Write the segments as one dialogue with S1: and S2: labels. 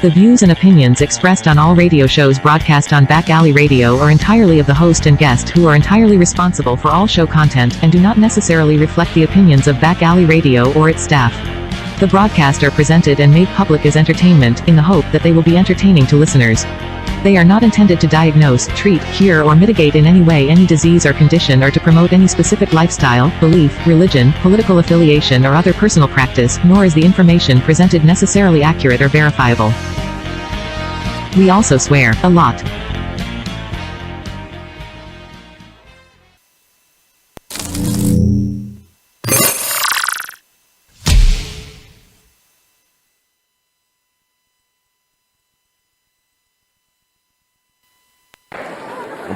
S1: The views and opinions expressed on all radio shows broadcast on Back Alley Radio are entirely of the host and guest, who are entirely responsible for all show content and do not necessarily reflect the opinions of Back Alley Radio or its staff. The broadcast are presented and made public as entertainment, in the hope that they will be entertaining to listeners. They are not intended to diagnose, treat, cure, or mitigate in any way any disease or condition, or to promote any specific lifestyle, belief, religion, political affiliation, or other personal practice, nor is the information presented necessarily accurate or verifiable. We also swear a lot.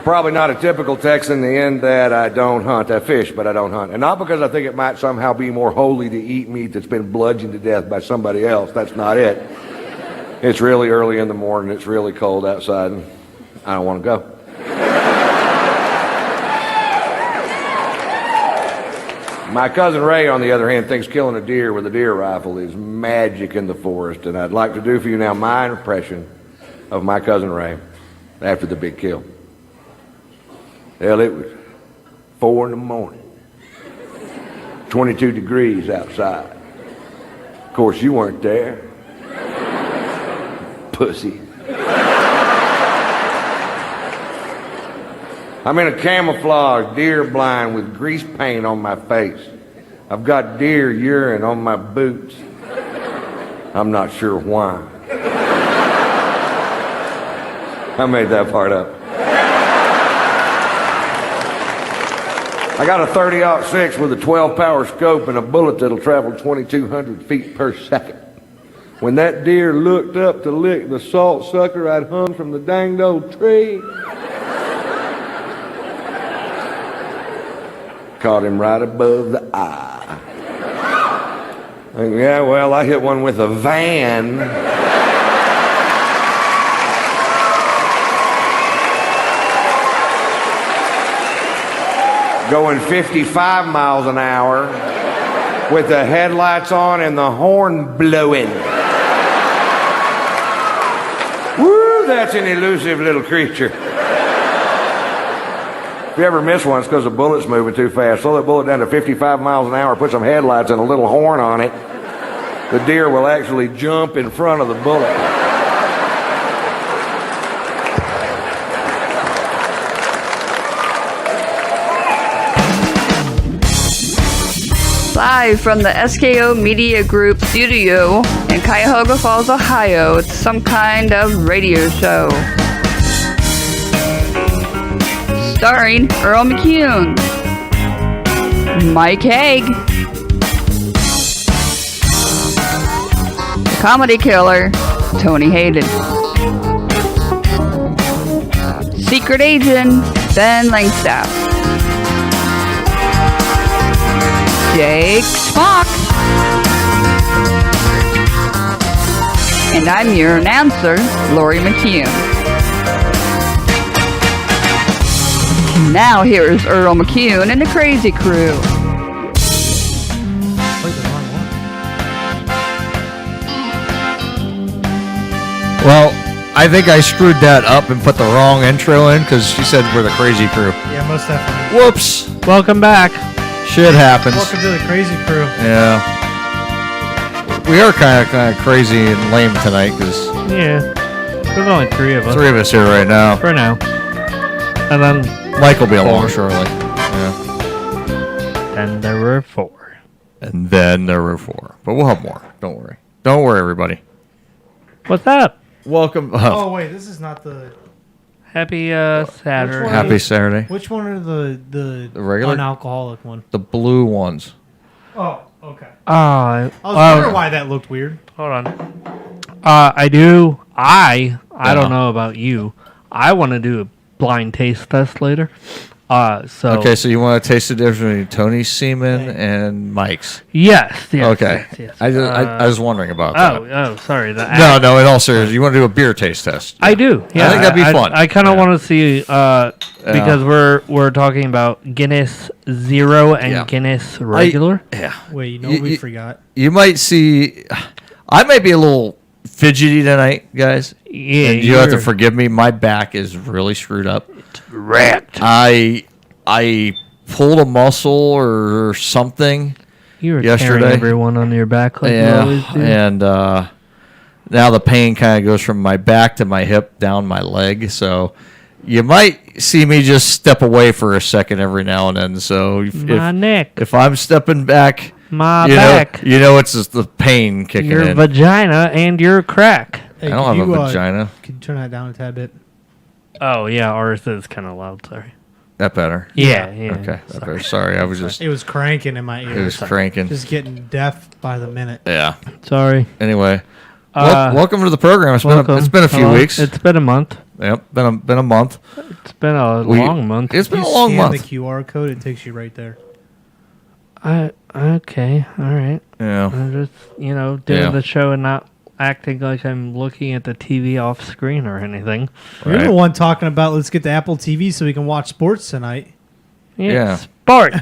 S2: Probably not a typical Texan in that I don't hunt. I fish, but I don't hunt. And not because I think it might somehow be more holy to eat meat that's been bludgeoned to death by somebody else. That's not it. It's really early in the morning. It's really cold outside, and I don't want to go. My cousin Ray, on the other hand, thinks killing a deer with a deer rifle is magic in the forest, and I'd like to do for you now my impression of my cousin Ray after the big kill. Hell, it was 4 in the morning, 22 degrees outside. Of course, you weren't there. Pussy. I'm in a camouflage deer blind with grease paint on my face. I've got deer urine on my boots. I'm not sure why. I made that part up. I got a 30-06 with a 12-power scope and a bullet that'll travel 2,200 feet per second. When that deer looked up to lick the salt sucker I'd hung from the danged old tree, caught him right above the eye. Yeah, well, I hit one with a van. Going 55 miles an hour with the headlights on and the horn blowing. Woo, that's an elusive little creature. If you ever miss one, it's because the bullet's moving too fast. Slow that bullet down to 55 miles an hour, put some headlights and a little horn on it. The deer will actually jump in front of the bullet.
S3: Live from the SKO Media Group studio in Cuyahoga Falls, Ohio, it's some kind of radio show. Starring Earl McCune, Mike Haig, Comedy Killer, Tony Hayden, Secret Agent, Ben Langstaff, Jake Spock, and I'm your announcer, Lori McCune. Now here is Earl McCune and the Crazy Crew.
S4: Well, I think I screwed that up and put the wrong intro in because she said we're the Crazy Crew.
S5: Yeah, most definitely.
S4: Whoops.
S5: Welcome back.
S4: Shit happens.
S5: Welcome to the Crazy Crew.
S4: Yeah. We are kind of crazy and lame tonight because...
S5: Yeah. There's only 3 of us.
S4: 3 of us here right now.
S5: For now. And then...
S4: Mike will be along shortly. Yeah.
S5: And there were 4.
S4: And then there were 4. But we'll have more. Don't worry. Don't worry, everybody.
S5: What's up?
S4: Welcome.
S6: Oh, wait. This is not the...
S5: Happy Saturday.
S4: Happy Saturday.
S6: Which one are the
S4: regular?
S6: Non-alcoholic one?
S4: The blue ones.
S6: Oh, okay.
S5: I
S6: was wondering why that looked weird.
S5: Hold on. I do. I don't know about you. I want to do a blind taste test later.
S4: Okay, so you want to taste the difference between Tony's semen and Mike's?
S5: Yes.
S4: Okay.
S5: Yes.
S4: I was wondering about that.
S5: Oh, sorry.
S4: No, in all seriousness, you want to do a beer taste test?
S5: I do. Yeah,
S4: I think that'd be fun.
S5: I kind of want to see because we're talking about Guinness Zero and Guinness Regular.
S6: Wait, you know what we forgot?
S4: You might see. I might be a little fidgety tonight, guys.
S5: Yeah,
S4: And you have to forgive me. My back is really screwed up.
S5: wrecked.
S4: I pulled a muscle or something.
S5: You were
S4: yesterday.
S5: carrying everyone on your back like you always do.
S4: And now the pain kind of goes from my back to my hip down my leg. So you might see me just step away for a second every now and then. So
S5: My neck.
S4: if I'm stepping back,
S5: My
S4: you
S5: back.
S4: know it's just the pain kicking
S5: Your
S4: in.
S5: vagina and your crack.
S6: Hey,
S4: I don't
S6: could
S4: have a
S6: you,
S4: vagina.
S6: Could you turn that down a tad bit?
S5: Oh, yeah, ours is kind of loud, sorry.
S4: That better.
S5: Yeah.
S4: Okay. That better. Sorry, I was just.
S6: It was cranking in my ear.
S4: It was cranking.
S6: Just getting deaf by the minute.
S4: Yeah.
S5: Sorry.
S4: Anyway,
S5: Uh,
S4: welcome to the program. It's
S5: Welcome.
S4: been a few
S5: Hello.
S4: weeks.
S5: It's been a month.
S4: Yep. Been a month.
S5: It's been a long month.
S4: It's been
S6: You
S4: a long
S6: scan
S4: month.
S6: the QR code, it takes you right there.
S5: Okay, all right.
S4: Yeah.
S5: I'm just, doing
S4: Yeah.
S5: the show and not acting like I'm looking at the TV off screen or anything.
S6: You're
S4: Right.
S6: the one talking about let's get the Apple TV so we can watch sports tonight.
S4: Yeah.
S5: Sports.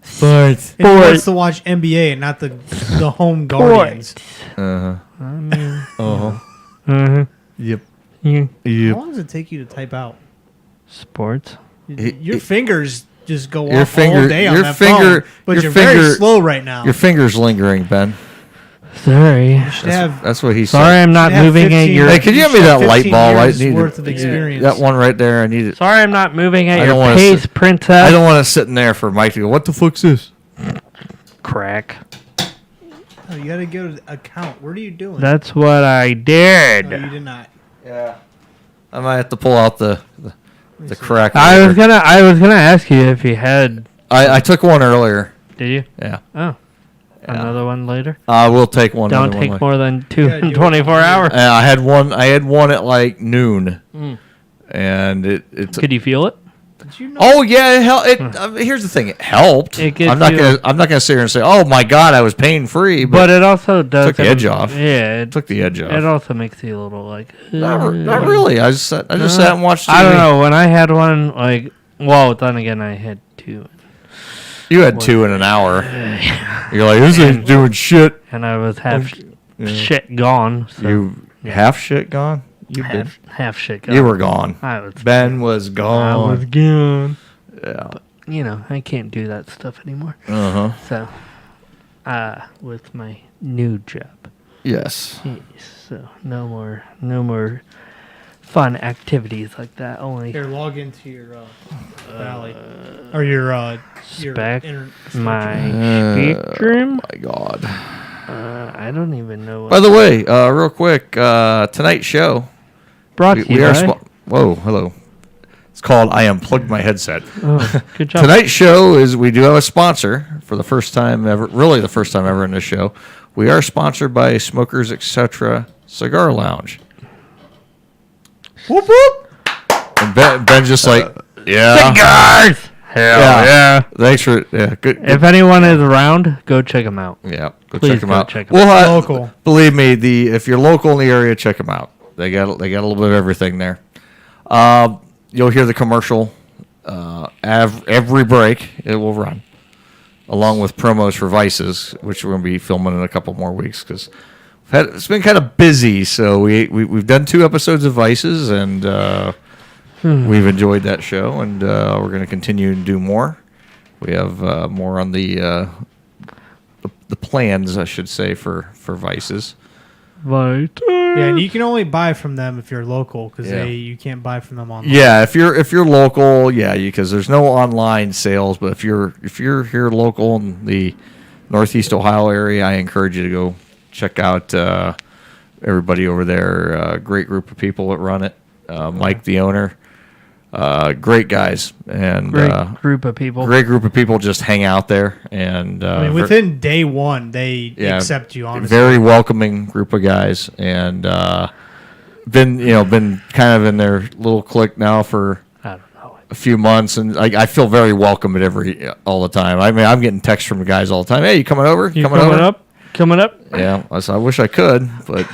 S4: Sports.
S6: And he wants to watch NBA and not the home Guardians.
S4: Uh
S5: I mean,
S4: huh.
S5: uh-huh.
S4: Yep.
S5: Yeah.
S6: How
S4: Yep.
S6: long does it take you to type out?
S5: Sports.
S6: Your fingers just go
S4: Your
S6: off
S4: finger-
S6: all day on
S4: your
S6: that
S4: finger-
S6: phone, but
S4: your
S6: you're very
S4: finger-
S6: slow right now.
S4: Your finger's lingering, Ben.
S5: Sorry.
S6: You should have,
S4: That's what he
S5: Sorry,
S4: said.
S5: I'm not
S6: should have
S5: moving at
S6: 15
S5: your.
S4: Hey, could you hand me
S6: should
S4: that
S6: have
S4: light
S6: 15
S4: bulb? I
S6: years
S4: need
S6: worth of experience.
S4: that one right there. I need it.
S5: Sorry, I'm not moving at
S4: I don't
S5: your
S4: wanna
S5: pace,
S4: sit-
S5: princess.
S4: I don't want to sit in there for Mike to go, what the fuck's this?
S5: Crack.
S6: Oh, you got to go to account. What are you doing?
S5: That's what I did.
S6: No, you did not.
S4: Yeah. I might have to pull out the crack.
S5: I was
S4: later.
S5: gonna ask you if you had.
S4: I took one earlier.
S5: Did you?
S4: Yeah.
S5: Oh, another one later.
S4: We'll take one.
S5: Don't
S4: another
S5: take
S4: one
S5: more than
S6: Yeah, do it.
S5: 24 hours.
S4: I had one. I had one at like noon, and it.
S5: Could you feel it?
S6: Did you know?
S4: Oh yeah, it helped. Here's the thing: it helped.
S5: It gets
S4: I'm not
S5: you-
S4: gonna. I'm not gonna sit here and say, "Oh my God, I was pain free,"
S5: But it also does.
S4: took the edge off.
S5: Yeah,
S4: took the edge off.
S5: it also makes you a little like.
S4: Not really. I just sat and watched TV.
S5: I don't know. When I had one, like, well, then again, I had two,
S4: You had two in an hour. You're like, this ain't doing shit.
S5: and I was half shit gone. So
S4: You half shit gone. You did.
S5: half shit gone.
S4: You were gone.
S5: I was.
S4: Ben was
S5: I
S4: gone.
S5: was gone.
S4: Yeah.
S5: I can't do that stuff anymore.
S4: Uh huh.
S5: So, with my new job.
S4: Yes.
S5: So no more fun activities like that. Only
S6: Here, log into your Valley or your
S5: spec
S6: inter-
S5: my Spectrum.
S4: My God.
S5: I don't even know. What
S4: By the way, real quick, tonight's show.
S5: brought to you by?
S4: Whoa, hello. It's called I Unplugged My Headset.
S5: Oh, good job.
S4: Tonight's show is we do have a sponsor for the first time ever, really the first time ever in this show. We are sponsored by Smokers Etc. Cigar Lounge.
S6: Whoop whoop.
S4: And Ben just like, yeah.
S5: Cigars. Hell yeah.
S4: Thanks for good.
S5: If anyone is around, go check them out.
S4: Yeah, go
S5: Please
S4: check them
S5: go
S4: out.
S5: check 'em
S4: We'll have,
S6: Local.
S4: Believe me, if you're local in the area, check them out. They got a little bit of everything there. You'll hear the commercial every break. It will run, along with promos for Vices, which we're going to be filming in a couple more weeks because it's been kind of busy. So we've done 2 episodes of Vices, and we've enjoyed that show, and we're going to continue to do more. We have more on the plans, I should say, for Vices.
S5: Right.
S6: Yeah, and you can only buy from them if you're local because
S4: Yeah.
S6: you can't buy from them online.
S4: Yeah, if you're local, yeah, because there's no online sales. But if you're here local in the Northeast Ohio area, I encourage you to go check out everybody over there. Great group of people that run it. Mike, the owner, great guys, and
S5: Great group of people.
S4: great group of people just hang out there, and
S6: I mean, within day one, they accept you. Honestly,
S4: very welcoming group of guys, and been kind of in their little clique now for
S5: I don't know.
S4: a few months, and I feel very welcome at all the time. I mean, I'm getting texts from the guys all the time. Hey, you coming over?
S5: You coming
S4: over?
S5: up? Coming up?
S4: Yeah, I wish I could, but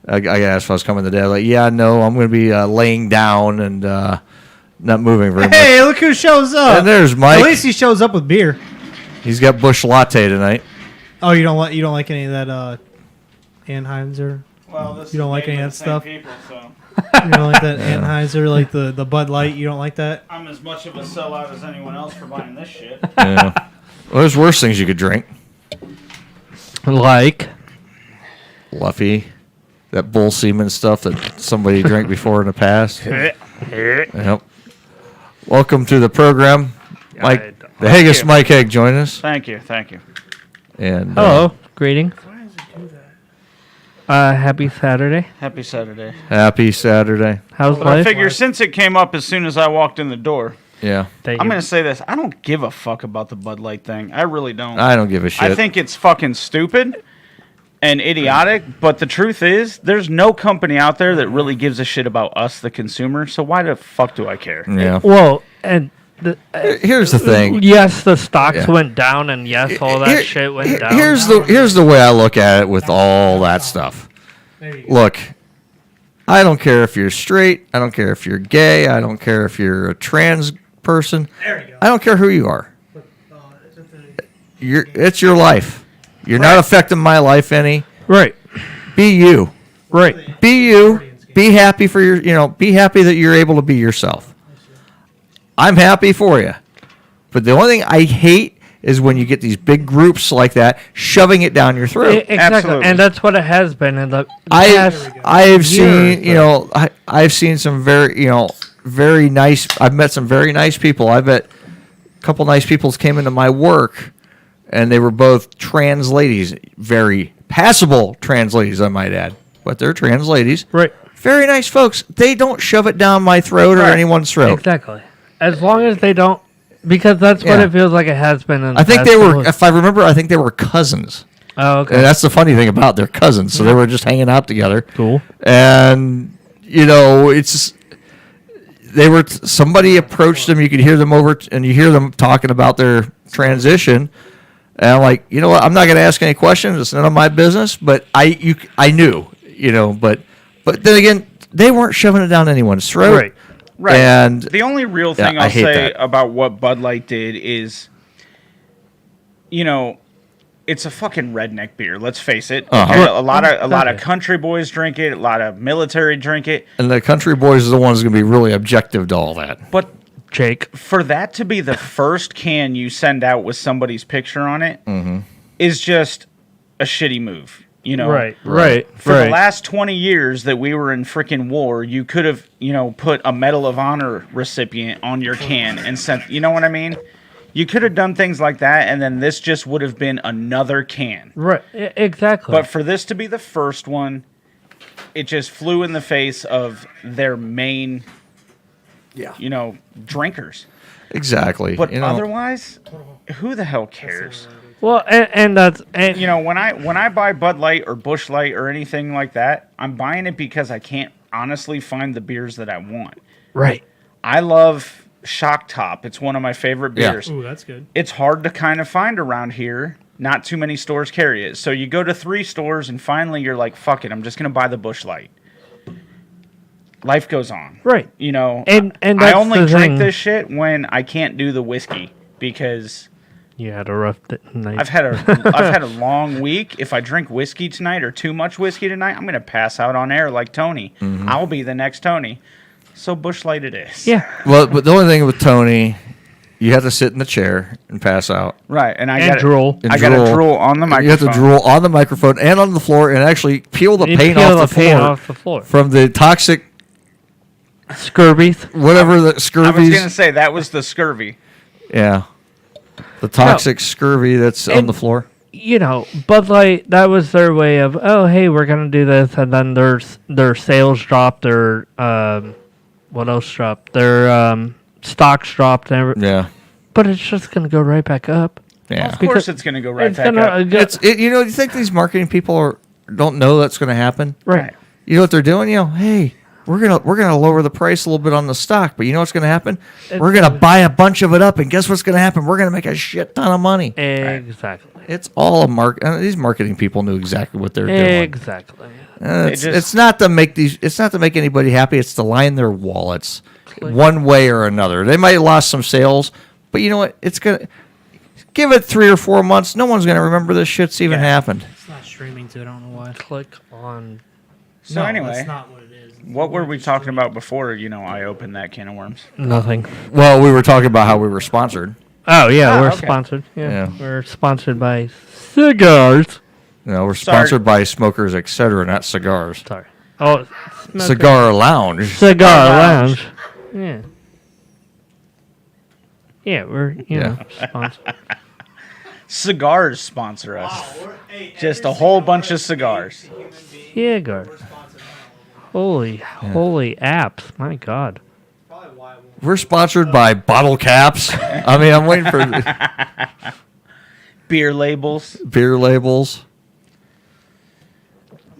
S4: I asked if I was coming today. Like, yeah, no, I'm going to be laying down and not moving very much.
S6: hey, look who shows up!
S4: And there's Mike.
S6: At least he shows up with beer.
S4: He's got Bush Latte tonight.
S6: Oh, you don't like any of that Anheuser?
S7: Well, this
S6: You don't
S7: is
S6: like
S7: made
S6: any
S7: by
S6: of
S7: the
S6: that
S7: same
S6: stuff?
S7: People, so.
S6: You don't like that Anheuser, like the Bud Light. You don't like that?
S7: I'm as much of a sellout as anyone else for buying this shit.
S4: Yeah. Well, there's worse things you could drink.
S5: Like,
S4: Luffy, that bull semen stuff that somebody drank before in the past. Yep. Welcome to the program, Mike. The Haggis
S7: you.
S4: Mike Egg, join us.
S7: Thank you, thank you.
S4: And
S5: hello, greetings. Happy Saturday.
S7: Happy Saturday.
S4: happy Saturday.
S5: How's
S7: But I
S5: life?
S7: figure since it came up as soon as I walked in the door,
S4: Yeah,
S5: That
S7: I'm
S5: you-
S7: going to say this. I don't give a fuck about the Bud Light thing. I really don't.
S4: I don't give a shit.
S7: I think it's fucking stupid and idiotic, but the truth is, there's no company out there that really gives a shit about us, the consumer, so why the fuck do I care?
S4: Yeah.
S5: Well, and
S4: Here's the thing.
S5: yes, the stocks
S4: Yeah.
S5: went down, and yes, all that
S4: Here-
S5: shit went down.
S4: Here's the way I look at it with all that stuff.
S6: There you go.
S4: Look, I don't care if you're straight. I don't care if you're gay. I don't care if you're a trans person.
S6: There you go.
S4: I don't care who you are.
S6: It's
S4: It's your life. You're not affecting my life any.
S5: right,
S4: Be you.
S5: right.
S4: Be you. Be happy for be happy that you're able to be yourself. I'm happy for you. But the only thing I hate is when you get these big groups like that shoving it down your throat.
S5: Exactly,
S7: Absolutely.
S5: and that's what it has been in the
S4: I
S5: past.
S4: I've
S5: years,
S4: seen I've seen some very nice. I've met some very nice people. I bet a couple nice people came into my work, and they were both trans ladies, very passable trans ladies, I might add, but they're trans ladies.
S5: Right,
S4: Very nice folks. They don't shove it down my throat or
S7: Right.
S4: anyone's throat.
S5: exactly. As long as they don't, because that's what
S4: Yeah.
S5: it feels like it has been. In the
S4: I think
S5: past
S4: they were,
S5: couple-
S4: if I remember, I think they were cousins.
S5: Oh, okay.
S4: And that's the funny thing about their cousins. So they were just hanging out together.
S5: Cool.
S4: And somebody approached them. You could hear them and you hear them talking about their transition. And I'm like, you know what? I'm not going to ask any questions. It's none of my business. But I knew, but then again, they weren't shoving it down anyone's throat.
S5: Right.
S7: Right.
S4: And
S7: the only real
S4: Yeah,
S7: thing
S4: I
S7: I'll
S4: hate
S7: say
S4: that.
S7: about what Bud Light did is, it's a fucking redneck beer. Let's face it.
S4: Uh-huh.
S7: Okay, a lot of
S5: Exactly.
S7: country boys drink it. A lot of military drink it.
S4: and the country boys are the ones going to be really objective to all that.
S7: But
S5: Jake.
S7: for that to be the first can you send out with somebody's picture on it is just a shitty move.
S5: Right.
S7: For the last 20 years that we were in freaking war, you could have, put a Medal of Honor recipient on your can and sent, you know what I mean? You could have done things like that, and then this just would have been another can.
S5: Right. Exactly.
S7: But for this to be the first one, it just flew in the face of their main, drinkers.
S4: Exactly.
S7: But otherwise, who the hell cares?
S5: well, and that's and
S7: When I buy Bud Light or Busch Light or anything like that, I'm buying it because I can't honestly find the beers that I want.
S5: right.
S7: I love Shock Top. It's one of my favorite
S4: Yeah.
S7: beers.
S6: Ooh, that's good.
S7: It's hard to kind of find around here. Not too many stores carry it. So you go to 3 stores and finally you're like, fuck it, I'm just going to buy the Busch Light. Life goes on.
S5: Right. And
S7: I
S5: that's
S7: only
S5: the
S7: drink
S5: thing.
S7: this shit when I can't do the whiskey because
S5: You had a rough night.
S7: I've had a long week. If I drink whiskey tonight or too much whiskey tonight, I'm going to pass out on air like Tony. I'll be the next Tony. So Busch Light it is.
S5: yeah.
S4: Well, but the only thing with Tony, you have to sit in the chair and pass out.
S7: Right. And I
S5: And
S7: got
S5: drool.
S4: And
S7: I got to drool on the microphone.
S4: You have to drool on the microphone and on the floor and actually peel the
S5: You
S4: paint
S5: peel
S4: off the
S5: paint
S4: floor
S5: off the floor.
S4: from the toxic
S5: Scurvy.
S4: whatever the
S7: I was
S4: scurvy.
S7: going to say that was the scurvy.
S4: Yeah, the toxic scurvy that's on
S5: And-
S4: the floor.
S5: Bud Light, that was their way of, oh, hey, we're going to do this. And then their sales dropped, their, what else dropped? Their stocks dropped. And
S4: Yeah,
S5: But it's just going to go right back up.
S4: yeah.
S7: Of course it's going to go right
S5: It's
S7: back
S5: gonna
S7: up.
S4: You think these marketing people don't know that's going to happen?
S5: right.
S4: You know what they're doing? Hey, we're gonna lower the price a little bit on the stock, but you know what's gonna happen? We're gonna buy a bunch of it up, and guess what's gonna happen? We're gonna make a shit ton of money.
S5: Exactly.
S4: It's all a these marketing people knew exactly what they're doing.
S5: Exactly.
S4: It's not to make anybody happy. It's to line their wallets one way or another. They might have lost some sales, but you know what? It's gonna give it 3 or 4 months. No one's gonna remember this shit's even happened.
S6: It's not streaming, too. I don't know why.
S5: Click on
S7: So
S6: no,
S7: anyway,
S6: that's not what it is.
S7: what were we talking about before? I opened that can of worms.
S5: Nothing.
S4: Well, we were talking about how we were sponsored.
S5: Oh yeah, we're
S7: okay.
S5: sponsored. Yeah.
S4: Yeah.
S5: We're sponsored by cigars.
S4: We're
S7: Sorry.
S4: sponsored by Smokers, etc., not cigars.
S5: Sorry. Oh,
S4: Cigar Lounge.
S5: Cigar Lounge. Yeah. Yeah, we're
S4: Yeah.
S5: sponsored.
S7: Cigars sponsor us. Just a whole bunch of cigars.
S5: Cigar. Holy apps! My God.
S4: We're sponsored by bottle caps. I mean, I'm waiting for
S7: Beer labels.
S4: beer labels,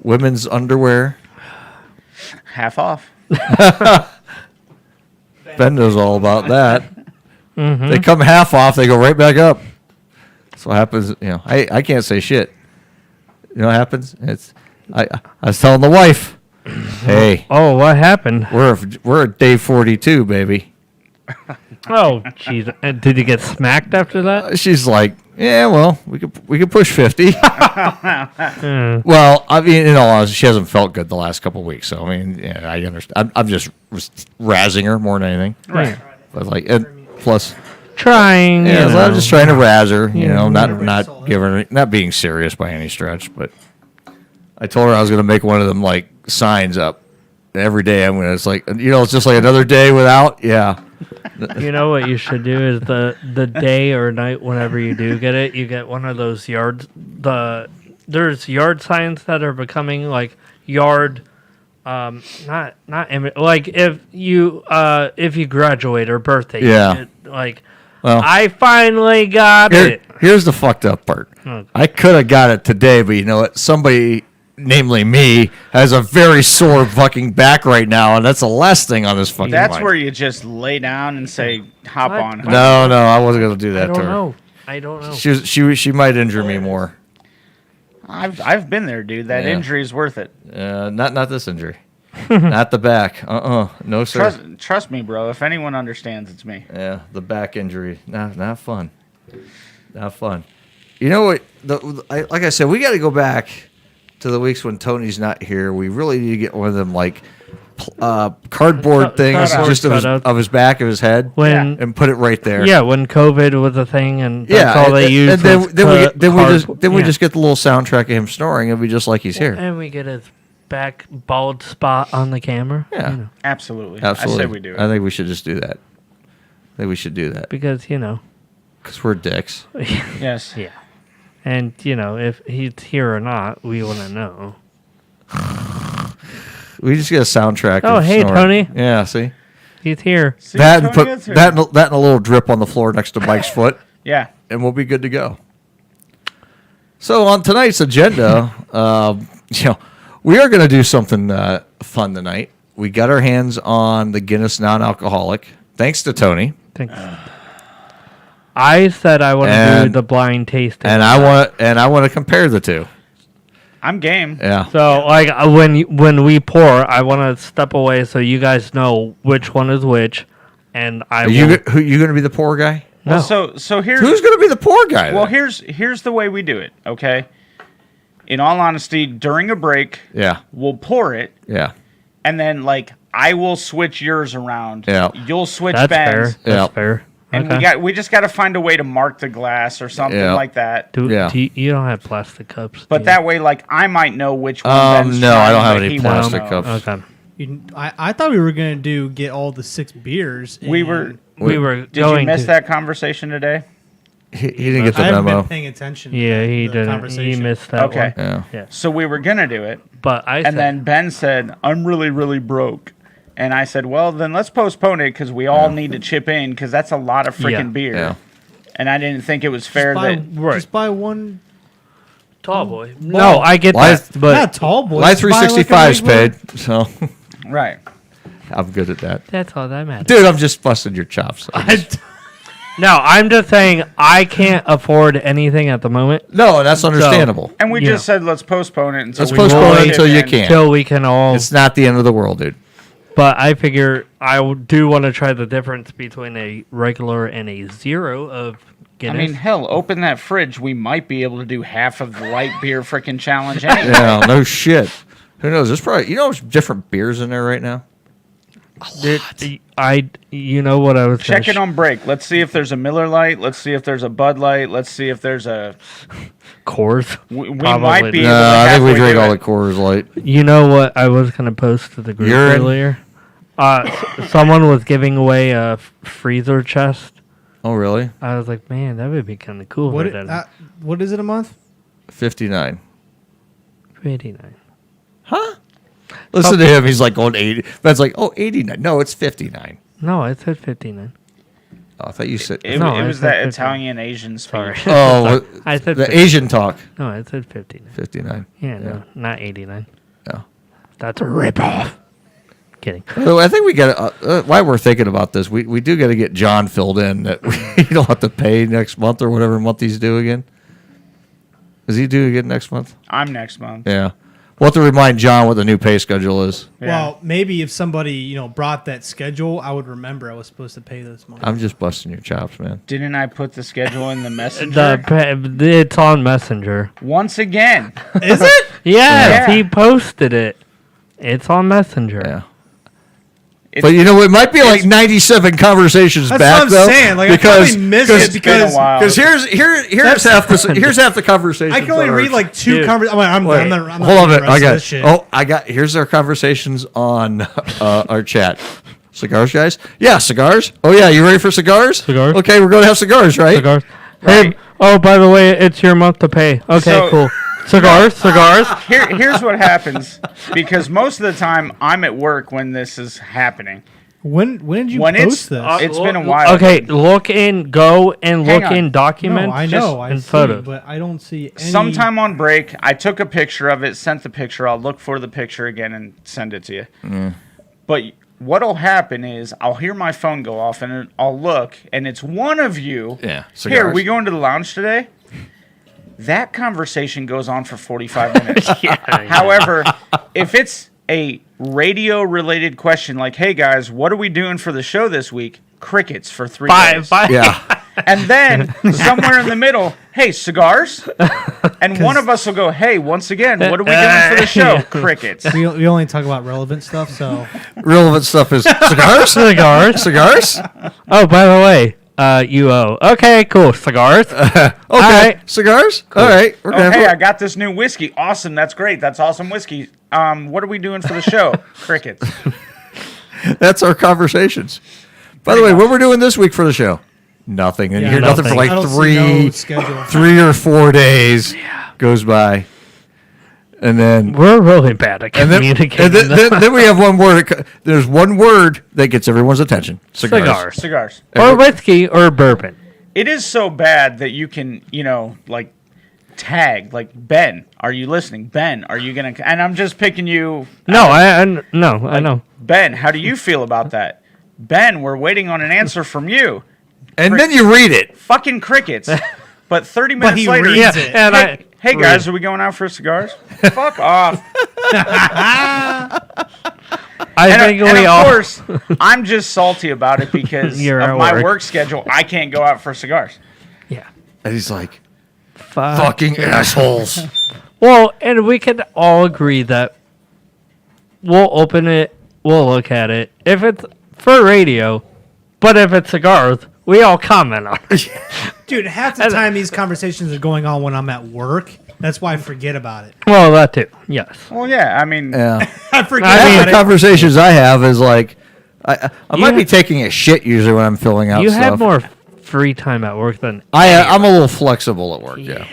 S4: women's underwear.
S7: Half off.
S4: Ben knows all about that.
S5: Mm-hmm.
S4: They come half off, they go right back up. That's what happens. I can't say shit. You know what happens? I was telling the wife, hey,
S5: Oh, what happened?
S4: we're at day 42, baby.
S5: Oh, jeez. Did you get smacked after that?
S4: She's like, yeah, well, we could push 50. Well, I mean, in all honesty, she hasn't felt good the last couple of weeks. So I mean, yeah, I understand. I'm just razzing her more than anything.
S5: Right.
S4: But like, and plus,
S5: Trying.
S4: yeah,
S5: you
S4: so I'm
S5: know.
S4: just trying to razz her. Not giving her, not being serious by any stretch. But I told her I was going to make one of them like signs up. Every day I'm going to. It's like it's just like another day without. Yeah.
S5: You know what you should do is the day or night whenever you do get it, you get one of those yards. There's yard signs that are becoming like yard, like if you graduate or birthday.
S4: Yeah. Well,
S5: I finally got it.
S4: Here's the fucked up part.
S5: Okay.
S4: I could have got it today, but you know what? Somebody, namely me, has a very sore fucking back right now, and that's the last thing on this fucking
S7: That's
S4: mind.
S7: where you just lay down and say, hop
S5: What?
S7: on.
S4: No, I wasn't gonna do that
S5: I
S4: to
S5: don't
S4: her.
S5: know. I don't know.
S4: She might injure me more.
S7: I've been there, dude. That
S4: Yeah.
S7: injury is worth it.
S4: Not this injury. Not the back. No sir.
S7: Trust me, bro. If anyone understands, it's me.
S4: Yeah, the back injury. Not fun. Not fun. You know what? Like I said, we got to go back to the weeks when Tony's not here. We really need to get one of them like cardboard things
S5: Cardboard
S4: just
S5: cutouts.
S4: of his back of his head,
S5: When
S4: and put it right there.
S5: yeah, when COVID was a thing, and that's
S4: Yeah,
S5: all they used.
S4: and
S5: was
S4: then we
S5: yeah.
S4: just get the little soundtrack of him snoring. It'll be just like he's here.
S5: And we get his back bald spot on the camera.
S4: Yeah.
S5: you know,
S7: Absolutely.
S4: Absolutely.
S7: I say we do it.
S4: I think we should just do that. I think we should do that
S5: because
S4: because we're dicks.
S7: Yes.
S5: yeah, and if he's here or not, we want to know.
S4: We just get a soundtrack.
S5: Oh,
S4: of
S5: hey,
S4: snoring.
S5: Tony.
S4: Yeah, see
S5: He's here.
S7: See,
S4: that and
S7: Tony
S4: put
S7: is here.
S4: that and a little drip on the floor next to Mike's foot,
S7: Yeah.
S4: and we'll be good to go. So on tonight's agenda, we are going to do something fun tonight. We got our hands on the Guinness non-alcoholic, thanks to Tony,
S5: Thanks. I said I want to do
S4: And-
S5: the blind tasting,
S4: and I want to compare the two.
S7: I'm game.
S4: Yeah.
S5: So like when we pour, I want to step away so you guys know which one is which, and I
S4: Are you going to be the poor guy?
S5: no.
S7: Well, so here's
S4: Who's going to be the poor guy?
S7: well
S4: then?
S7: here's the way we do it. Okay. In all honesty, during a break,
S4: Yeah.
S7: we'll pour it,
S4: Yeah.
S7: and then like I will switch yours around.
S4: Yeah.
S7: You'll switch
S5: That's
S7: Ben's.
S5: fair.
S4: Yeah.
S5: That's fair.
S7: And
S5: Okay.
S7: we just got to find a way to mark the glass or something
S4: Yeah.
S7: like that.
S4: Yeah.
S5: You don't have plastic cups.
S7: But
S5: do you?
S7: that way, like I might know which one. Ben's
S4: No, I
S7: trying,
S4: don't have
S7: but
S4: any
S7: he won't
S4: plastic
S7: know.
S4: cups.
S5: Okay.
S6: I thought we were gonna get all the 6 beers.
S7: We
S6: and
S7: were.
S5: We were
S7: Did
S5: going
S7: you miss
S5: to.
S7: that conversation today?
S4: He didn't get
S6: I
S4: the
S6: haven't
S4: memo.
S6: been paying attention.
S5: Yeah,
S6: to
S5: he
S6: the
S5: didn't. He
S6: conversation.
S5: missed that
S7: Okay.
S5: one.
S4: Yeah.
S7: So we were gonna do it,
S5: But I
S7: and
S5: said,
S7: then Ben said, "I'm really, really broke." And I said, "Well, then let's postpone it because we all need to chip in because that's a lot of freaking
S5: Yeah.
S7: beer."
S4: Yeah.
S7: And I didn't think it was fair
S6: Buy,
S7: that
S5: Right.
S6: Just buy one.
S5: tall boy. No, I get
S4: Why-
S5: that, but
S6: Not tall boy.
S4: My
S6: just buy like a
S4: 365's
S6: regular-
S4: paid, so
S7: right.
S4: I'm good at that.
S5: that's all that matters.
S4: Dude, I'm just busting your chops.
S5: No, I'm just saying I can't afford anything at the moment
S4: No, that's understandable.
S7: And we
S5: Yeah.
S7: just said let's postpone it until
S4: Let's
S7: we
S4: postpone
S7: chip
S4: it until you
S7: in.
S4: can.
S5: until we can all.
S4: It's not the end of the world, dude.
S5: But I figure do want to try the difference between a regular and a zero of
S7: I
S5: Guinness.
S7: mean, hell, open that fridge. We might be able to do half of the light beer freaking challenge anyway.
S4: Yeah, no shit. Who knows? There's probably there's different beers in there right now.
S5: You know what I was
S7: Check it on break. Let's see if there's a Miller Lite. Let's see if there's a Bud Light. Let's see if there's a
S5: Coors.
S7: We might be.
S4: No, I think we drink all the Coors Light.
S5: You know what I was gonna post to the group earlier? Someone was giving away a freezer chest.
S4: Oh, really?
S5: I was like, man, that would be kind of cool.
S6: What is it a month?
S4: 59.
S5: 89.
S4: Huh? Listen to him. He's like going 80. That's like, 89. No, it's 59.
S5: No, I said 59.
S4: Oh, I thought you said.
S7: It
S5: I
S7: was
S5: said
S7: that
S5: 59.
S7: Italian Asian speech.
S4: Oh,
S5: I said
S4: the
S5: 59.
S4: Asian talk.
S5: No, I said 59.
S4: 59.
S5: Yeah, no, not 89.
S4: Yeah.
S5: That's a ripoff. Kidding.
S4: So I think we got while we're thinking about this, we do got to get John filled in that we don't have to pay next month or whatever month he's due again. Is he due again next month?
S7: I'm next month.
S4: Yeah. We'll have to remind John what the new pay schedule is.
S7: Yeah.
S6: Well, maybe if somebody brought that schedule, I would remember I was supposed to pay this month.
S4: I'm just busting your chops, man.
S7: Didn't I put the schedule in the messenger?
S5: It's on Messenger.
S7: Once again.
S6: Is it?
S5: Yes,
S7: Yeah.
S5: he posted it. It's on Messenger.
S4: Yeah. But it might be like 97 conversations
S6: That's
S4: back
S6: what I'm
S4: though.
S6: saying. Like, I probably missed it because
S4: here's half the conversations.
S6: I can only read like two
S5: Dude.
S6: conversations. I'm
S4: Wait,
S6: not
S4: hold on a minute.
S6: I got shit.
S4: Here's our conversations on our chat. Cigars, guys? Yeah, cigars. Oh yeah, you ready for cigars?
S5: Cigars.
S4: Okay, we're gonna have cigars, right?
S5: Cigars.
S7: Right.
S5: Hey, oh, by the way, it's your month to pay. Okay,
S7: So-
S5: cool. Cigars.
S7: Here's what happens, because most of the time I'm at work when this is happening.
S6: When did you
S7: When
S6: post this?
S7: it's been a while.
S5: Okay, go and
S7: Hang
S5: look
S7: on.
S5: in documents.
S6: No, I know, I
S5: and
S6: see,
S5: photos.
S6: but I don't see any.
S7: Sometime on break, I took a picture of it, sent the picture. I'll look for the picture again and send it to you. But what'll happen is I'll hear my phone go off and I'll look, and it's one of you.
S4: Yeah,
S7: Here,
S4: cigars.
S7: we going to the lounge today? That conversation goes on for 45 minutes. However, if it's a radio-related question like, hey, guys, what are we doing for the show this week? Crickets for 3 days.
S4: Yeah.
S7: And then somewhere in the middle, hey, cigars? And one of us will go, hey, once again, what are we doing for the show? Crickets.
S6: we only talk about relevant stuff, so
S4: Relevant stuff is cigars. Cigars.
S5: Oh, by the way, you owe. Okay, cool. Cigars.
S4: Okay.
S5: right.
S4: Cigars. All right. We're
S7: Oh,
S4: gonna
S7: hey, I got this new whiskey. Awesome. That's great. That's awesome whiskey. What are we doing for the show? Crickets.
S4: That's our conversations. By the way, what we're doing this week for the show? Nothing. And you hear nothing for
S5: nothing.
S6: I
S4: like
S6: don't see no schedule.
S4: 3 or 4 days goes by. And then
S5: We're really bad at
S4: and
S5: communicating.
S4: then we have one word. There's one word that gets everyone's attention. Cigars.
S7: Cigars.
S5: Or whiskey or bourbon.
S7: It is so bad that you can, like tag, like, Ben, are you listening? Ben, are you going to, and I'm just picking you.
S5: No, I know.
S7: Ben, how do you feel about that? Ben, we're waiting on an answer from you.
S4: And then you read it.
S7: Fucking crickets. But 30 minutes
S6: he
S7: later,
S6: reads it.
S5: And
S7: hey guys, are we going out for cigars? Fuck off.
S5: I think
S7: And
S5: we
S7: of
S5: all.
S7: course, I'm just salty about it because
S5: You're
S7: of
S5: at
S7: my
S5: work.
S7: work schedule. I can't go out for cigars.
S5: Yeah.
S4: And he's like,
S5: Fuck.
S4: fucking assholes.
S5: Well, and we can all agree that we'll open it, we'll look at it. If it's for radio, but if it's cigars, we all comment on it.
S6: Dude, half the time these conversations are going on when I'm at work. That's why I forget about it.
S5: Well, that too. Yes.
S7: Well, yeah, I mean,
S4: Yeah.
S6: I forget
S5: I mean,
S6: about
S4: The
S6: it.
S4: conversations I have is like, I might be
S5: have-
S4: taking a shit usually when I'm filling out
S5: You
S4: stuff.
S5: have more free time at work than
S4: I'm a little flexible at work, yeah.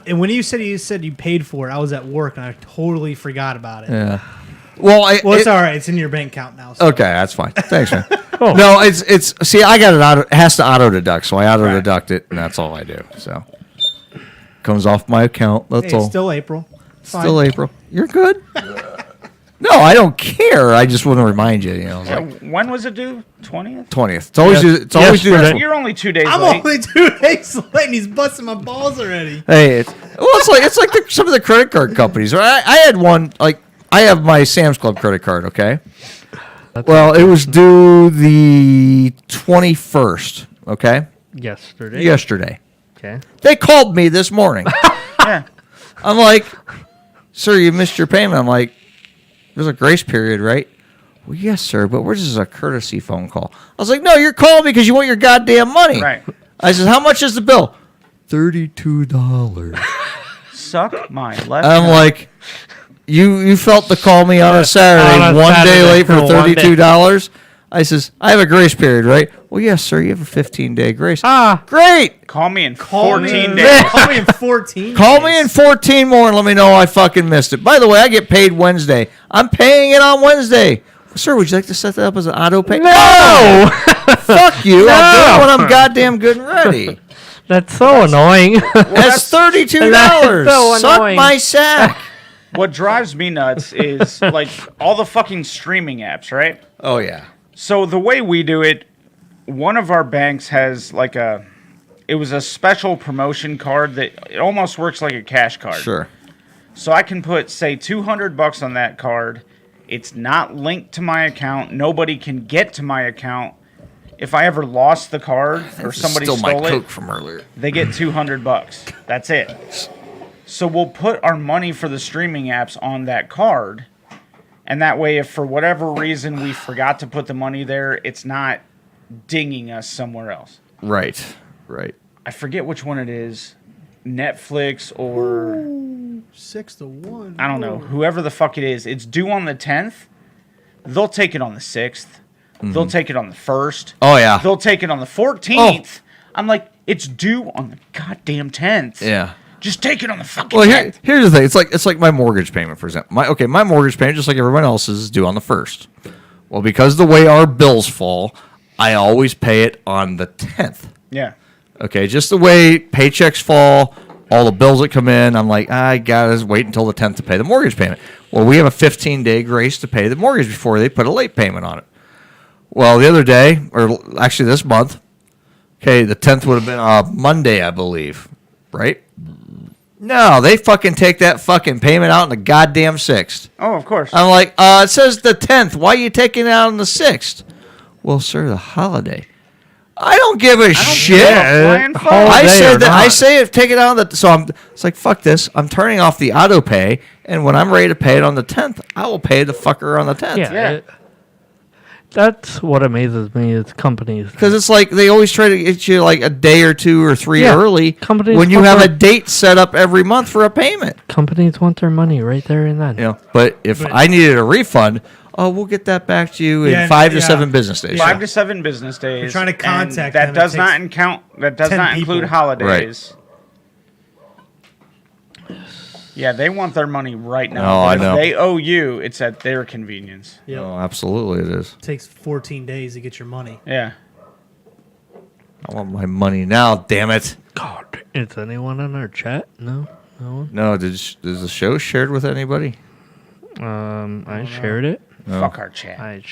S6: And when you said you paid for it, I was at work and I totally forgot about it.
S4: Yeah. Well,
S6: It's all right. It's in your bank account now. So.
S4: okay, that's fine. Thanks, man.
S5: Oh.
S4: No, it's see, I got it has to auto deduct, so I auto deduct it, and that's all I do. So comes off my account. That's
S6: Hey,
S4: all.
S6: it's still April. It's fine.
S4: Still April. You're good. No, I don't care. I just want to remind you. It's like
S7: when was it due? 20th?
S4: 20th. It's always
S5: Yes.
S4: it's always due
S5: Yesterday.
S4: next
S7: You're only 2 days
S6: I'm
S7: late.
S6: only 2 days late and he's busting my balls already.
S4: Hey, it's like some of the credit card companies. I had one like I have my Sam's Club credit card. Okay. Well, it was due the 21st. Okay.
S5: yesterday.
S4: Yesterday.
S5: Okay.
S4: They called me this morning.
S7: Yeah.
S4: I'm like, sir, you missed your payment. I'm like, there's a grace period, right? Well, yes, sir, but this is a courtesy phone call. I was like, no, you're calling me because you want your goddamn money.
S7: Right.
S4: I said, how much is the bill? $32.
S7: Suck my left.
S4: I'm
S7: nut.
S4: like, you felt to call me on a Saturday,
S5: On a
S4: one day
S5: Saturday
S4: late for
S5: for one day.
S4: $32. I says, I have a grace period, right? Well, yes, sir, you have a 15-day grace.
S5: Ah,
S4: Great.
S7: Call me in
S6: Call me
S7: 14
S6: in-
S7: days.
S6: Call me in 14.
S4: Call
S6: days.
S4: me in 14 more and let me know I fucking missed it. By the way, I get paid Wednesday. I'm paying it on Wednesday. Sir, would you like to set that up as an auto pay?
S5: no!
S4: Fuck you. I'll do it when
S5: No.
S4: I'm goddamn good and ready.
S5: That's so annoying.
S4: That's $32.
S5: That's so
S4: Suck
S5: annoying.
S4: my sack.
S7: What drives me nuts is like all the fucking streaming apps, right?
S4: Oh, yeah.
S7: So the way we do it, one of our banks has like it was a special promotion card that it almost works like a cash card.
S4: Sure.
S7: So I can put, say, $200 on that card. It's not linked to my account. Nobody can get to my account. If I ever lost the card or somebody
S4: Still my
S7: stole
S4: Coke
S7: it,
S4: from earlier.
S7: they get $200. That's it. So we'll put our money for the streaming apps on that card. And that way, if for whatever reason we forgot to put the money there, it's not dinging us somewhere else.
S4: Right. Right.
S7: I forget which one it is. Netflix or
S6: 6-1.
S7: I don't know. Whoever the fuck it is. It's due on the 10th. They'll take it on the 6th. They'll take it on the 1st.
S4: Oh, yeah.
S7: They'll take it on the 14th. I'm like, it's due on the goddamn 10th.
S4: Yeah.
S7: Just take it on the fucking
S4: Well,
S7: 10th.
S4: here's the thing. It's like my mortgage payment, for example. My mortgage payment, just like everyone else's, is due on the 1st. Well, because the way our bills fall, I always pay it on the 10th.
S7: Yeah.
S4: Okay, just the way paychecks fall, all the bills that come in, I'm like, I gotta wait until the 10th to pay the mortgage payment. Well, we have a 15-day grace to pay the mortgage before they put a late payment on it. Well, the other day, or actually this month, okay, the 10th would have been Monday, I believe, right? No, they fucking take that fucking payment out on the goddamn 6th.
S7: Oh, of course.
S4: I'm like, it says the 10th. Why are you taking it out on the 6th? Well, sir, the holiday. I don't give a shit.
S7: Flying fuck.
S4: I
S5: Holiday
S4: said
S5: or
S4: that. I
S5: not.
S4: say it. Take it out on the. So it's like fuck this. I'm turning off the auto pay, and when I'm ready to pay it on the 10th, I will pay the fucker on the 10th.
S5: Yeah.
S7: Yeah.
S5: That's what amazes me is companies.
S4: Because it's like they always try to get you like a day or 2 or 3
S5: Yeah,
S4: early
S5: companies
S4: when you
S5: want
S4: have a
S5: their-
S4: date set up every month for a payment.
S5: Companies want their money right there and then.
S4: You know, but if I needed a refund, we'll get that back to you in
S6: Yeah,
S4: 5 to
S6: yeah.
S4: 7 business days.
S7: 5 to 7 business days.
S6: You're trying to
S7: and
S6: contact
S7: that
S6: them, it
S7: does not
S6: takes
S7: count. That does
S6: 10
S7: not include
S6: people.
S7: holidays. Yeah, they want their money right now.
S4: Oh, I
S7: If
S4: know.
S7: they owe you, it's at their convenience.
S6: Yep.
S4: Oh, absolutely it is.
S6: Takes 14 days to get your money.
S7: Yeah.
S4: I want my money now, damn it.
S5: God, is anyone in our chat? No, no one.
S4: No, is the show shared with anybody?
S5: I shared it.
S7: Fuck our chat.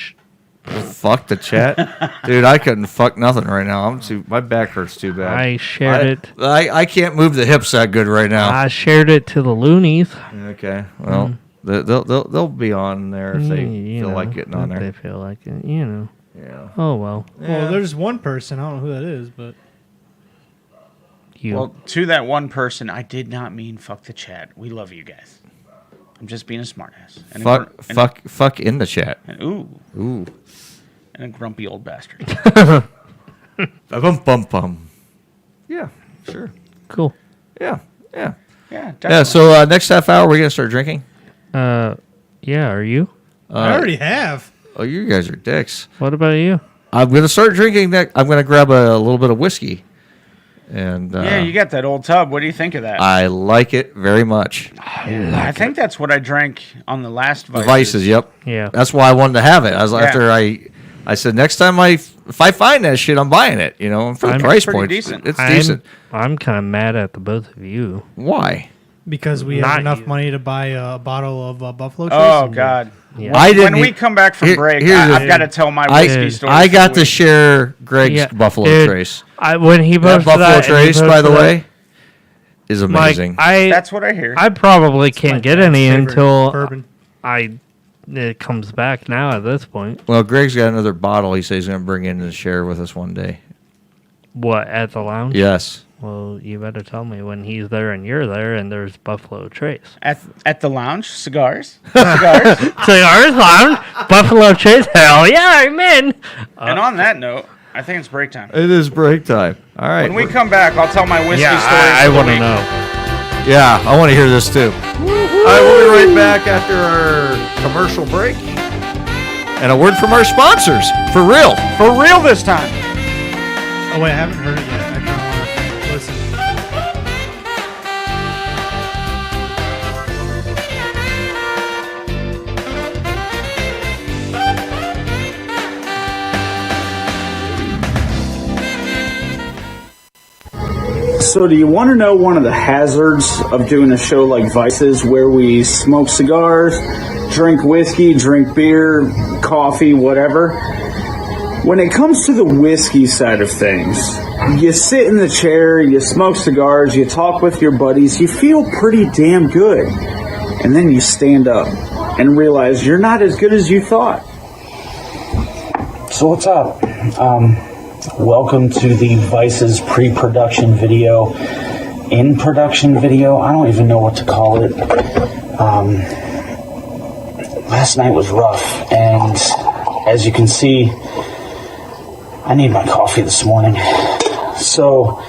S4: Fuck the chat. Dude, I couldn't fuck nothing right now. My back hurts too bad.
S5: I shared it.
S4: I can't move the hips that good right now.
S5: I shared it to the loonies.
S4: Okay, well, they'll be on there if they
S5: You
S4: feel
S5: know,
S4: like getting on
S5: if
S4: there.
S5: They feel like it. You know.
S4: Yeah.
S5: Oh well.
S6: Well, there's one person. I don't know who that is, but
S5: You.
S7: Well, to that one person, I did not mean fuck the chat. We love you guys. I'm just being a smartass. And
S4: Fuck in the chat.
S7: Ooh.
S4: Ooh.
S7: And a grumpy old bastard.
S4: Bum bum bum. Yeah, sure.
S5: cool.
S4: Yeah.
S7: Yeah, definitely.
S4: Yeah. So next half hour we're gonna start drinking.
S5: Yeah. Are you?
S6: I already have.
S4: Oh, you guys are dicks.
S5: What about you?
S4: I'm gonna start drinking. I'm gonna grab a little bit of whiskey, and
S7: Yeah, you got that old tub. What do you think of that?
S4: I like it very much.
S7: I think that's what I drank on the last Vices.
S4: Devices, yep.
S5: Yeah.
S4: That's why I wanted to have it. I was
S7: Yeah.
S4: after I said next time if I find that shit, I'm buying it. You know, and for the
S5: I'm
S4: price
S7: pretty
S4: point,
S7: decent.
S4: it's decent.
S5: I'm kind of mad at the both of you.
S4: Why?
S6: Because we
S5: Not
S6: have enough
S5: you.
S6: money to buy a bottle of Buffalo Trace.
S7: Oh, God.
S5: Yeah.
S4: I
S7: When
S4: didn't.
S7: we come back from
S4: Here-
S7: break,
S4: here's the
S7: I've
S4: thing.
S7: got to tell my
S4: I,
S7: whiskey story.
S4: I
S7: for
S4: got
S7: the
S4: to
S7: week.
S4: share Greg's
S5: Yeah,
S4: Buffalo
S5: dude,
S4: Trace.
S5: When he
S4: That
S5: posted
S4: Buffalo
S5: that, and he
S4: Trace, by the
S5: posted
S4: way, is
S5: that,
S4: amazing.
S5: like,
S7: That's what I hear.
S5: I probably can't get any
S6: Favorite
S5: until
S6: bourbon.
S5: it comes back now at this point.
S4: Well, Greg's got another bottle. He says he's going to bring in and share with us one day.
S5: What, at the lounge?
S4: Yes.
S5: Well, you better tell me when he's there and you're there and there's Buffalo Trace.
S7: At the lounge, cigars.
S5: Cigars Lounge, Buffalo Trace. Hell yeah, I'm in.
S7: And on that note, I think it's break time.
S4: It is break time. All right.
S7: When we come back, I'll tell my whiskey stories.
S5: I want to know.
S4: Yeah, I want to hear this too. All right, we'll be right back after our commercial break. And a word from our sponsors. For real.
S7: For real this time.
S6: Oh wait, I haven't heard it yet. I kind of want to listen.
S8: So do you want to know one of the hazards of doing a show like Vices, where we smoke cigars, drink whiskey, drink beer, coffee, whatever? When it comes to the whiskey side of things, you sit in the chair, you smoke cigars, you talk with your buddies, you feel pretty damn good. And then you stand up and realize you're not as good as you thought. So what's up? Welcome to the Vices pre-production video, in-production video. I don't even know what to call it. Last night was rough, and as you can see, I need my coffee this morning. So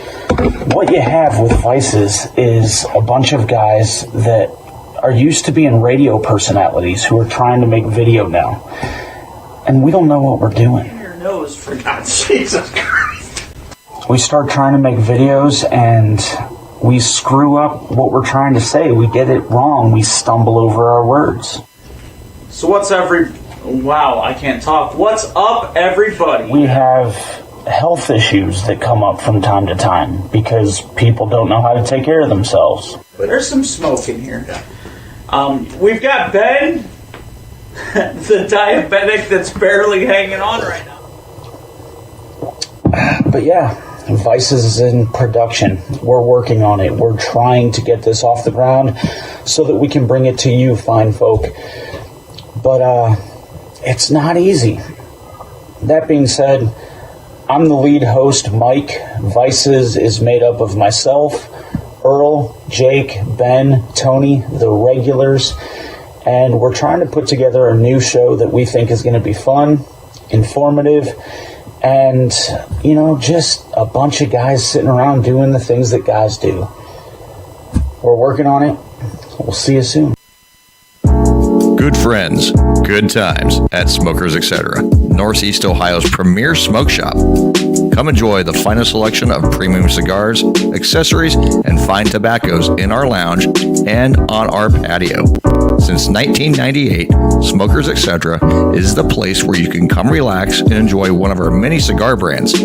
S8: what you have with Vices is a bunch of guys that are used to being radio personalities who are trying to make video now. And we don't know what we're doing.
S9: Nose, for God's sake. Jesus Christ.
S8: We start trying to make videos and we screw up what we're trying to say. We get it wrong. We stumble over our words.
S9: So wow, I can't talk. What's up, everybody?
S8: We have health issues that come up from time to time because people don't know how to take care of themselves.
S9: But there's some smoke in here. We've got Ben, the diabetic that's barely hanging on right now.
S8: But yeah, Vices is in production. We're working on it. We're trying to get this off the ground so that we can bring it to you, fine folk. But it's not easy. That being said, I'm the lead host, Mike. Vices is made up of myself, Earl, Jake, Ben, Tony, the regulars, and we're trying to put together a new show that we think is going to be fun, informative, and, you know, just a bunch of guys sitting around doing the things that guys do. We're working on it. We'll see you soon.
S4: Good friends, good times at Smokers Etc., Northeast Ohio's premier smoke shop. Come enjoy the finest selection of premium cigars, accessories, and fine tobaccos in our lounge and on our patio. Since 1998, Smokers Etc. is the place where you can come relax and enjoy one of our many cigar brands.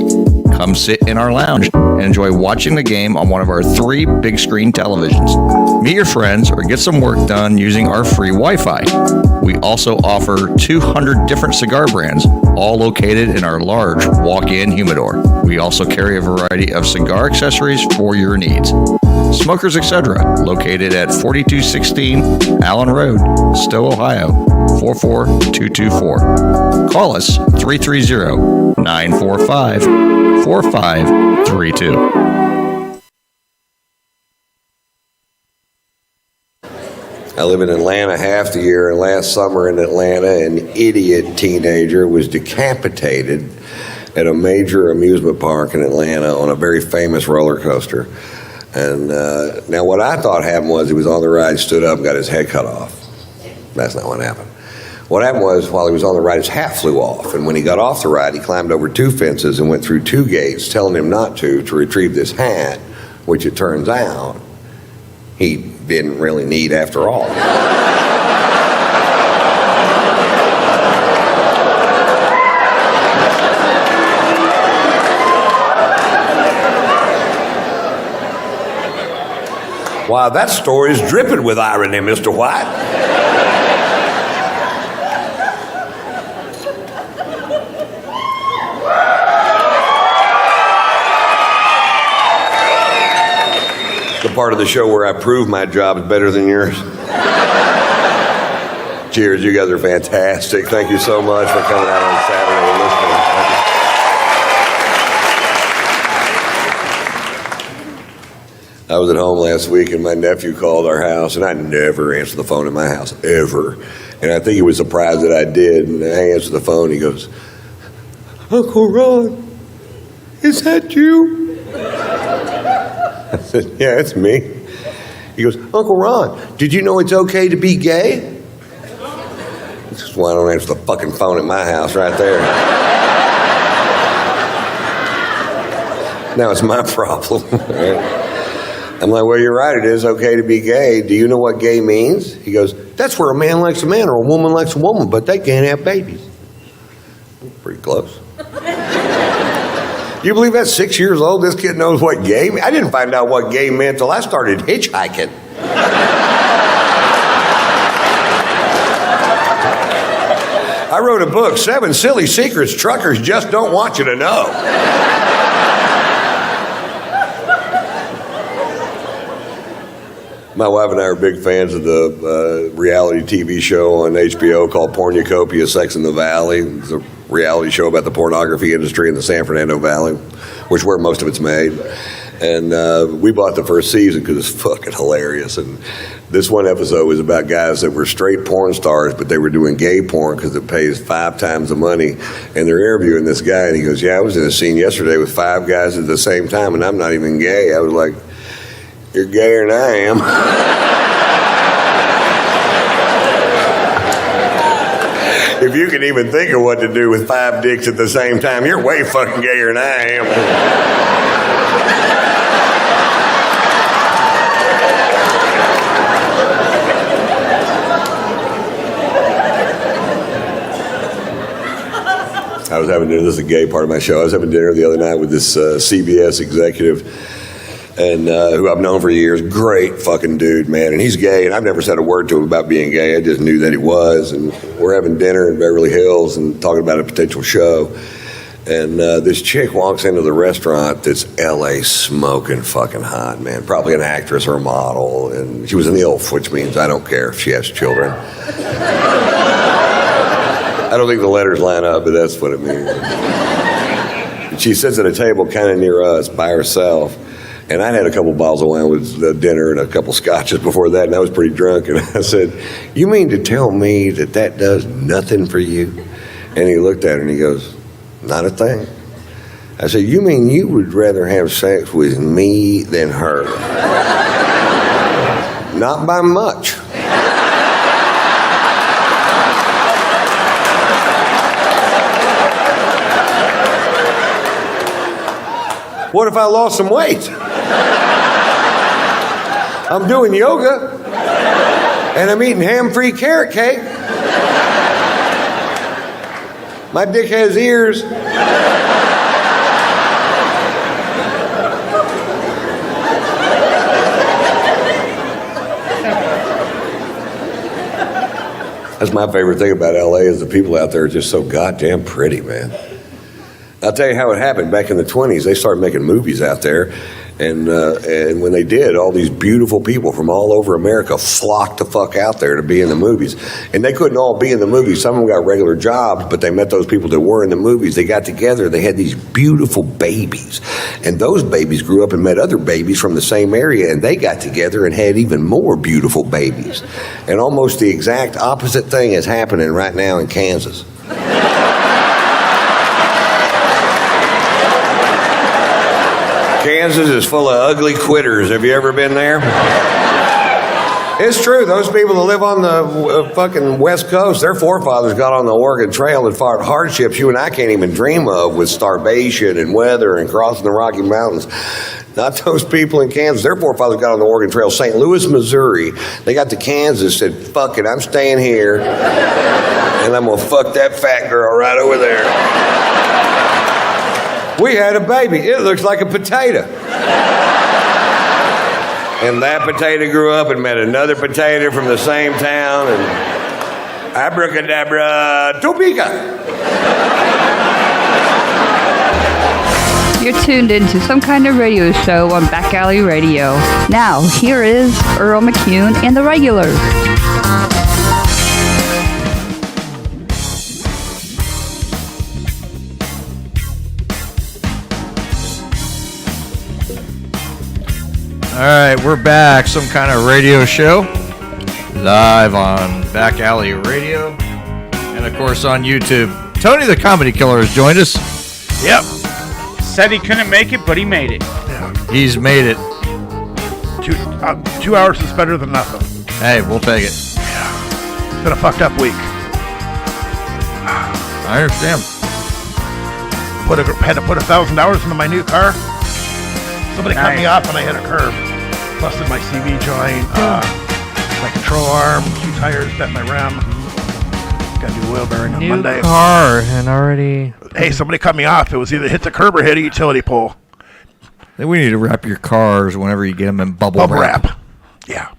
S4: Come sit in our lounge and enjoy watching the game on one of our 3 big screen televisions. Meet your friends or get some work done using our free Wi-Fi. We also offer 200 different cigar brands, all located in our large walk-in humidor. We also carry a variety of cigar accessories for your needs. Smokers Etc., located at 4216 Allen Road, Stowe, Ohio, 44224. Call us 330-945-4532.
S2: I live in Atlanta half the year, and last summer in Atlanta, an idiot teenager was decapitated at a major amusement park in Atlanta on a very famous roller coaster. And now what I thought happened was he was on the ride, stood up, and got his head cut off. That's not what happened. What happened was while he was on the ride, his hat flew off. And when he got off the ride, he climbed over 2 fences and went through 2 gates, telling him not to retrieve this hat, which it turns out he didn't really need after all. Wow, that story is dripping with irony, Mr. White. The part of the show where I prove my job is better than yours. Cheers, you guys are fantastic. Thank you so much for coming out on Saturday and listening. I was at home last week and my nephew called our house, and I never answer the phone in my house, ever. And I think he was surprised that I did. And I answered the phone, he goes, Uncle Ron, is that you? I said, yeah, it's me. He goes, Uncle Ron, did you know it's okay to be gay? That's why I don't answer the fucking phone at my house right there. Now it's my problem. Right? I'm like, well, you're right. It is okay to be gay. Do you know what gay means? He goes, that's where a man likes a man or a woman likes a woman, but they can't have babies. Pretty close. You believe that 6 years old, this kid knows what gay means? I didn't find out what gay meant until I started hitchhiking. I wrote a book, 7 Silly Secrets Truckers Just Don't Want You to Know. My wife and I are big fans of the reality TV show on HBO called Pornucopia, Sex in the Valley. It's a reality show about the pornography industry in the San Fernando Valley, which is where most of it's made. And we bought the first season because it's fucking hilarious. And this one episode was about guys that were straight porn stars, but they were doing gay porn because it pays 5 times the money. And they're interviewing this guy, and he goes, yeah, I was in a scene yesterday with 5 guys at the same time, and I'm not even gay. I was like, you're gayer than I am. If you can even think of what to do with 5 dicks at the same time, you're way fucking gayer than I am. I was having dinner, this is a gay part of my show. I was having dinner the other night with this CBS executive, and who I've known for years. Great fucking dude, man. And he's gay, and I've never said a word to him about being gay. I just knew that he was. And we're having dinner in Beverly Hills and talking about a potential show. And this chick walks into the restaurant that's LA smoking fucking hot, man. Probably an actress or a model. And she was an ILF, which means I don't care if she has children. I don't think the letters line up, but that's what it means. She sits at a table kind of near us by herself. And I'd had a couple bottles of wine with dinner and a couple scotches before that, and I was pretty drunk. And I said, you mean to tell me that that does nothing for you? And he looked at her and he goes, not a thing. I said, you mean you would rather have sex with me than her? Not by much. What if I lost some weight? I'm doing yoga, and I'm eating ham-free carrot cake. My dick has ears. That's my favorite thing about LA is the people out there are just so goddamn pretty, man. I'll tell you how it happened. Back in the 20s, they started making movies out there. And when they did, all these beautiful people from all over America flocked the fuck out there to be in the movies. And they couldn't all be in the movies. Some of them got regular jobs, but they met those people that were in the movies. They got together. They had these beautiful babies. And those babies grew up and met other babies from the same area. And they got together and had even more beautiful babies. And almost the exact opposite thing is happening right now in Kansas. Kansas is full of ugly quitters. Have you ever been there? It's true. Those people that live on the fucking West Coast, their forefathers got on the Oregon Trail and fought hardships you and I can't even dream of, with starvation and weather and crossing the Rocky Mountains. Not those people in Kansas. Their forefathers got on the Oregon Trail. St. Louis, Missouri. They got to Kansas, said, fuck it, I'm staying here, and I'm going to fuck that fat girl right over there. We had a baby. It looks like a potato. And that potato grew up and met another potato from the same town. And abracadabra, Topeka.
S3: You're tuned into some kind of radio show on Back Alley Radio. Now, here is Earl McCune and the Regulars.
S4: right, we're back. Some kind of radio show. Live on Back Alley Radio. And, of course, on YouTube. Tony the Comedy Killer has joined us.
S7: Yep. Said he couldn't make it, but he made it.
S10: Yeah.
S4: He's made it.
S10: 2 hours is better than nothing.
S4: Hey, we'll take it.
S10: Yeah. It's been a fucked up week.
S4: I understand.
S10: Had to put $1,000 into my new car. Somebody cut me off when I hit a curb. Busted my CV joint, my control arm, 2 tires, bent my ram. Got a new wheel bearing on Monday.
S5: New car and already.
S10: Hey, somebody cut me off. It was either hit the curb or hit a utility pole.
S4: Then we need to wrap your cars whenever you get them in bubble wrap.
S10: Yeah.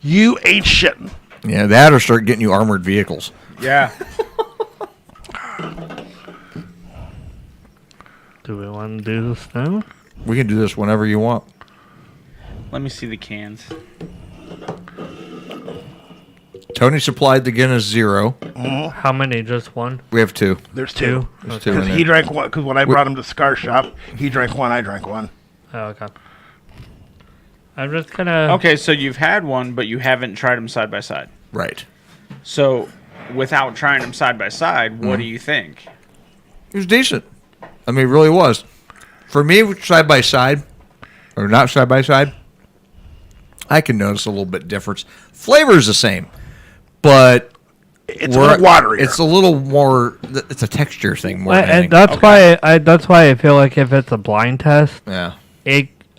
S10: You ain't shitting.
S4: Yeah, that or start getting you armored vehicles.
S7: Yeah.
S5: Do we want to do this now?
S4: We can do this whenever you want.
S7: Let me see the cans.
S4: Tony supplied the Guinness Zero.
S10: Mm-hmm.
S5: How many? Just one?
S4: We have 2.
S10: There's 2.
S4: There's 2
S10: Because
S4: in
S10: he
S4: there.
S10: drank one. Because when I brought him to the cigar shop, he drank one. I drank one.
S5: Oh, okay. I'm just gonna.
S7: Okay, so you've had one, but you haven't tried them side by side.
S4: Right.
S7: So, without trying them side by side, what do you think?
S4: It was decent. I mean, it really was. For me, side by side, or not side by side, I can notice a little bit difference. Flavor is the same, but
S10: it's a little watery.
S4: It's a little more. It's a texture thing more. Than
S5: And that's why. That's why I feel like if it's a blind test,
S4: yeah,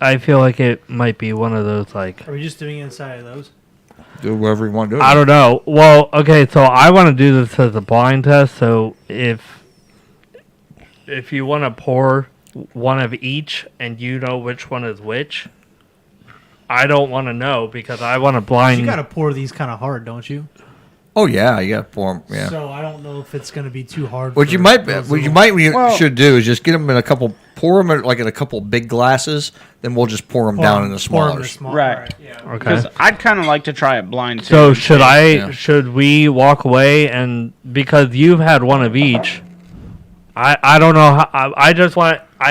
S5: I feel like it might be one of those like.
S6: Are we just doing inside of those?
S4: Do whatever you want to do.
S5: I don't know. Well, okay, so I want to do this as a blind test. So if you want to pour one of each and you know which one is which, I don't want to know because I want to blind.
S6: You got to pour these kind of hard, don't you?
S4: Oh yeah, you got to pour them. Yeah.
S6: So I don't know if it's going to be too hard.
S4: What you might should do is just get them in a couple. Pour them in a couple big glasses. Then we'll just pour them down in the smallers.
S7: Right.
S6: Yeah.
S5: Okay.
S7: Because I'd kind of like to try it blind too.
S5: So should we walk away and because you've had one of each, I don't know how I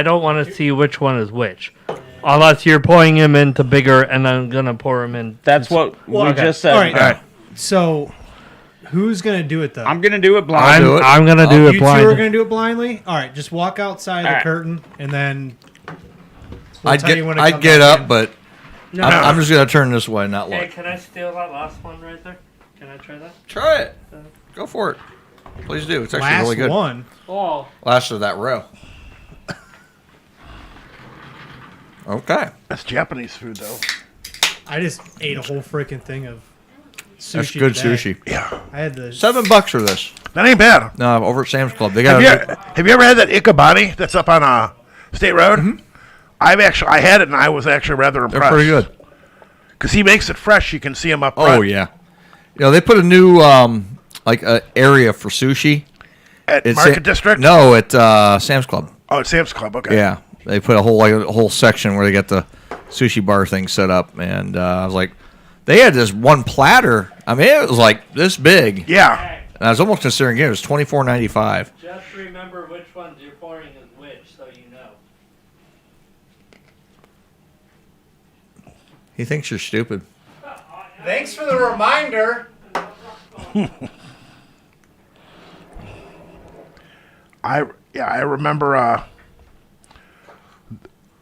S5: don't want to see which one is which. Unless you're pouring them into bigger and I'm going to pour them in.
S7: That's what we just said.
S6: All right. So who's going to do it, though?
S7: I'm going to do it blind.
S5: I'm going to do it blind.
S6: You two are going to do it blindly? All right, just walk outside the curtain, and then
S4: I'd get up, but I'm just going to turn this way, not look.
S5: Hey, can I steal that last one right there? Can I try that?
S4: Try it. Go for it. Please do. It's actually
S6: last
S4: really good.
S6: One.
S5: Oh.
S4: Last of that row. Okay.
S10: That's Japanese food, though.
S6: I just ate a whole freaking thing of sushi.
S4: That's good
S6: today.
S4: sushi.
S10: Yeah.
S6: I had the
S4: $7 for this.
S10: That ain't bad.
S4: No, over at Sam's Club. They got.
S10: Have you ever had that ikebani that's up on State Road? Mm-hmm. I had it and I was actually rather impressed.
S4: They're pretty good.
S10: Because he makes it fresh. You can see him up front.
S4: Oh yeah. You know they put a new area for sushi
S10: At Market District?
S4: No, at Sam's Club.
S10: Oh, at Sam's Club. Okay.
S4: Yeah, they put a whole section where they got the sushi bar thing set up, and I was like, they had this one platter. I mean, it was like this big.
S10: Yeah.
S4: And I was almost considering it was $24.95.
S5: Just remember which ones you're pouring is which, so you know.
S4: He thinks you're stupid.
S6: Thanks for the reminder.
S10: I remember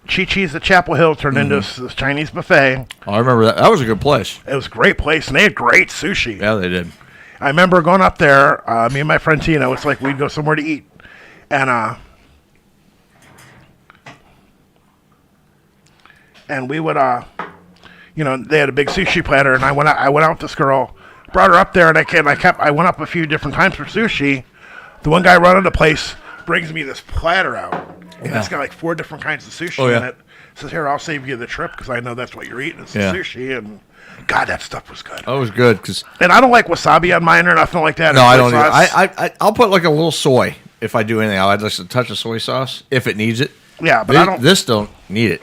S10: Chi-Chi's at Chapel Hill turned into this Chinese buffet.
S4: Oh, I remember that. That was a good place.
S10: It was a great place, and they had great sushi.
S4: Yeah, they did.
S10: I remember going up there, me and my friend Tino, it's like we'd go somewhere to eat. And we would, they had a big sushi platter, and I went out with this girl, brought her up there, and I went up a few different times for sushi. The one guy running the place brings me this platter out, and it's got like 4 different kinds of sushi in it. Says, here, I'll save you the trip, because I know that's what you're eating, it's sushi, and God, that stuff was good.
S4: Oh, it was good.
S10: And I don't like wasabi on mine or nothing like that.
S4: No, I don't either. I'll put like a little soy if I do anything. I'll add just a touch of soy sauce if it needs it.
S10: Yeah, but
S4: This don't need it.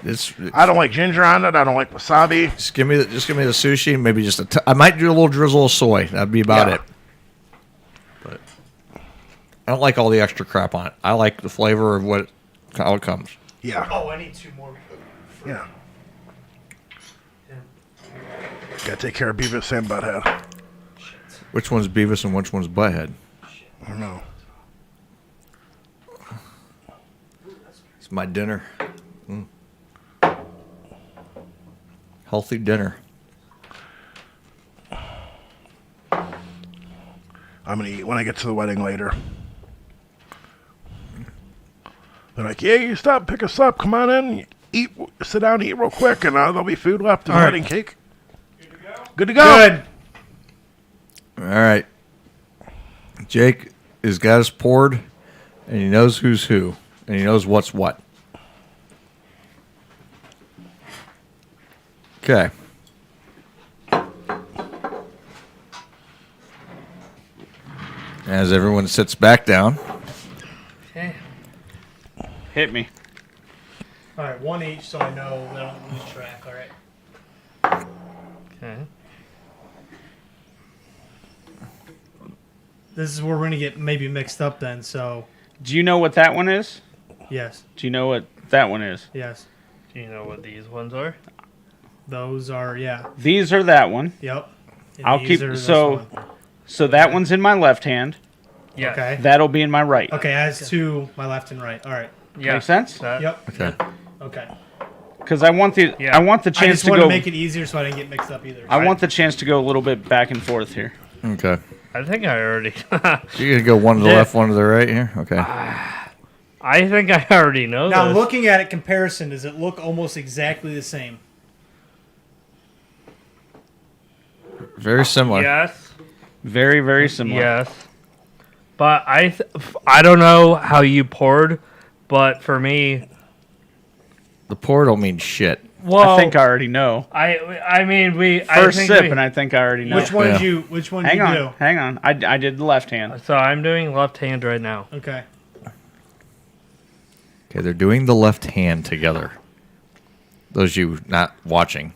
S10: I don't like ginger on it. I don't like wasabi.
S4: Just give me the sushi. Maybe just I might do a little drizzle of soy. That'd be about it. But I don't like all the extra crap on it. I like the flavor of how it comes.
S10: Yeah.
S6: Oh, I need 2 more.
S10: Yeah. Gotta take care of Beavis and Butthead.
S4: Which one's Beavis and which one's Butthead?
S10: I don't know.
S4: It's my dinner. Healthy dinner.
S10: I'm gonna eat when I get to the wedding later. They're like, yeah, you stop, pick us up, come on in, eat, sit down, eat real quick, and there'll be food left and wedding cake. Good to go.
S6: Good.
S4: All right. Jake has got us poured, and he knows who's who, and he knows what's what. Okay. As everyone sits back down.
S5: Okay.
S7: Hit me.
S6: All right, one each, so I know I don't lose track. All right.
S5: Okay.
S6: This is where we're gonna get maybe mixed up then. So
S7: Do you know what that one is?
S6: yes,
S7: Do you know what that one is?
S6: yes,
S5: Do you know what these ones are?
S6: those are
S7: These are that one.
S6: Yep. And
S7: I'll
S6: these
S7: keep
S6: are this
S7: so
S6: one.
S7: so that one's in my left hand.
S5: Yeah.
S6: Okay.
S7: That'll be in my right.
S6: Okay, as to my left and right. All right.
S5: Yeah.
S7: Make sense?
S6: Yep.
S4: Okay.
S6: Okay.
S7: Because I want the
S5: Yeah.
S7: I want the
S6: I
S7: chance
S6: just
S7: to
S6: want
S7: go.
S6: to make it easier so I didn't get mixed up either.
S7: I want the chance to go a little bit back and forth here.
S4: Okay.
S5: I think I already.
S4: You're going to go one to the
S5: Yeah.
S4: left, one to the right here? Okay.
S5: I think I already know
S6: Now
S5: this.
S6: looking at it, comparison, does it look almost exactly the same?
S4: Very similar.
S5: Yes.
S7: Very, very similar.
S5: Yes. But I don't know how you poured, but for me,
S4: The pour don't mean shit.
S5: well,
S7: I think I already know.
S5: I mean we
S7: First
S5: I think
S7: sip,
S5: we,
S7: and I think I already know.
S6: Which one
S4: Yeah.
S6: did you? Which one
S7: Hang
S6: did you
S7: on, hang on. I did the left hand.
S5: So I'm doing left hand right now.
S6: do? Okay.
S4: Okay, they're doing the left hand together. Those you not watching.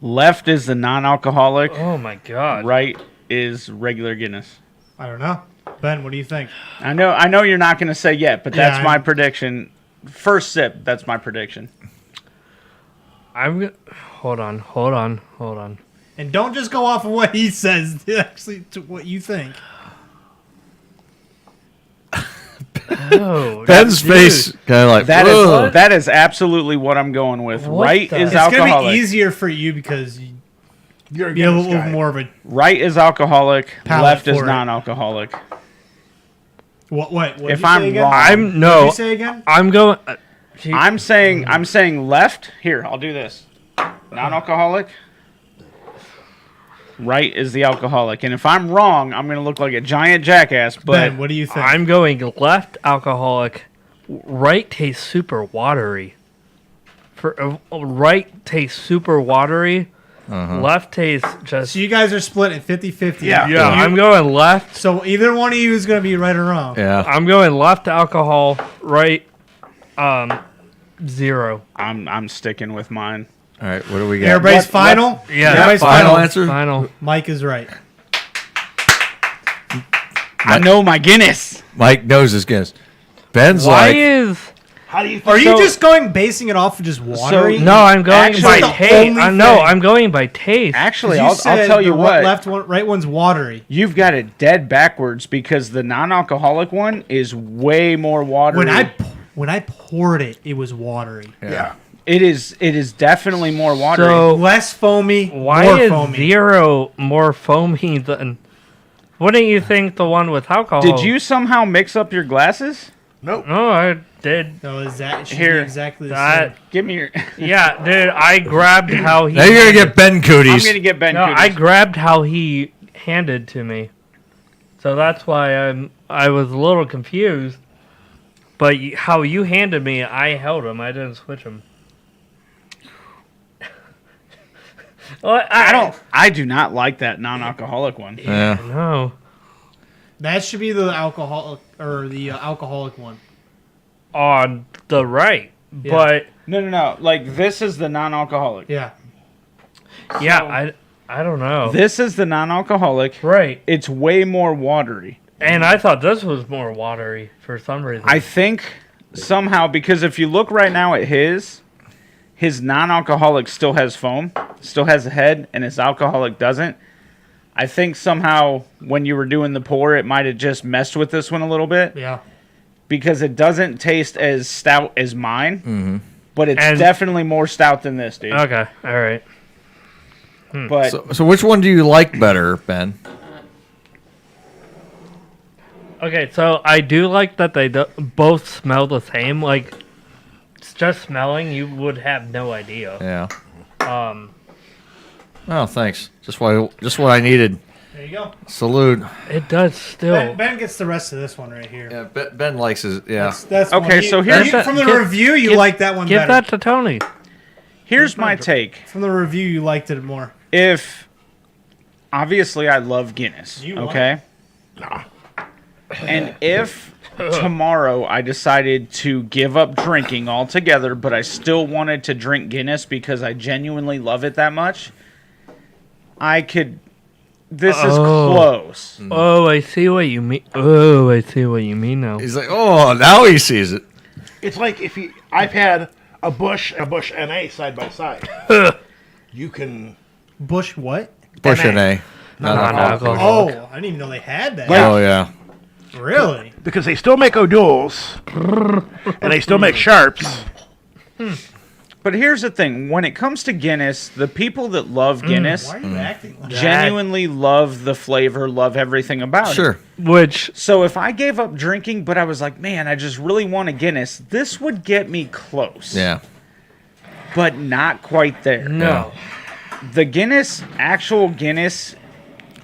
S7: Left is the non-alcoholic.
S5: Oh my god.
S7: Right is regular Guinness.
S6: I don't know. Ben, what do you think?
S7: I know you're not going to say yet, but that's
S6: Yeah,
S7: my
S6: I'm-
S7: prediction. First sip, that's my prediction.
S5: Hold on.
S6: And don't just go off of what he says. Actually, to what you think.
S5: Oh,
S4: Ben's
S5: dude.
S4: face kind of like, "Ugh."
S7: That is absolutely what I'm going with.
S5: What
S7: Right
S5: the-
S7: is
S6: It's gonna
S7: alcoholic.
S6: be easier for you because
S10: You're a
S6: you have a
S10: Guinness
S6: little
S10: guy.
S6: more of a
S7: Right is alcoholic.
S6: Palate
S7: Left is
S6: for it.
S7: non-alcoholic.
S6: what? What
S7: If
S6: did you say
S7: I'm
S6: again?
S7: wrong-
S6: What did you say again?
S5: I'm going.
S7: I'm saying left. Here, I'll do this. Non-alcoholic. Right is the alcoholic, and if I'm wrong, I'm gonna look like a giant jackass. But
S6: Ben, what do you think?
S5: I'm going left alcoholic. Right tastes super watery. Right tastes super watery. Left tastes just.
S6: so you guys are split at 50-50.
S10: Yeah.
S5: Yeah, I'm going left.
S6: So either one of you is going to be right or wrong.
S4: Yeah.
S5: I'm going left alcohol. Right. 0.
S7: I'm sticking with mine.
S4: All right, what do we got?
S6: Everybody's
S7: What-
S6: final?
S5: Yeah.
S6: Everybody's
S4: Final answer?
S5: Final.
S6: Mike is right.
S7: I know my Guinness.
S4: Mike knows his Guinness. Ben's
S5: Why
S4: like,
S5: is?
S10: How do you think?
S6: Are you
S7: So-
S6: just basing it off of just watery?
S5: No, I'm going
S7: Actually,
S5: by
S6: the
S5: taste.
S6: only
S5: No,
S6: thing-
S5: I'm going by taste.
S7: Actually,
S6: You
S7: I'll
S6: said
S7: tell you
S6: the
S7: what.
S6: left one, right one's watery.
S7: You've got it dead backwards because the non-alcoholic one is way more watery.
S6: When I poured it, it was watery.
S10: Yeah.
S7: It is definitely more watery.
S5: So
S6: Less foamy,
S5: why
S6: more
S5: is
S6: foamy.
S5: 0 more foamy than? Wouldn't you think the one with alcohol?
S7: Did you somehow mix up your glasses?
S10: Nope.
S5: No, I did.
S6: No, is that should
S7: Here,
S6: be exactly the
S5: That,
S7: Give me your.
S5: yeah, dude, I grabbed how he.
S4: now you're going to get Ben
S7: I'm
S4: Cooties.
S7: gonna get Ben.
S5: No,
S7: Cooties.
S5: I grabbed how he handed to me, so that's why I was a little confused. But how you handed me, I held him. I didn't switch him. Well,
S7: I do not like that non-alcoholic one.
S4: Yeah.
S5: No.
S6: That should be the alcoholic or the alcoholic one.
S5: On the right,
S6: Yeah.
S5: but
S7: No. Like this is the non-alcoholic.
S6: Yeah.
S5: yeah, I don't know.
S7: This is the non-alcoholic.
S5: Right,
S7: It's way more watery.
S5: and I thought this was more watery for some reason.
S7: I think somehow because if you look right now at his non-alcoholic still has foam. still has a head, and its alcoholic doesn't. I think somehow when you were doing the pour, it might have just messed with this one a little bit.
S5: Yeah.
S7: Because it doesn't taste as stout as mine, but it's
S5: And-
S7: definitely more stout than this, dude.
S5: Okay. All right.
S7: But
S4: So which one do you like better, Ben?
S5: Okay, so I do like that they both smell the same. Like, it's just smelling, you would have no idea.
S4: Yeah.
S5: Um,
S4: Oh, thanks. Just what I needed.
S6: There you go.
S4: Salute.
S5: it does still.
S6: Ben gets the rest of this one right here.
S4: Yeah, Ben likes his. Yeah.
S6: That's
S7: Okay,
S6: one.
S7: so here's-
S6: from the review, you like that one
S5: Give
S6: better.
S5: that to Tony.
S7: here's my take.
S6: From the review, you liked it more.
S7: If obviously I love Guinness,
S6: You want
S7: okay? And if tomorrow I decided to give up drinking altogether, but I still wanted to drink Guinness because I genuinely love it that much, I could. This is
S5: Oh.
S7: close.
S5: Oh, I see what you mean. Oh, I see what you mean now.
S4: He's like, oh, now he sees it.
S10: It's like if I've had a Bush and a Bush NA side by side. You can.
S6: Bush what?
S4: Bush and A.
S5: Non-alcoholic.
S6: Oh, I didn't even know they had that.
S4: Oh yeah.
S6: Really?
S10: Because they still make O'Douls and they still make Sharps.
S7: But here's the thing: when it comes to Guinness, the people that love Guinness
S6: Why are you acting like that?
S7: genuinely love the flavor, love everything about it.
S4: Sure.
S5: Which,
S7: So if I gave up drinking, but I was like, man, I just really want a Guinness, this would get me close.
S4: Yeah.
S7: But not quite there.
S5: no.
S7: The Guinness, actual Guinness,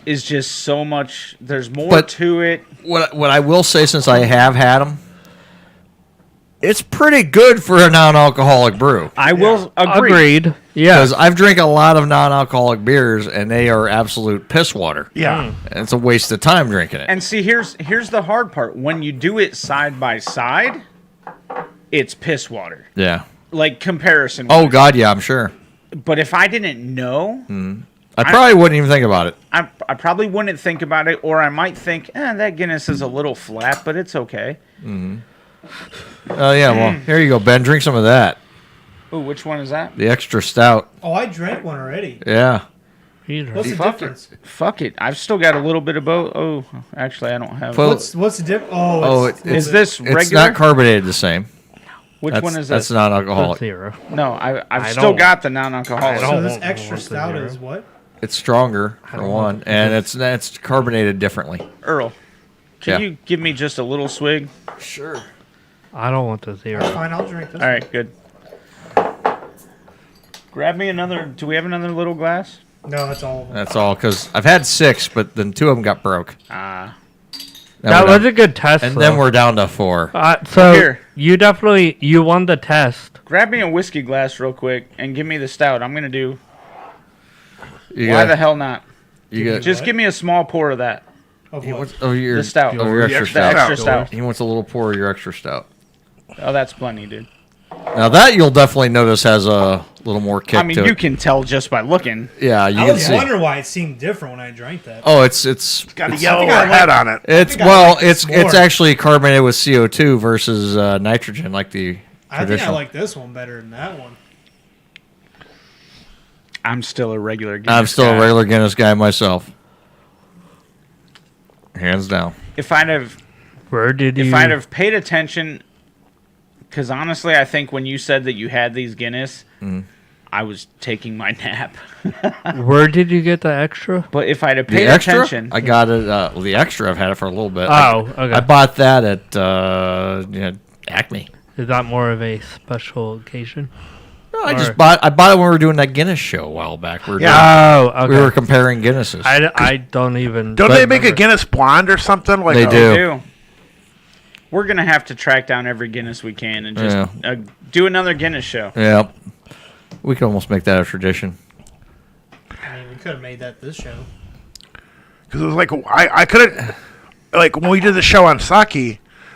S7: is just so much. There's more
S4: But-
S7: to it.
S4: What I will say, since I have had them, it's pretty good for a non-alcoholic brew.
S7: I will agree.
S5: Agreed. Yeah.
S4: Because I've drank a lot of non-alcoholic beers, and they are absolute piss water.
S10: Yeah.
S4: And it's a waste of time drinking it.
S7: And see, here's the hard part. When you do it side by side, it's piss water.
S4: Yeah.
S7: Like comparison.
S4: Oh God, yeah, I'm sure.
S7: But if I didn't know,
S4: I probably wouldn't even think about it.
S7: I probably wouldn't think about it, or I might think, that Guinness is a little flat, but it's okay.
S4: Oh yeah, well, here you go, Ben. Drink some of that.
S7: Ooh, which one is that?
S4: The extra stout.
S6: Oh, I drank one already.
S4: Yeah.
S6: What's the
S7: Fuck
S6: difference?
S7: Fuck it. I've still got a little bit of both. Oh, actually, I don't have.
S4: Well,
S6: What's the difference?
S4: Oh,
S7: is this regular?
S4: It's not carbonated the same.
S7: Which
S4: That's,
S7: one is
S4: that's
S7: this?
S4: non-alcoholic.
S5: Zero.
S7: No, I've
S5: I
S7: still
S5: don't-
S7: got the non-alcoholic.
S5: I
S6: So
S5: don't
S6: this
S5: want
S6: extra
S5: one with the
S6: stout
S5: zero.
S6: is what?
S4: It's stronger for
S5: don't
S4: one,
S5: want-
S4: and it's carbonated differently.
S7: Earl, can
S4: Yeah.
S7: you give me just a little swig?
S4: Sure.
S5: I don't want the zero.
S6: Fine, I'll drink this.
S7: All right, good. Grab me another. Do we have another little glass?
S6: No, that's all of them.
S4: That's all, because I've had 6, but then 2 of them got broke.
S7: Ah,
S4: Now
S5: That
S4: we're
S5: was
S4: down-
S5: a good test.
S4: And
S5: though.
S4: then we're down to 4.
S5: So
S7: Here.
S5: you won the test.
S7: grab me a whiskey glass real quick and give me the stout. I'm gonna do.
S4: You
S7: Why
S4: got,
S7: the hell not?
S4: You got,
S7: Just give me a small pour of that.
S6: Of
S4: he
S6: what?
S4: wants, oh, your,
S7: The stout.
S4: Oh, your extra
S7: The
S4: stout.
S7: extra stout.
S4: He wants a little pour of your extra stout.
S7: Oh, that's plenty, dude.
S4: Now that you'll definitely notice has a little more kick
S7: I mean,
S4: to
S7: you
S4: it.
S7: can tell just by looking.
S4: Yeah, you
S6: I
S4: can
S6: was
S4: see.
S6: wondering why it seemed different when I drank that.
S4: Oh, it's
S10: Got a
S4: it's,
S10: yellow
S6: think I
S10: head on it.
S4: it's
S6: I
S4: well,
S6: like this
S4: it's
S6: more.
S4: actually carbonated with CO2 versus nitrogen, like the
S6: I think I
S4: traditional.
S6: like this one better than that one.
S7: I'm still a regular. Guinness
S4: I'm still
S7: guy.
S4: a regular Guinness guy myself, hands down.
S7: If I'd have
S5: Where did you?
S7: If I'd have paid attention, because honestly, I think when you said that you had these Guinness, I was taking my nap.
S5: Where did you get the extra?
S7: But if I'd have
S4: The
S7: paid
S4: extra,
S7: attention,
S4: I got it. Well, the extra, I've had it for a little bit.
S5: Oh, okay.
S4: I bought that at Acme.
S5: Is that more of a special occasion?
S4: No, I
S5: Or-
S4: bought it when we were doing that Guinness show a while back. We were,
S5: Oh, okay.
S4: we were comparing Guinnesses.
S5: I don't even.
S10: Don't they make a
S5: remember.
S10: Guinness blonde or something? Like
S4: They
S10: a-
S4: do.
S7: do. We're gonna have to track down every Guinness we can and just do another Guinness show.
S4: Yeah, we could almost make that a tradition.
S6: I mean, we could have made that this show.
S10: Because it was like I could have, like when we did the show on sake,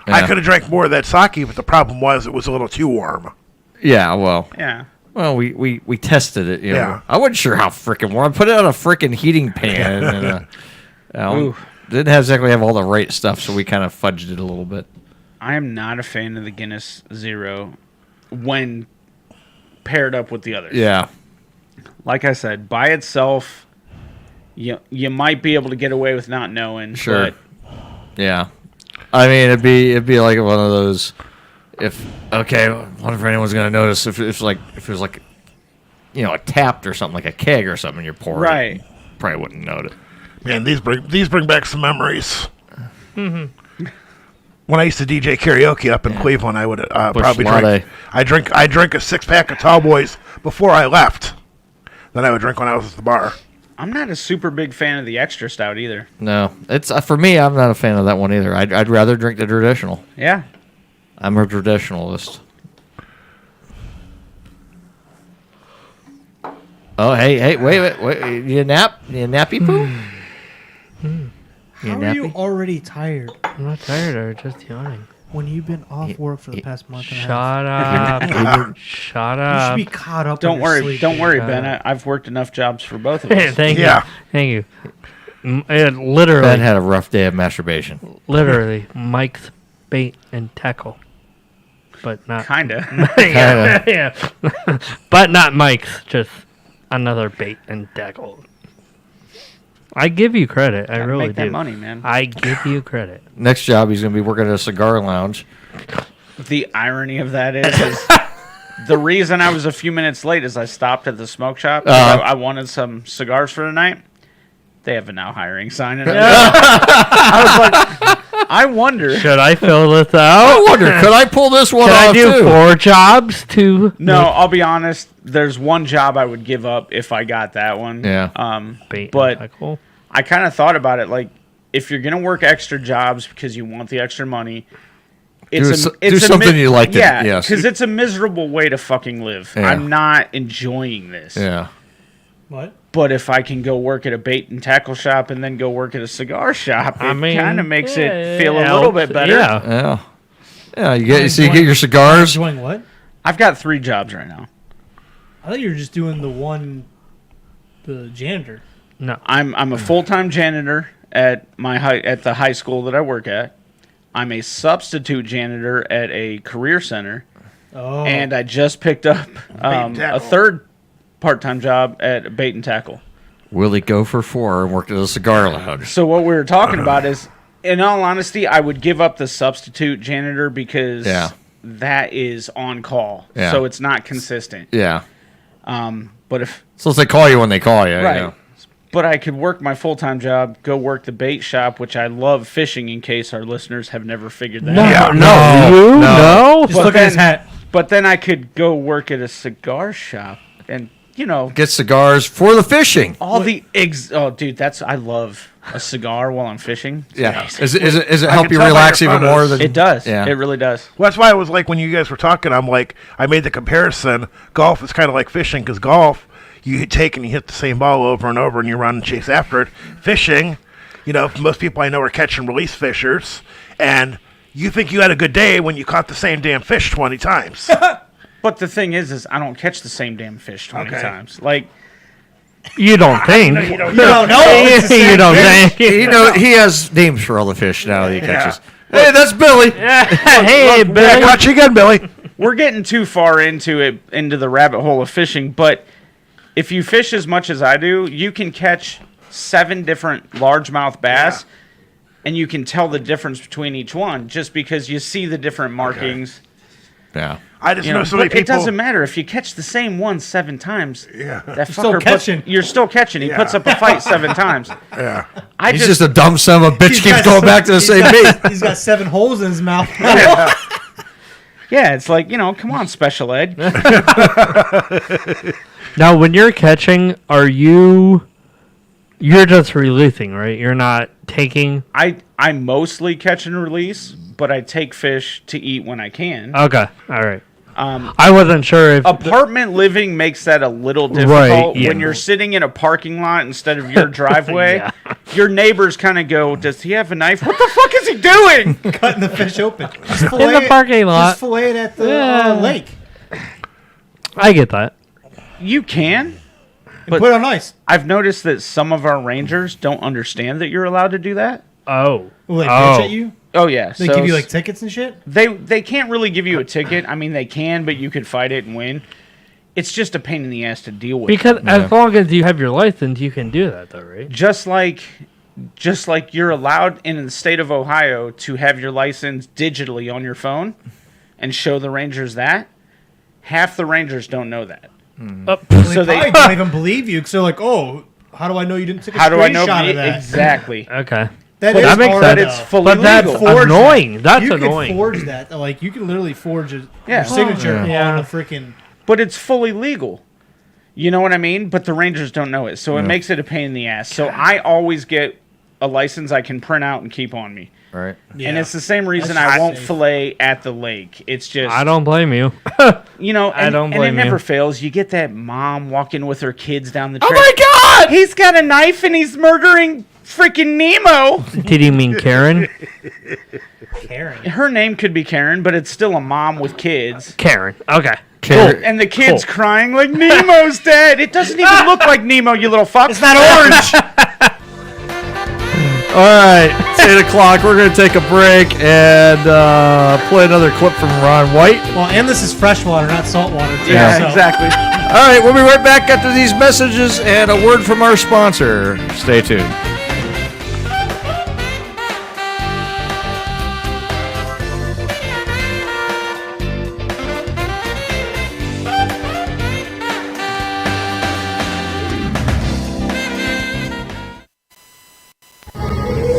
S10: I
S4: Yeah.
S10: could have drank more of that sake, but the problem was it was a little too warm.
S4: Yeah, well,
S7: Yeah.
S4: we tested it. You know.
S10: Yeah.
S4: I wasn't sure how freaking warm. I put it on a freaking heating pan, and
S7: Ooh.
S4: didn't exactly have all the right stuff, so we kind of fudged it a little bit.
S7: I am not a fan of the Guinness Zero when paired up with the others.
S4: Yeah,
S7: Like I said, by itself, you might be able to get away with not knowing.
S4: Sure.
S7: But
S4: Yeah. I mean, it'd be like one of those. I wonder if anyone's gonna notice if it was like a tapped or something, like a keg or something you're pouring.
S7: Right.
S4: Probably wouldn't notice.
S10: Man, these bring back some memories. Mm-hmm. When I used to DJ karaoke up in Cleveland, I would probably drink. I drink a 6-pack of Tall Boys before I left. Then I would drink when I was at the bar.
S7: I'm not a super big fan of the extra stout either.
S4: No, it's for me. I'm not a fan of that one either. I'd rather drink the traditional.
S7: Yeah.
S4: I'm a traditionalist. Oh, hey, wait. You nappy poo?
S6: How are you already tired
S5: I'm not tired. I'm just yawning.
S6: when you've been off work for the past month and a half?
S5: Shut up. Shut
S6: You
S5: up.
S6: should be caught up.
S7: Don't
S6: on your
S7: worry,
S6: sleep.
S7: don't worry, Ben. I've worked enough jobs for both of us.
S5: Thank
S10: Yeah.
S5: you. Thank you. Literally.
S4: Ben had a rough day of masturbation.
S5: Literally. Mike's bait and tackle. But not.
S7: Kinda.
S5: yeah. But not Mike's. Just another bait and tackle. I give you credit. I
S7: Gotta
S5: really
S7: make
S5: do.
S7: that money, man.
S5: I give you credit.
S4: Next job, he's gonna be working at a cigar lounge.
S7: The irony of that is the reason I was a few minutes late is I stopped at the smoke shop. I wanted some cigars for tonight. They have a now hiring sign. And I was like, I wonder.
S5: Should I fill this out?
S4: I wonder, could I pull this one
S5: Can
S4: off
S5: I do
S4: too?
S5: 4 jobs to?
S7: No, I'll be honest. There's one job I would give up if I got that one.
S4: Yeah.
S5: Bait
S7: But
S5: and tackle?
S7: I kind of thought about it. Like, if you're gonna work extra jobs because you want the extra money,
S4: Do something you like to-
S7: Yeah,
S4: yes.
S7: because it's a miserable way to fucking live.
S4: Yeah.
S7: I'm not enjoying this.
S4: Yeah.
S6: What?
S7: But if I can go work at a bait and tackle shop and then go work at a cigar shop, it kind of makes it feel a little bit better.
S5: Yeah.
S4: Yeah. You get your cigars.
S6: Enjoying what?
S7: I've got 3 jobs right now.
S6: I thought you were just doing the janitor.
S5: No.
S7: I'm a full-time janitor at the high school that I work at. I'm a substitute janitor at a career center.
S6: Oh.
S7: And I just picked up a third part-time job at a bait and tackle.
S4: Will he go for 4 and work at a cigar lounge?
S7: So what we were talking about is, in all honesty, I would give up the substitute janitor because that is on call.
S4: Yeah.
S7: So it's not consistent.
S4: Yeah.
S7: But if
S4: So they call you when they call you.
S7: right.
S4: You know.
S7: But I could work my full-time job, go work the bait shop, which I love fishing, in case our listeners have never figured that out.
S5: No.
S6: Just look at his hat.
S7: But then I could go work at a cigar shop and,
S4: Get cigars for the fishing.
S7: all the oh, dude, I love a cigar while I'm fishing. It's
S4: Yeah.
S7: amazing.
S4: Is it
S10: I
S4: help
S10: can
S4: you
S10: tell by
S4: relax
S10: your
S4: even more
S10: photos.
S4: than
S7: It does.
S4: Yeah.
S7: It really does.
S10: Well, that's why I was like, when you guys were talking, I'm like, I made the comparison. Golf is kind of like fishing because golf, you take and you hit the same ball over and over and you run and chase after it. Fishing, most people I know are catch and release fishers, and you think you had a good day when you caught the same damn fish 20 times.
S7: But the thing is I don't catch the same damn fish 20
S10: Okay.
S7: times. Like,
S5: You don't think.
S10: You don't
S6: No, it's the same
S5: You don't
S6: fish.
S5: think.
S4: he has names for all the fish now that he catches. Hey, that's Billy.
S5: Hey,
S10: I
S5: Billy.
S10: caught you again, Billy.
S7: we're getting too far into the rabbit hole of fishing, but if you fish as much as I do, you can catch 7 different largemouth bass, and you can tell the difference between each one just because you see the different markings.
S4: Yeah.
S10: I just know so many
S7: But it
S10: people.
S7: doesn't matter if you catch the same one 7 times.
S10: Yeah.
S7: That
S6: still
S7: fucker
S6: catching.
S7: you're still catching. He puts up a fight 7 times.
S10: Yeah.
S4: He's just a dumb son of a bitch. Keeps going back to the same bait.
S6: He's got 7 holes in his mouth.
S7: Yeah, it's like, come on, special ed.
S5: Now, when you're catching, you're just releasing, right? You're not taking.
S7: I mostly catch and release, but I take fish to eat when I can.
S5: Okay, all right. I wasn't sure if
S7: Apartment living makes that a little difficult.
S5: Right, yeah.
S7: When you're sitting in a parking lot instead of your driveway,
S5: Yeah.
S7: your neighbors kind of go, "Does he have a knife? What the fuck is he doing?"
S6: Cutting the fish open. Just
S5: in
S6: fillet
S5: the
S6: it-
S5: parking lot.
S6: Just fillet it at the
S5: Yeah.
S6: lake.
S5: I get that.
S7: You can.
S6: And put it on ice.
S7: I've noticed that some of our rangers don't understand that you're allowed to do that.
S5: Oh,
S6: Will they bitch at you?
S7: Oh yeah,
S6: They give you like tickets and shit?
S7: they can't really give you a ticket. I mean, they can, but you could fight it and win. it's just a pain in the ass to deal with.
S5: Because as long as you have your license, you can do that, though, right?
S7: Just like you're allowed in the state of Ohio to have your license digitally on your phone and show the Rangers that, half the Rangers don't know that.
S6: So they don't even believe you because they're like, oh, how do I know you didn't take a screenshot of that?
S7: Exactly.
S5: Okay.
S6: That
S5: makes sense.
S7: But it's fully
S5: But that's
S7: legal.
S5: annoying. That's
S6: you
S5: annoying.
S6: You can forge that. Like, you can literally forge your
S7: Yeah.
S6: signature
S5: Oh, yeah.
S6: on a freaking...
S7: But it's fully legal. You know what I mean? But the Rangers don't know it, so it makes it a pain in the ass. So I always get a license I can print out and keep on me.
S4: Right.
S6: Yeah.
S7: And it's the same reason
S6: That's
S7: I won't
S6: safe.
S7: fillet at the lake. It's just...
S5: I don't blame you.
S7: You know,
S5: I don't
S7: and
S5: blame
S7: it never
S5: you.
S7: fails. You get that mom walking with her kids down the trail.
S4: Oh my God!
S7: He's got a knife and he's murdering freaking Nemo.
S5: Did you mean Karen?
S6: Karen.
S7: Her name could be Karen, but it's still a mom with kids.
S5: Karen. Okay.
S4: Karen.
S7: And the kid's
S5: Cool.
S7: crying like, Nemo's dead. It doesn't even look like Nemo, you little fuck.
S6: It's not orange.
S4: All right, it's 8 o'clock. We're going to take a break and play another clip from Ron White.
S6: Well, and this is freshwater, not saltwater. Too,
S7: Yeah,
S6: so-
S7: exactly.
S4: All right, we'll be right back after these messages and a word from our sponsor. Stay tuned.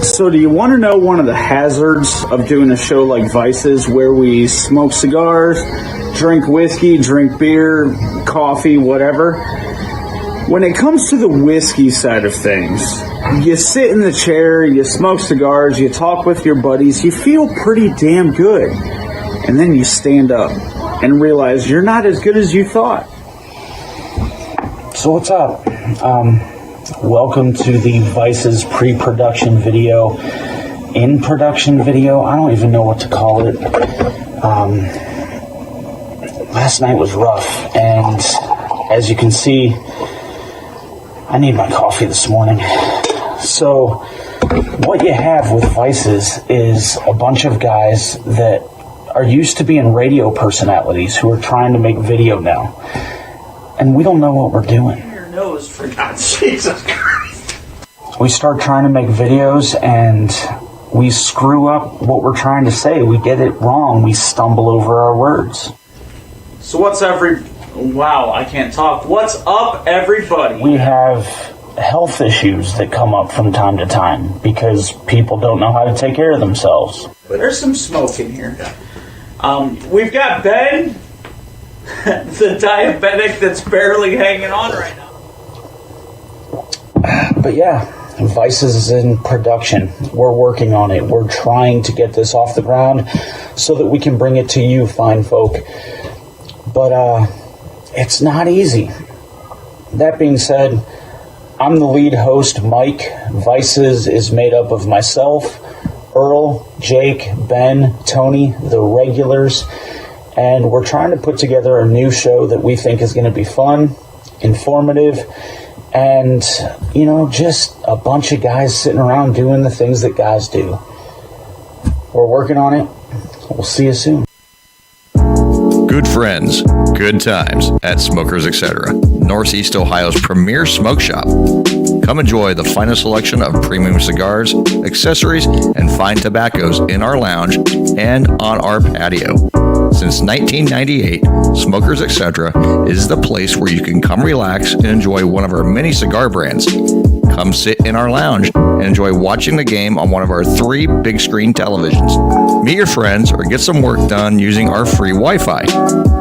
S8: So do you want to know one of the hazards of doing a show like Vices, where we smoke cigars, drink whiskey, drink beer, coffee, whatever? When it comes to the whiskey side of things, you sit in the chair, you smoke cigars, you talk with your buddies, you feel pretty damn good. And then you stand up and realize you're not as good as you thought. So what's up? Welcome to the Vices pre-production video, in-production video. I don't even know what to call it. Last night was rough, and as you can see, I need my coffee this morning. So what you have with Vices is a bunch of guys that are used to being radio personalities who are trying to make video now. And we don't know what we're doing.
S9: Nose, for God's Jesus Christ.
S8: We start trying to make videos and we screw up what we're trying to say. We get it wrong. We stumble over our words.
S9: So wow, I can't talk. What's up, everybody?
S8: We have health issues that come up from time to time because people don't know how to take care of themselves.
S9: There's some smoke in here. We've got Ben, the diabetic that's barely hanging on right now.
S8: But yeah, Vices is in production. We're working on it. We're trying to get this off the ground so that we can bring it to you, fine folk. But it's not easy. That being said, I'm the lead host, Mike. Vices is made up of myself, Earl, Jake, Ben, Tony, the regulars, and we're trying to put together a new show that we think is going to be fun, informative, and, you know, just a bunch of guys sitting around doing the things that guys do. We're working on it. We'll see you soon.
S4: Good friends, good times at Smokers Etc., Northeast Ohio's premier smoke shop. Come enjoy the finest selection of premium cigars, accessories, and fine tobaccos in our lounge and on our patio. Since 1998, Smokers Etc. is the place where you can come relax and enjoy one of our many cigar brands. Come sit in our lounge and enjoy watching the game on one of our 3 big screen televisions. Meet your friends or get some work done using our free Wi-Fi.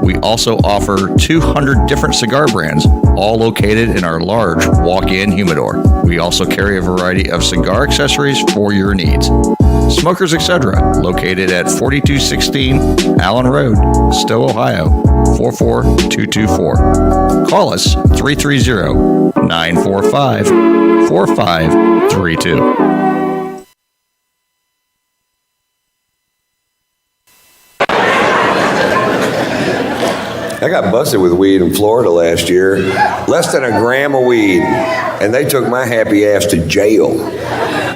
S4: We also offer 200 different cigar brands, all located in our large walk-in humidor. We also carry a variety of cigar accessories for your needs. Smokers Etc., located at 4216 Allen Road, Stowe, Ohio, 44224. Call us 330-945-4532.
S2: I got busted with weed in Florida last year. Less than a gram of weed. And they took my happy ass to jail.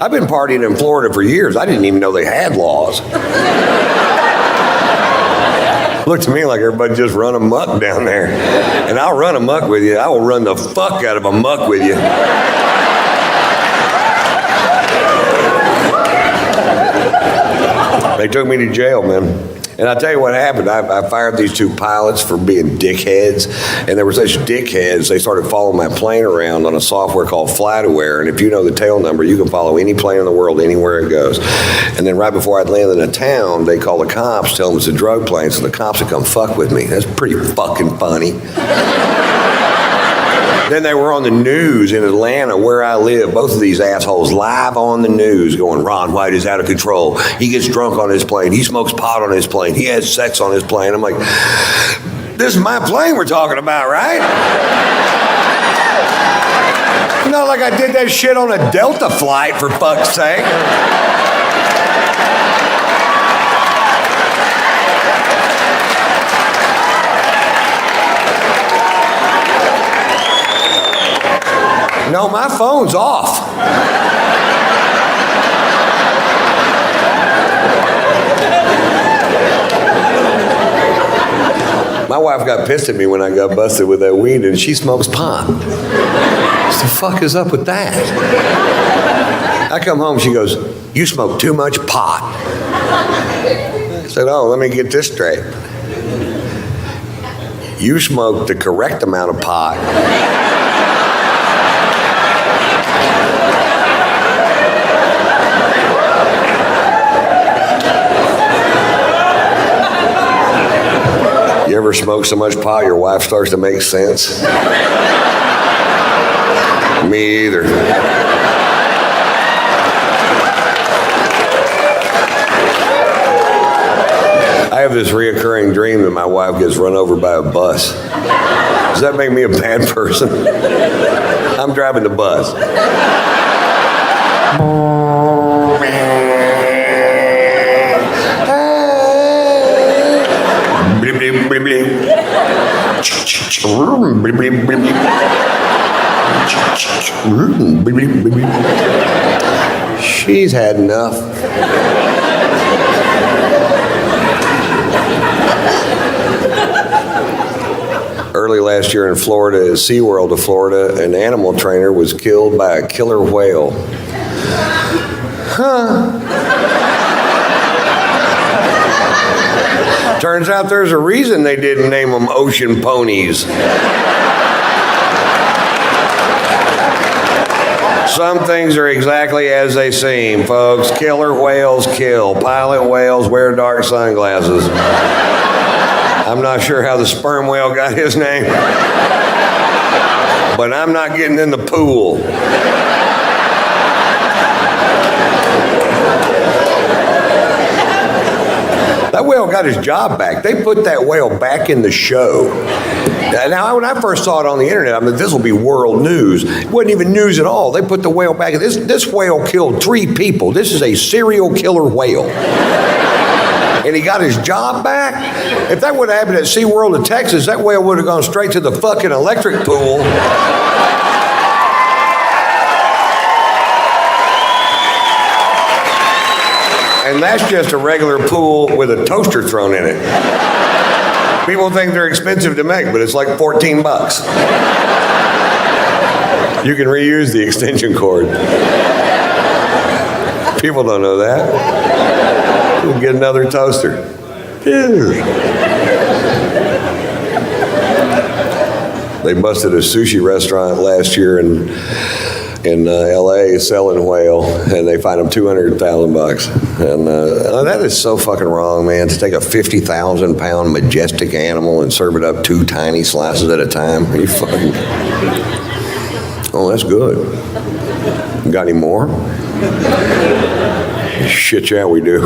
S2: I've been partying in Florida for years. I didn't even know they had laws. Looked to me like everybody just run amok down there. And I'll run amok with you. I will run the fuck out of amok with you. They took me to jail, man. And I'll tell you what happened. I fired these two pilots for being dickheads. And they were such dickheads, they started following my plane around on a software called FlightAware. And if you know the tail number, you can follow any plane in the world anywhere it goes. And then right before I'd landed in a town, they call the cops, tell them it's a drug plane, so the cops would come fuck with me. That's pretty fucking funny. Then they were on the news in Atlanta, where I live, both of these assholes live on the news going, Ron White is out of control. He gets drunk on his plane. He smokes pot on his plane. He has sex on his plane. I'm like, this is my plane we're talking about, right? Not like I did that shit on a Delta flight, for fuck's sake. No, my phone's off. My wife got pissed at me when I got busted with that weed, and she smokes pot. What the fuck is up with that? I come home, she goes, you smoke too much pot. I said, oh, let me get this straight. You smoke the correct amount of pot. You ever smoke so much pot your wife starts to make sense? Me either. I have this reoccurring dream that my wife gets run over by a bus. Does that make me a bad person? I'm driving the bus. She's had enough. Early last year in Florida, at SeaWorld of Florida, an animal trainer was killed by a killer whale. Turns out there's a reason they didn't name them ocean ponies. Some things are exactly as they seem, folks. Killer whales kill. Pilot whales wear dark sunglasses. I'm not sure how the sperm whale got his name, but I'm not getting in the pool. That whale got his job back. They put that whale back in the show. Now, when I first saw it on the internet, I mean, this will be world news. It wasn't even news at all. They put the whale back. This whale killed 3 people. This is a serial killer whale. And he got his job back? If that would have happened at SeaWorld in Texas, that whale would have gone straight to the fucking electric pool. And that's just a regular pool with a toaster thrown in it. People think they're expensive to make, but it's like $14. You can reuse the extension cord. People don't know that. You can get another toaster. They busted a sushi restaurant last year in L.A. selling whale, and they fined them $200,000. And that is so fucking wrong, man. To take a 50,000-pound majestic animal and serve it up 2 tiny slices at a time. Are you fucking? Oh, that's good. Got any more? Shit, yeah, we do.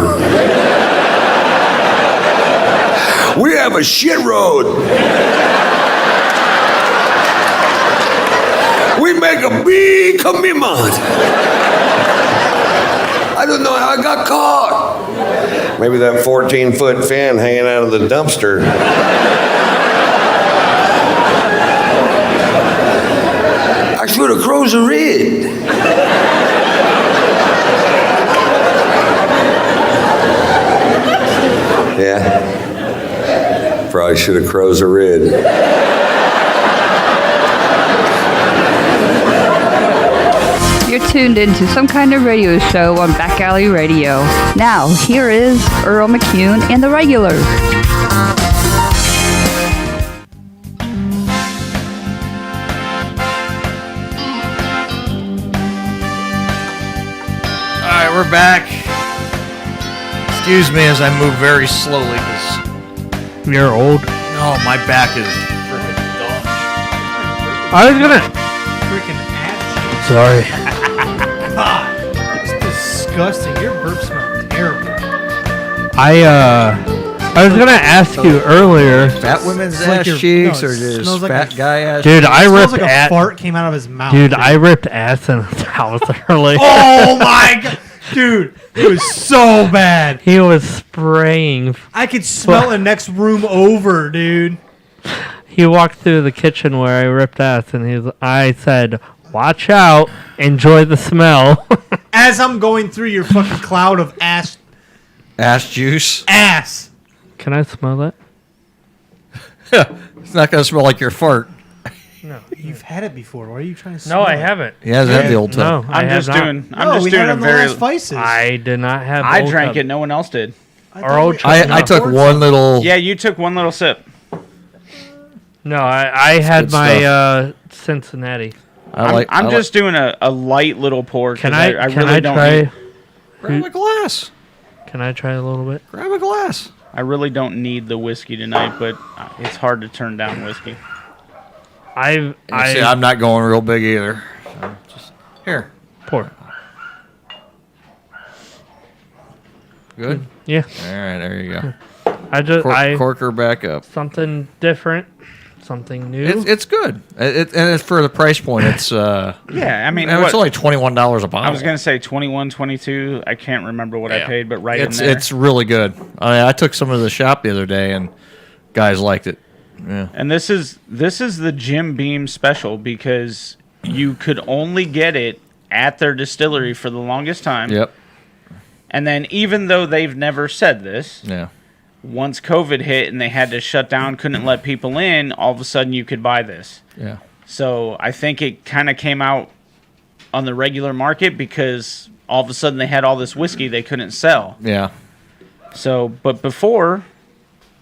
S2: We have a shit road. We make a big commitment. I don't know how I got caught. Maybe that 14-foot fin hanging out of the dumpster. I should have crossed the red. Yeah. probably should have crows a red.
S3: You're tuned into some kind of radio show on Back Alley Radio. Now, here is Earl McCune and the Regulars.
S4: All right, we're back. Excuse me as I move very slowly because
S5: You're old.
S4: no, my back is freaking done.
S5: I was gonna.
S6: Freaking ass.
S5: Sorry.
S6: God, it's disgusting. Your burp smells terrible.
S5: I was gonna ask you earlier,
S4: Fat women's
S6: It's like
S4: ass
S6: your-
S4: cheeks
S6: no,
S4: or
S6: it
S4: just
S6: smells like
S4: fat
S6: a-
S4: guy ass?
S5: dude. I
S6: It smells
S5: ripped
S6: like a
S5: ass.
S6: fart came out of his mouth.
S5: Dude, I ripped ass in his house earlier.
S6: Oh my god, dude, it was so bad.
S5: He was spraying.
S6: I could smell the next room over, dude.
S5: He walked through the kitchen where I ripped ass, and I said, "Watch out! Enjoy the smell."
S6: As I'm going through your fucking cloud of ass.
S4: Juice.
S6: Ass.
S5: Can I smell that?
S4: It's not gonna smell like your fart.
S6: No, you've had it before. Why are you trying to?
S5: No,
S6: smell
S5: I
S6: it?
S5: haven't.
S4: He hasn't had the old tub.
S5: No, I
S7: I'm
S5: have
S7: just
S5: not.
S7: doing. I'm
S6: No,
S7: just
S6: we
S7: doing
S6: had it
S7: a
S6: on the
S7: very.
S6: last Vices.
S5: I did not have.
S7: I
S5: Old
S7: drank
S5: Tub.
S7: it. No one else did.
S6: I
S5: Our
S6: thought
S5: old
S6: we-
S5: chestnut.
S4: I took one little.
S7: Yeah, you took one little sip.
S5: No, I had
S4: good
S5: my Cincinnati.
S7: I'm just doing a light little pour. 'Cause
S5: Can I?
S7: I
S5: Can
S7: really
S5: I
S7: don't
S5: try?
S7: Need,
S4: Grab a glass.
S5: Can I try a little bit?
S4: Grab a glass.
S7: I really don't need the whiskey tonight, but it's hard to turn down whiskey.
S4: See, I'm not going real big either. So just here.
S5: Pour.
S4: Good.
S5: Yeah.
S4: All right, there you go.
S5: I just
S4: Cork her back up.
S5: something different, something new.
S4: It's good. And it's for the price point. It's
S7: Yeah, I mean,
S4: it's only $21 a bottle.
S7: I was gonna say 21, 22. I can't remember what I paid, but right in there.
S4: It's really good. I took some to the shop the other day and guys liked it. Yeah.
S7: And this is the Jim Beam special because you could only get it at their distillery for the longest time.
S4: Yep.
S7: And then even though they've never said this,
S4: Yeah.
S7: once COVID hit and they had to shut down, couldn't let people in, all of a sudden you could buy this.
S4: Yeah.
S7: So I think it kind of came out on the regular market because all of a sudden they had all this whiskey they couldn't sell.
S4: Yeah.
S7: So, but before,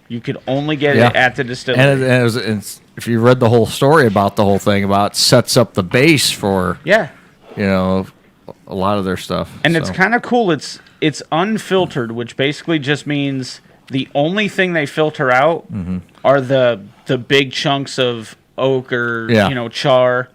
S7: you could only get it at the distillery.
S4: And if you read the whole story about the whole thing, about sets up the base for
S7: yeah.
S4: A lot of their stuff.
S7: And it's kind of cool. It's unfiltered, which basically just means the only thing they filter out are the big chunks of oak or char.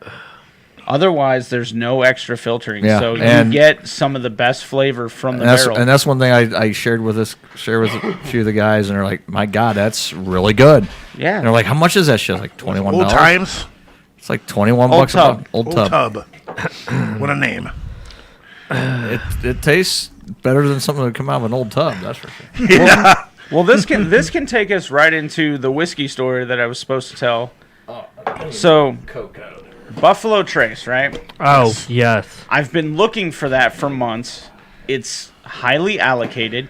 S7: Otherwise, there's no extra filtering.
S4: Yeah,
S7: So
S4: and
S7: you get some of the best flavor from the barrel.
S4: And that's one thing I shared with a few of the guys, and they're like, "My God, that's really good."
S7: Yeah.
S4: And they're like, "How much is that shit?" Like $21.
S10: Old times.
S4: It's like 21
S7: Old
S4: bucks
S7: tub.
S4: a Old tub.
S10: What a name.
S4: It tastes better than something that would come out of an old tub. That's for sure.
S10: Yeah.
S7: Well, this can take us right into the whiskey story that I was supposed to tell. So, Buffalo Trace, right?
S5: Oh, yes.
S7: I've been looking for that for months. It's highly allocated,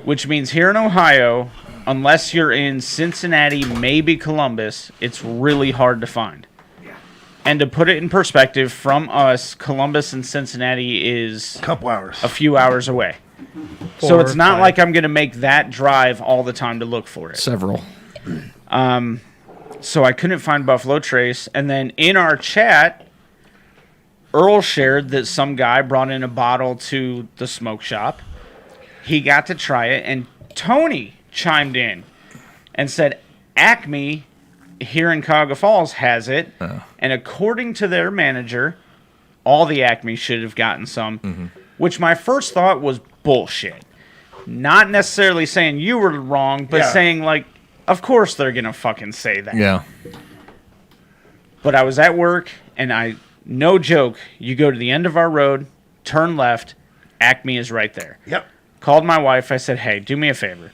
S7: which means here in Ohio, unless you're in Cincinnati, maybe Columbus, it's really hard to find. And to put it in perspective, from us, Columbus and Cincinnati is
S10: Couple hours.
S7: a few hours away. So
S5: 4
S7: it's
S5: or
S7: not
S5: 5.
S7: like I'm going to make that drive all the time to look for it.
S4: Several.
S7: So I couldn't find Buffalo Trace. And then in our chat, Earl shared that some guy brought in a bottle to the smoke shop. He got to try it, and Tony chimed in and said, Acme here in Cuyahoga Falls has it. And according to their manager, all the Acme should have gotten some, which my first thought was bullshit. Not necessarily saying you were wrong, but saying, like, of course they're going to fucking say that.
S4: Yeah.
S7: But I was at work, and no joke, you go to the end of our road, turn left, Acme is right there.
S10: Yep.
S7: Called my wife. I said, hey, do me a favor.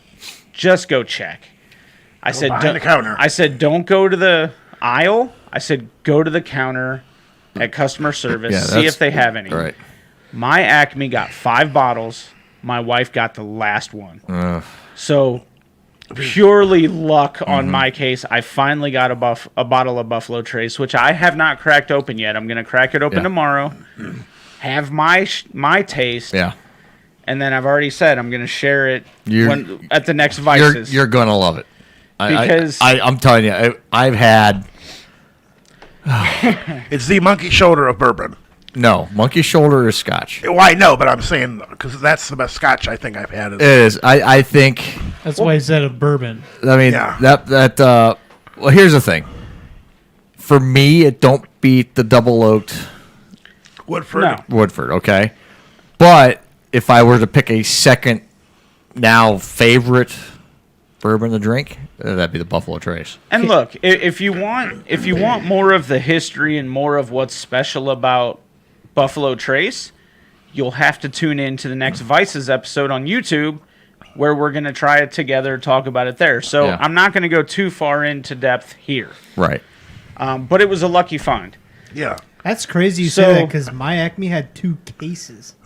S7: Just go check. I said,
S10: behind the counter.
S7: I said, don't go to the aisle. I said, go to the counter at customer service, see if they have any.
S4: Right.
S7: My Acme got 5 bottles. My wife got the last one. So purely luck on my case, I finally got a bottle of Buffalo Trace, which I have not cracked open yet. I'm going to crack it open tomorrow, have my taste.
S4: Yeah.
S7: And then I've already said I'm going to share it at the next Vices.
S4: You're going to love it.
S7: Because
S4: I'm telling you, I've had...
S10: It's the monkey shoulder of bourbon.
S4: No, monkey shoulder is Scotch.
S10: Well, I know, but I'm saying because that's the best Scotch I think I've had.
S4: It is. I think.
S6: That's why I said of bourbon.
S4: I mean, well, here's the thing. For me, it don't beat the double oaked
S10: Woodford.
S7: No.
S4: Woodford, okay? But if I were to pick a second now favorite bourbon to drink, that'd be the Buffalo Trace.
S7: And look, if you want more of the history and more of what's special about Buffalo Trace, you'll have to tune in to the next Vices episode on YouTube, where we're going to try it together, talk about it there. So I'm not going to go too far into depth here.
S4: Right.
S7: But it was a lucky find.
S10: Yeah.
S6: That's crazy you say that because my Acme had 2 cases.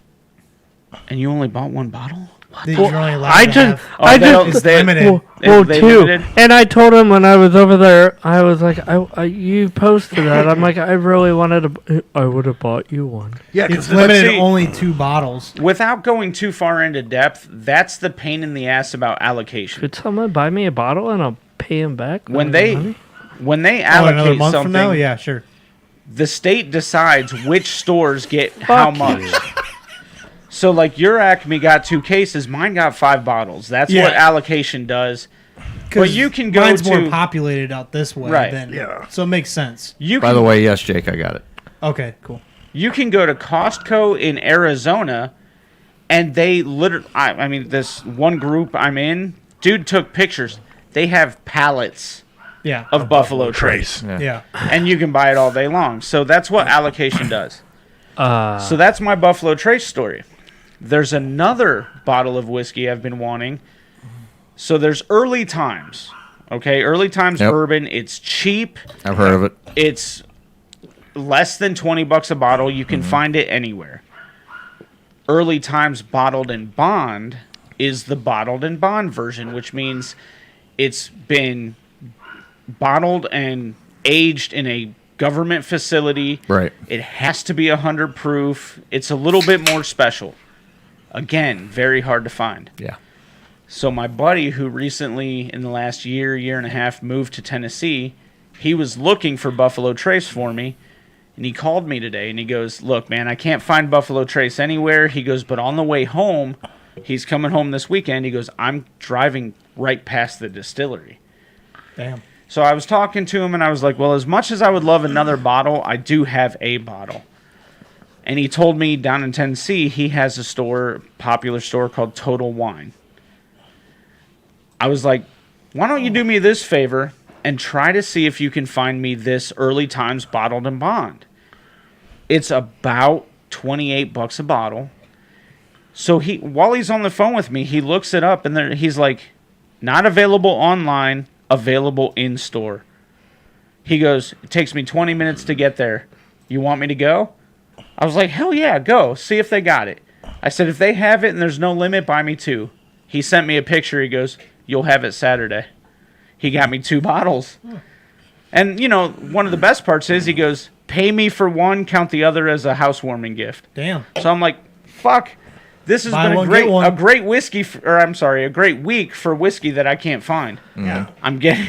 S7: And you only bought 1 bottle?
S6: You're only allowed to have.
S7: It's
S6: limited.
S5: Well,
S7: They
S5: 2.
S7: limited?
S5: And I told him when I was over there, I was like, you posted that. I'm like, I really wanted to. I would have bought you one.
S10: Yeah,
S6: It's limited only 2 bottles.
S7: Without going too far into depth, that's the pain in the ass about allocation.
S5: Could someone buy me a bottle and I'll pay him back?
S7: When
S5: money?
S7: they
S6: Another
S7: allocate
S6: month
S7: something,
S6: from now? Yeah, sure.
S7: the state decides which stores get how much. So, like, your Acme got 2 cases, mine got 5 bottles. That's what allocation does. But you can go
S6: mine's
S7: to...
S6: more populated out this way.
S7: Right.
S6: So it makes sense.
S4: By the way, yes, Jake, I got it.
S6: Okay, cool.
S7: You can go to Costco in Arizona, and they literally... I mean, this one group I'm in, dude took pictures. They have pallets of Buffalo Trace.
S6: Yeah.
S7: And you can buy it all day long. So that's what allocation does. So that's my Buffalo Trace story. There's another bottle of whiskey I've been wanting. So there's Early Times. Okay, Early Times bourbon. It's cheap.
S4: I've heard of it.
S7: It's less than $20 a bottle. You can find it anywhere. Early Times Bottled in Bond is the bottled in bond version, which means it's been bottled and aged in a government facility.
S4: Right.
S7: It has to be 100 proof. It's a little bit more special. Again, very hard to find.
S4: Yeah.
S7: So my buddy, who recently, in the last year and a half, moved to Tennessee, he was looking for Buffalo Trace for me, and he called me today, and he goes, look, man, I can't find Buffalo Trace anywhere. He goes, but on the way home, he's coming home this weekend. He goes, I'm driving right past the distillery.
S6: Damn.
S7: So I was talking to him, and I was like, well, as much as I would love another bottle, I do have a bottle. And he told me down in Tennessee, he has a store, popular store called Total Wine. I was like, why don't you do me this favor and try to see if you can find me this Early Times Bottled in Bond. It's about $28 a bottle. So while he's on the phone with me, he looks it up, and he's like, not available online, available in store. He goes, it takes me 20 minutes to get there. You want me to go? I was like, hell yeah, go. See if they got it. I said, if they have it and there's no limit, buy me 2. He sent me a picture. He goes, you'll have it Saturday. He got me 2 bottles. And, one of the best parts is he goes, pay me for 1, count the other as a housewarming gift.
S6: Damn.
S7: So I'm like, fuck. This has been a great whiskey, a great week for whiskey that I can't find.
S10: Yeah.
S7: I'm getting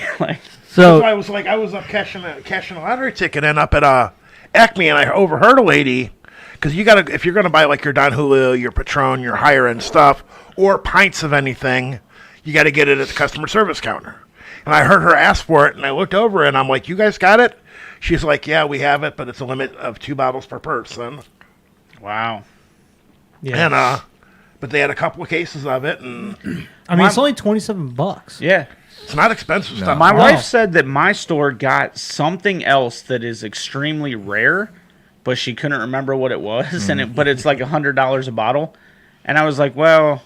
S5: So
S10: I was up cashing a lottery ticket and up at Acme, and I overheard a lady, because if you're gonna buy like your Don Julio, your Patron, your higher end stuff, or pints of anything, you got to get it at the customer service counter. And I heard her ask for it, and I looked over, and I'm like, you guys got it? She's like, yeah, we have it, but it's a limit of 2 bottles per person.
S7: Wow.
S6: Yeah.
S10: And but they had a couple of cases of it, and
S6: I mean, it's only $27.
S7: Yeah.
S10: It's not expensive stuff.
S7: My wife said that my store got something else that is extremely rare, but she couldn't remember what it was, but it's like $100 a bottle. And I was like, well,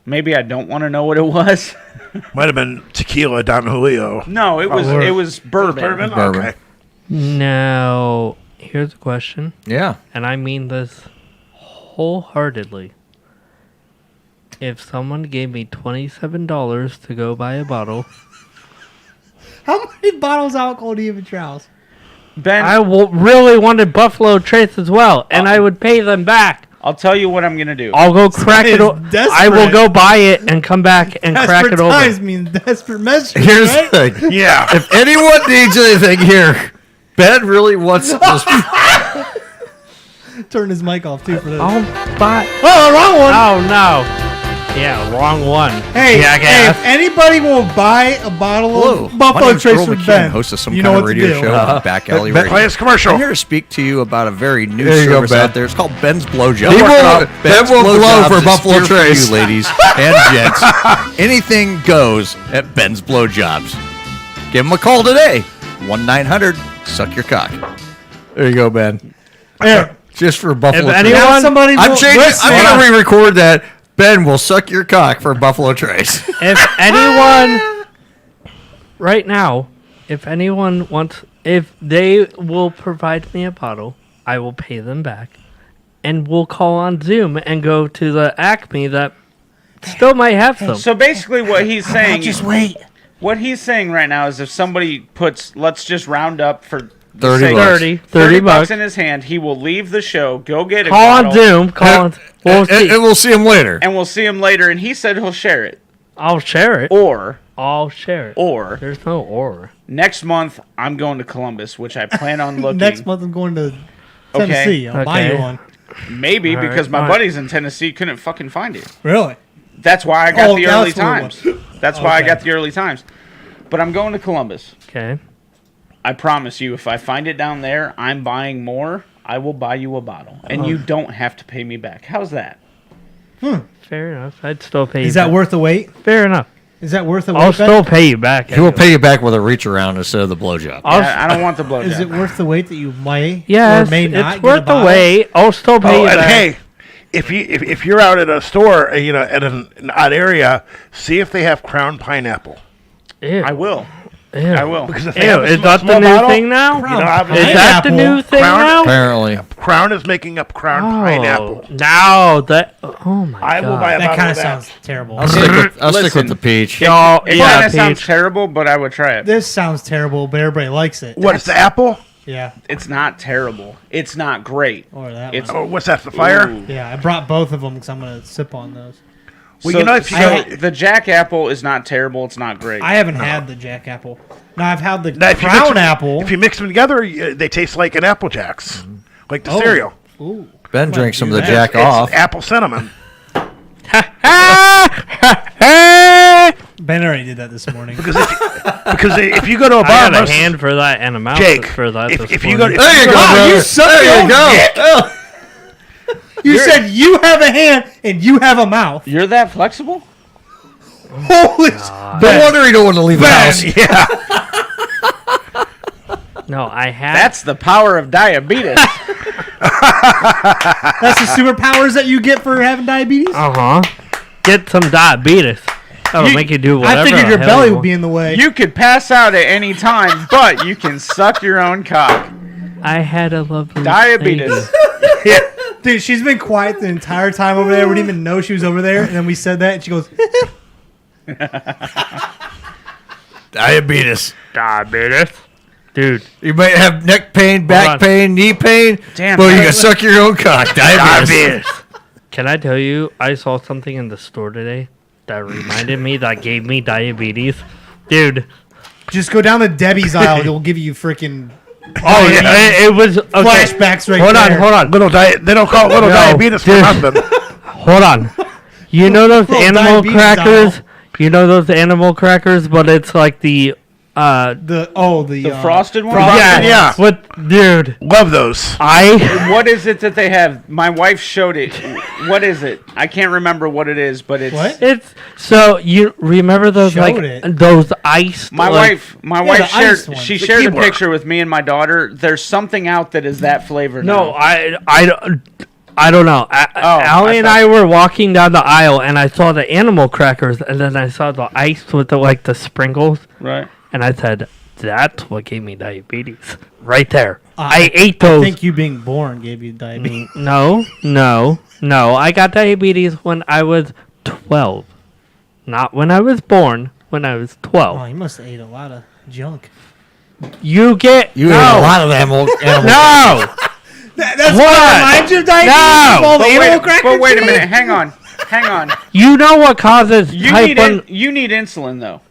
S7: maybe I don't want to know what it was.
S10: Might have been tequila Don Julio.
S7: No, it was bourbon.
S10: Bourbon? Okay.
S5: now, here's a question,
S4: Yeah.
S5: and I mean this wholeheartedly. if someone gave me $27 to go buy a bottle,
S6: How many bottles of alcohol do you have in your house?
S7: Ben,
S5: I really wanted Buffalo Trace as well, and I would pay them back.
S7: I'll tell you what I'm gonna do.
S5: I'll go crack it.
S6: is
S5: I will
S6: desperate.
S5: go buy it and come back and crack
S6: Desperate
S5: it
S6: times
S5: over.
S6: mean desperate measures.
S4: Here's
S6: right?
S4: the thing.
S10: Yeah.
S4: If anyone needs anything here, Ben really wants this.
S6: Turn his mic off too for this.
S5: I'll buy.
S6: Oh, wrong one.
S5: Oh no! Yeah, wrong one.
S6: Hey,
S5: jackass.
S6: if anybody will buy a bottle
S4: Hello,
S6: of Buffalo
S4: my name's
S6: Trace
S4: Earl
S6: with
S4: McKeon,
S6: Ben,
S4: host of some
S6: you
S4: kind
S6: know
S4: of
S6: what to
S4: radio
S6: do.
S4: show on Back Alley Radio.
S10: Play this commercial.
S4: I'm here to speak to you about a very new There you go, service Ben.
S5: Uh-huh.
S4: out there. It's called Ben's Blowjob. Ben will blow Blowjobs for is Buffalo here for
S5: Trace.
S4: you, ladies and gents. Anything goes at Ben's Blowjobs. Give him a call today. 1-900-SUCK-YOUR-COCK. There you go, Ben.
S6: Here,
S4: Just for Buffalo
S5: If
S4: Trace.
S5: anyone-
S6: now somebody
S4: I'm
S6: will
S4: changing.
S6: listen.
S4: I'm going to re-record that. Ben will suck your cock for Buffalo Trace.
S5: If anyone, right now, if anyone wants, if they will provide me a bottle, I will pay them back, and we'll call on Zoom and go to the Acme that still might have some.
S7: So basically, what he's saying,
S6: just wait.
S7: what he's saying right now is, if somebody puts, let's just round up for
S4: 30
S7: sake-
S4: bucks.
S5: 30
S7: bucks
S5: bucks.
S7: in his hand, he will leave the show, go get a
S5: Call on
S7: bottle,
S5: Zoom. Call on. We'll see.
S4: And we'll see him later.
S7: and we'll see him later. And he said he'll share it,
S5: I'll share it.
S7: or
S5: I'll share it.
S7: or
S5: There's no or.
S7: next month I'm going to Columbus, which I plan on looking.
S6: Next month I'm going to
S7: Okay.
S6: Tennessee. I'll buy you
S5: Okay.
S6: one.
S7: Maybe,
S5: All right,
S7: because my
S5: fine.
S7: buddies in Tennessee couldn't fucking find it.
S6: Really?
S7: That's why I got
S6: Oh,
S7: the
S6: that's
S7: early
S6: what it
S7: times.
S6: was.
S7: That's why I
S6: Okay.
S7: got the early times. But I'm going to Columbus.
S5: Okay.
S7: I promise you, if I find it down there, I'm buying more. I will buy you a bottle, and you don't have to pay me back. How's that?
S5: Fair enough. I'd still pay you.
S6: Is that
S5: back.
S6: worth the wait?
S5: Fair enough.
S6: Is that worth the
S5: I'll
S6: wait? Ben?
S5: still pay you back.
S4: He will
S5: anyway.
S4: pay you back with a reach around instead of the blowjob.
S7: I don't want the blowjob.
S6: Is it worth the wait that you might
S5: Yes,
S6: or may not
S5: it's
S6: get a
S5: worth the
S6: bottle?
S5: wait. I'll still pay
S10: Oh,
S5: you
S10: and
S5: back.
S10: hey, if you're out at a store, at an odd area, see if they have Crown Pineapple.
S5: Ew.
S7: I will.
S5: Ew.
S7: I will.
S10: Because if they
S5: Ew,
S10: have a
S5: is that the
S10: small
S5: new
S10: bottle,
S5: thing now?
S10: You know,
S6: Crown
S5: Is that the new thing
S10: Crown-
S5: now?
S4: Apparently.
S10: Crown is making up Crown Pineapple.
S5: Now that. Oh my
S10: I
S5: god.
S10: will buy a
S6: That
S10: bottle
S6: kind
S10: of
S6: of
S10: that.
S6: sounds terrible.
S4: I'll stick
S7: Listen.
S4: with the peach.
S5: Y'all,
S7: It
S5: yeah,
S7: kind of sounds
S5: Peach.
S7: terrible, but I would try it.
S6: This sounds terrible, but everybody likes it.
S10: What is the apple?
S6: Yeah.
S7: It's not terrible. It's not great.
S6: Or that
S7: It's
S6: one.
S10: Oh, what's that? The fire?
S7: Ooh.
S6: Yeah, I brought both of them because I'm going to sip on those.
S10: Well,
S7: So-
S10: you know, if you
S7: so
S10: go,
S7: the Jack Apple is not terrible. It's not great.
S6: I haven't had the Jack Apple. No, I've had the
S10: now, if you mix
S6: Crown
S10: them-
S6: Apple.
S10: if you mix them together, they taste like an Apple Jacks, like the
S6: Oh.
S10: cereal.
S6: Ooh.
S4: Ben
S6: Might
S4: drinks some of
S6: do
S4: the
S6: that.
S4: jack off.
S10: It's apple cinnamon.
S6: Ben already did that this morning.
S10: Because if you go to a
S5: I
S10: bar,
S5: got a
S10: most-
S5: hand for that and a mouth
S10: Jake,
S5: for that.
S10: if
S5: this
S10: you go,
S5: morning.
S10: if
S4: There you go,
S6: Wow,
S4: brother.
S6: you suck
S4: There
S6: your
S4: you
S6: own
S4: go.
S6: dick.
S4: Oh.
S6: You said you have a hand and you have a mouth.
S7: You're that flexible?
S6: Holy
S4: No wonder you don't want to leave the house.
S10: yeah,
S5: No, I had.
S7: That's the power of diabetes.
S6: That's the superpowers that you get for having diabetes?
S5: Get some diabetes. That'll
S7: You-
S5: make you do whatever.
S6: I figured
S5: the
S6: your
S5: hell
S6: belly
S5: you
S6: would be in the way.
S7: You could pass out at any time, but you can suck your own cock.
S5: want. I had a lovely
S7: Diabetes.
S5: baby.
S6: Dude, she's been quiet the entire time over there. We didn't even know she was over there. And then we said that, and she goes,
S4: Diabetes.
S5: Diabetes, dude.
S4: You might have neck pain, back
S5: on.
S4: pain, knee pain.
S7: Damn,
S4: But you
S7: man.
S4: can suck your own cock. Diabetes.
S5: Can I tell you? I saw something in the store today that reminded me that gave me diabetes, dude.
S6: just go down the Debbie's aisle. It'll give you freaking
S5: Oh, it was okay.
S6: flashbacks right
S5: Hold
S6: there.
S5: on, hold on,
S10: they don't call it little
S5: No,
S10: diabetes for
S5: dude.
S10: nothing.
S5: hold on. You know those
S6: Little
S5: animal
S6: diabetes
S5: crackers?
S6: aisle.
S5: You know those animal crackers, but it's like the
S7: The frosted one?
S10: Yeah.
S5: What, dude?
S10: Love those.
S7: What is it that they have? My wife showed it. What is it? I can't remember what it is, but it's
S6: What?
S5: It's so you remember those like
S6: Showed it.
S5: those iced.
S7: My
S5: like,
S7: wife
S6: the
S7: shared.
S6: iced ones.
S7: She
S10: The
S7: shared a
S10: keyboard.
S7: picture with me and my daughter. There's something out that is that flavor.
S5: No,
S7: now.
S5: I don't know. Allie and
S7: I
S5: I were walking down the aisle, and I saw the animal crackers, and then I saw the ice with the like the sprinkles,
S7: right.
S5: and I said, "That's what gave me diabetes." Right there. I ate those.
S6: I think you being born gave you diabetes.
S5: No. I got diabetes when I was 12. Not when I was born, when I was 12.
S6: Oh, you must have ate a lot of junk.
S5: You get
S4: You
S5: no.
S4: ate a lot of animals.
S5: No.
S6: That's
S5: What?
S6: what reminds you of diabetes?
S5: No.
S6: All the
S7: But
S6: animal
S7: wait,
S6: crackers
S7: but wait a
S6: you
S7: minute.
S6: eat?
S7: Hang on.
S5: You know what causes
S7: You
S5: type
S7: need
S5: 1?
S7: you need insulin though,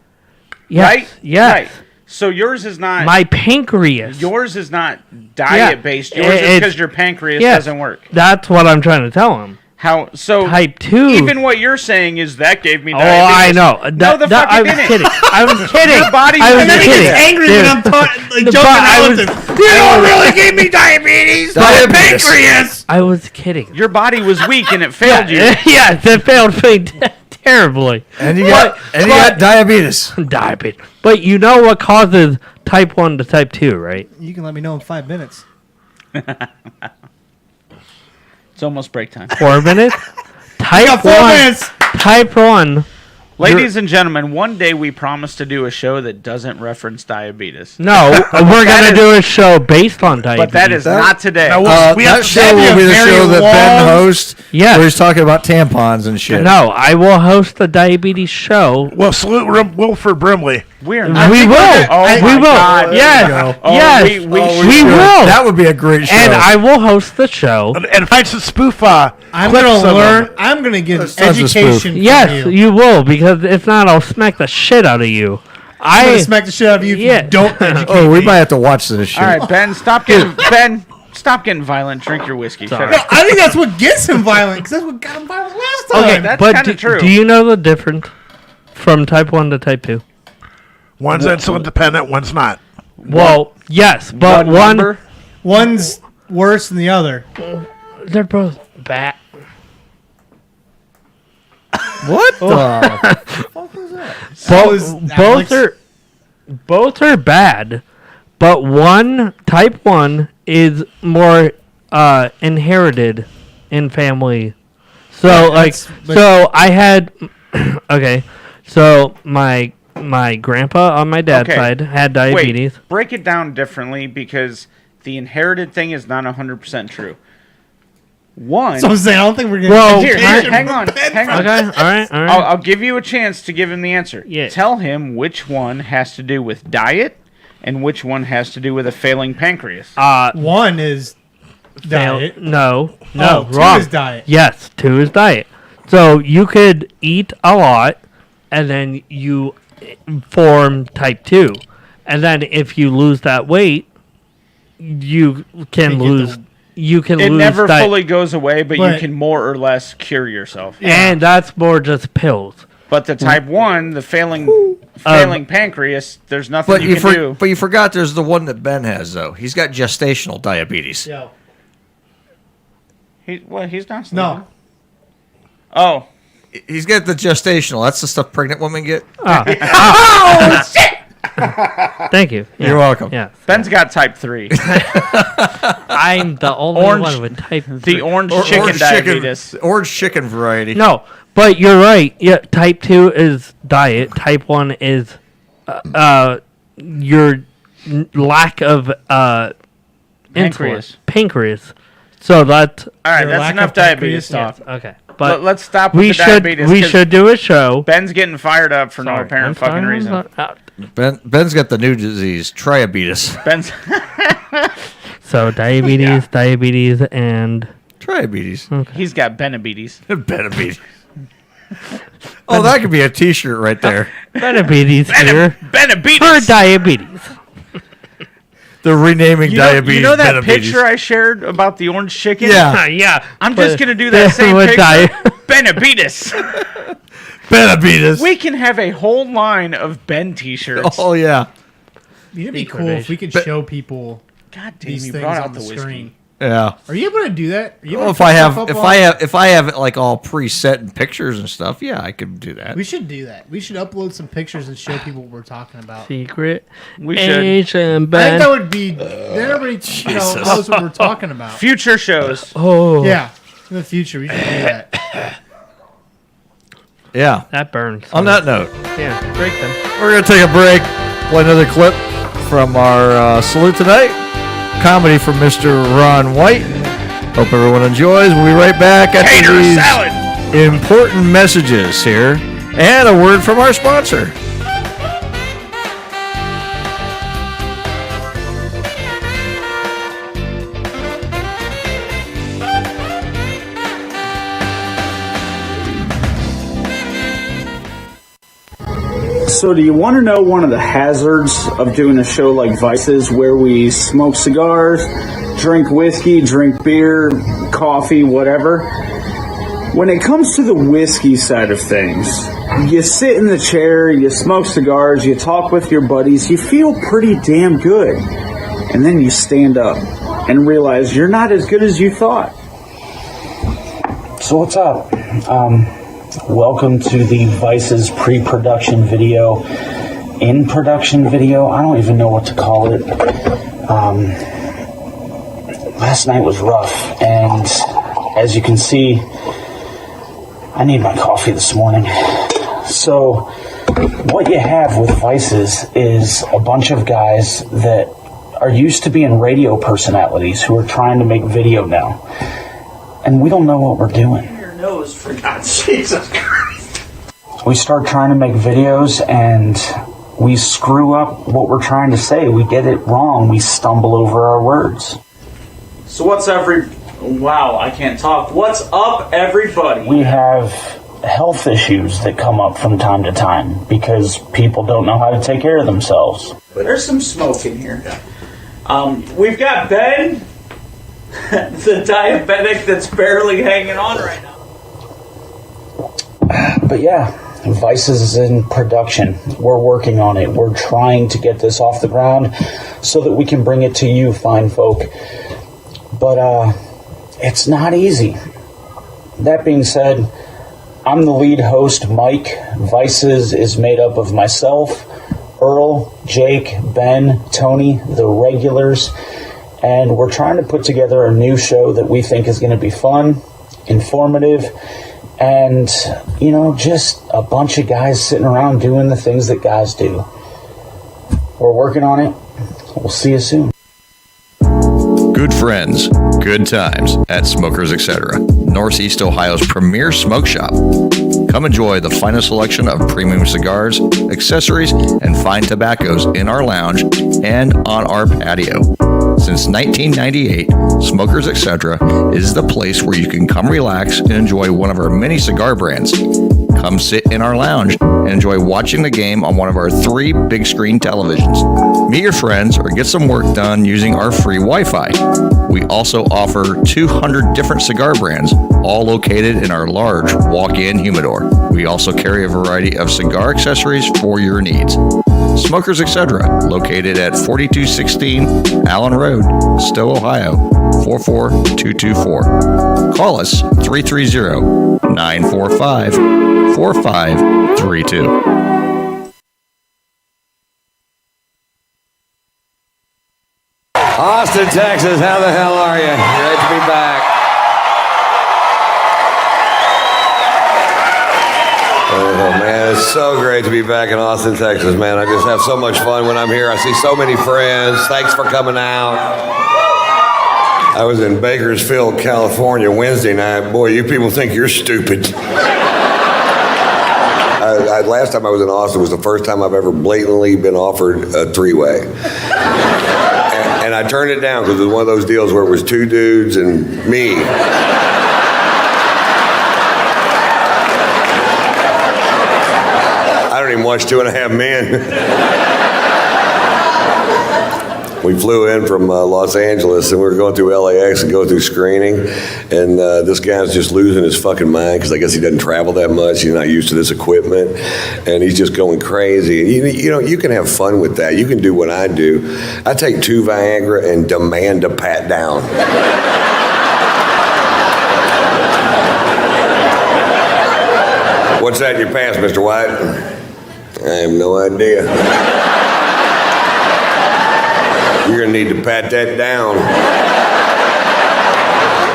S5: Yes.
S7: right?
S5: Yes.
S7: Right. So yours is not.
S5: My pancreas.
S7: Yours is not diet based. Yours is
S5: It's-
S7: because your pancreas
S5: yes.
S7: doesn't work.
S5: That's what I'm trying to tell him.
S7: How so?
S5: Type 2.
S7: Even what you're saying is that gave me
S5: Oh,
S7: diabetes.
S5: I know.
S7: No, the fuck
S5: I
S7: it
S5: was
S7: didn't.
S5: kidding. I was kidding.
S7: Your body
S5: I
S7: was
S5: was
S6: And then he
S5: kidding.
S6: gets angry
S5: Dude.
S6: when I'm like,
S5: But
S6: joking
S5: I
S6: around
S5: was-
S6: with him. You don't really give me diabetes.
S4: Diabetes.
S6: Pancreas.
S5: I was kidding.
S7: Your body was weak and it failed you.
S5: Yes, it failed me terribly.
S4: And you got diabetes.
S5: Diabetes. But you know what causes type 1 to type 2, right?
S6: You can let me know in 5 minutes.
S7: It's almost break time.
S5: 4 minutes? Type
S6: got 4
S5: 1.
S6: minutes.
S5: Type 1.
S7: Ladies and gentlemen, one day we promise to do a show that doesn't reference diabetes.
S5: No, we're going to do a show based on diabetes.
S7: But that is not today.
S10: We have
S4: That
S10: to
S4: show
S10: save
S4: will be the
S6: very
S4: show that Ben
S6: long-
S4: hosts.
S5: Yes.
S4: Where he's talking about tampons and shit.
S5: No, I will host the diabetes show.
S10: Well, salute Wilford Brimley.
S7: We are
S5: We
S7: not.
S5: will.
S7: Oh
S5: we
S7: my
S5: will.
S7: God.
S5: Yes.
S7: Oh,
S5: yes.
S7: we
S5: we
S7: should.
S5: will.
S4: That would be a great show.
S5: And I will host the show.
S10: And find some spoof
S6: I'm
S10: clips
S6: gonna
S10: of
S6: learn.
S10: him.
S6: I'm gonna get
S4: That's tons of spoof.
S6: education.
S5: Yes,
S6: from you.
S5: you will, because if not, I'll smack the shit out of you.
S6: I'm gonna
S5: I
S6: smack the shit out of you if
S5: Yeah.
S6: you don't educate
S4: Oh, we
S6: me.
S4: might have to watch this shit.
S7: All right, Ben, stop getting violent. Drink your whiskey. Shut
S6: No,
S7: up.
S6: I think that's what gets him violent, because that's what got him violent last time.
S5: okay,
S7: that's
S5: but
S7: kinda true.
S5: do you know the difference from type 1 to type 2?
S10: One's insulin dependent, one's not.
S5: Well, yes, but one
S7: number?
S6: One's worse than the other.
S5: they're both bad.
S4: What the?
S5: Both are bad, but one type 1 is more inherited in family. So
S6: Right,
S5: so I had okay. So my grandpa on my dad's
S7: Okay.
S5: side had diabetes.
S7: Wait, break it down differently because the inherited thing is not 100% true. One.
S6: So I'm saying, I don't think we're gonna.
S5: Well,
S7: Here,
S6: education
S7: hang
S6: from
S7: on.
S6: Ben
S7: Hang
S6: from-
S7: on.
S5: Okay, all right.
S7: I'll give you a chance to give him the answer.
S5: Yeah.
S7: Tell him which one has to do with diet and which one has to do with a failing pancreas.
S6: One is diet.
S5: No,
S6: Oh, two
S5: wrong.
S6: is diet.
S5: Yes, 2 is diet. So you could eat a lot, and then you form type 2. And then if you lose that weight, you can lose. You can
S7: It
S5: lose
S7: never
S5: diet.
S7: fully goes away, but you
S6: But-
S7: can more or less cure yourself.
S5: And that's more just pills.
S7: But the type 1, the failing pancreas, there's nothing
S4: But
S7: you can do.
S4: but you forgot there's the one that Ben has though. He's got gestational diabetes.
S6: Yo.
S7: He's not.
S6: No.
S7: Oh.
S4: He's got the gestational. That's the stuff pregnant women get.
S5: Thank you. Yeah.
S4: You're welcome.
S5: Yeah.
S7: Ben's got type 3.
S5: I'm the only
S7: Orange-
S5: one with type 3.
S7: The orange chicken diabetes.
S4: Orange chicken variety.
S5: No, but you're right. Yeah, type 2 is diet. Type 1 is your lack of
S7: Pancreas.
S5: insulin. Pancreas. So that's
S7: All right,
S6: Your
S7: that's
S6: lack
S7: enough
S6: of
S7: diabetes
S6: pancreas?
S7: talk.
S5: okay. But
S7: Let's stop with
S5: we
S7: the
S5: should
S7: diabetes.
S5: we
S7: 'cause
S5: should do a show.
S7: Ben's getting fired up for no
S5: Sorry,
S7: apparent
S5: I'm
S7: fucking
S5: sorry,
S7: reason.
S5: I'm sorry.
S4: Ben's got the new disease, triabetes.
S7: Ben's
S5: So diabetes, diabetes, and
S4: Triabetes.
S7: he's got Benabetes.
S4: Benabetes. Oh, that could be a T-shirt right there.
S5: diabetes here for
S7: Benabetes.
S5: diabetes.
S4: They're renaming diabetes.
S7: You know that
S4: Benabetes.
S7: picture I shared about the orange chicken?
S4: Yeah.
S5: Yeah,
S7: I'm just gonna do that same
S5: with
S7: picture. Benabetes.
S4: Benabetes.
S7: We can have a whole line of Ben T-shirts.
S4: Oh yeah.
S6: It'd be
S5: Secret
S6: cool if we could show people
S7: God damn,
S6: these
S7: you
S6: things
S7: brought out
S6: on
S7: the
S6: the
S7: whiskey.
S6: screen.
S4: Yeah.
S6: Are you able to do that? Are you able
S4: Well,
S6: to
S4: if I
S6: put
S4: have
S6: stuff up
S4: if
S6: on-
S4: I have it like all preset in pictures and stuff, yeah, I could do that.
S6: We should do that. We should upload some pictures and show people what we're talking about.
S5: Secret
S7: We should.
S5: Asian
S6: I think
S5: Ben.
S6: that would be. Then everybody
S4: Jesus.
S6: knows what we're talking about.
S7: Future shows.
S5: Oh,
S6: Yeah, in the future we should do that.
S4: Yeah.
S5: that burns.
S4: On that note,
S5: yeah, break them.
S4: we're gonna take a break. Play another clip from our salute tonight. Comedy from Mr. Ron White. Hope everyone enjoys. We'll be right back after
S7: Tater
S4: these
S7: salad.
S4: important messages here and a word from our sponsor.
S8: So do you want to know one of the hazards of doing a show like Vices, where we smoke cigars, drink whiskey, drink beer, coffee, whatever? When it comes to the whiskey side of things, you sit in the chair, you smoke cigars, you talk with your buddies, you feel pretty damn good. And then you stand up and realize you're not as good as you thought. So what's up? Welcome to the Vices pre-production video, in-production video. I don't even know what to call it. Last night was rough, and as you can see, I need my coffee this morning. So what you have with Vices is a bunch of guys that are used to being radio personalities who are trying to make video now. And we don't know what we're doing.
S9: Nose, for God's Jesus Christ.
S8: We start trying to make videos and we screw up what we're trying to say. We get it wrong. We stumble over our words.
S9: So wow, I can't talk. What's up, everybody?
S8: We have health issues that come up from time to time because people don't know how to take care of themselves.
S9: There's some smoke in here. We've got Ben, the diabetic that's barely hanging on right now.
S8: But yeah, Vices is in production. We're working on it. We're trying to get this off the ground so that we can bring it to you, fine folk. But it's not easy. That being said, I'm the lead host, Mike. Vices is made up of myself, Earl, Jake, Ben, Tony, the regulars, and we're trying to put together a new show that we think is going to be fun, informative, and, you know, just a bunch of guys sitting around doing the things that guys do. We're working on it. We'll see you soon.
S4: Good friends, good times at Smokers Etc., Northeast Ohio's premier smoke shop. Come enjoy the finest selection of premium cigars, accessories, and fine tobaccos in our lounge and on our patio. Since 1998, Smokers Etc. is the place where you can come relax and enjoy one of our many cigar brands. Come sit in our lounge and enjoy watching the game on one of our 3 big screen televisions. Meet your friends or get some work done using our free Wi-Fi. We also offer 200 different cigar brands, all located in our large walk-in humidor. We also carry a variety of cigar accessories for your needs. Smokers Etc., located at 4216 Allen Road, Stowe, Ohio, 44224. Call us 330-945-4532.
S2: Austin, Texas, how the hell are you? Great to be back. Oh, man, it's so great to be back in Austin, Texas, man. I just have so much fun when I'm here. I see so many friends. Thanks for coming out. I was in Bakersfield, California Wednesday night. Boy, you people think you're stupid. Last time I was in Austin was the first time I've ever blatantly been offered a 3-way. And I turned it down because it was one of those deals where it was 2 dudes and me. I don't even watch 2.5 Men. We flew in from Los Angeles, and we were going through LAX and going through screening, and this guy's just losing his fucking mind because I guess he doesn't travel that much. He's not used to this equipment, and he's just going crazy. You know, you can have fun with that. You can do what I do. I take 2 Viagra and demand a pat down. What's that in your pants, Mr. White? I have no idea. You're going to need to pat that down.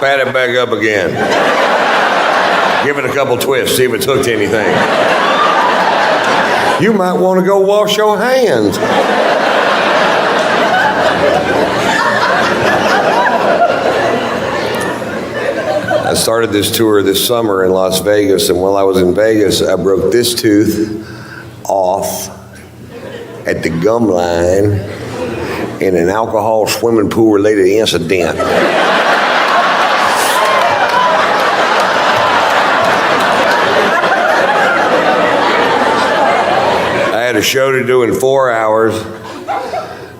S2: Pat it back up again. Give it a couple twists, see if it's hooked to anything. You might want to go wash your hands. I started this tour this summer in Las Vegas, and while I was in Vegas, I broke this tooth off at the gum line in an alcohol swimming pool related incident. I had a show to do in 4 hours.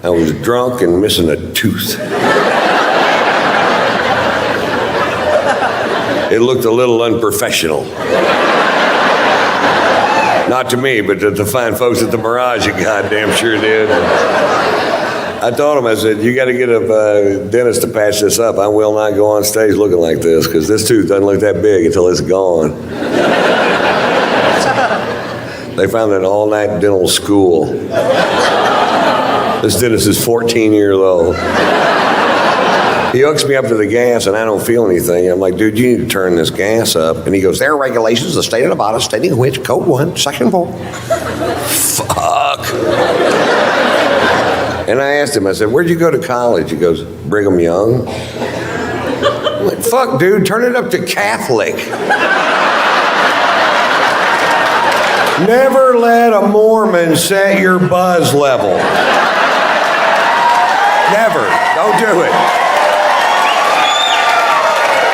S2: I was drunk and missing a tooth. It looked a little unprofessional. Not to me, but to the fine folks at the Mirage, it goddamn sure did. I told him, I said, you got to get a dentist to patch this up. I will not go on stage looking like this, because this tooth doesn't look that big until it's gone. They found an all-night dental school. This dentist is 14 years old. He hooks me up to the gas, and I don't feel anything. I'm like, dude, you need to turn this gas up. And he goes, there are regulations of the state of Nevada stating which Code 1, Section 4. Fuck. And I asked him, I said, where'd you go to college? He goes, Brigham Young. I'm like, fuck, dude, turn it up to Catholic. Never let a Mormon set your buzz level. Never. Don't do it.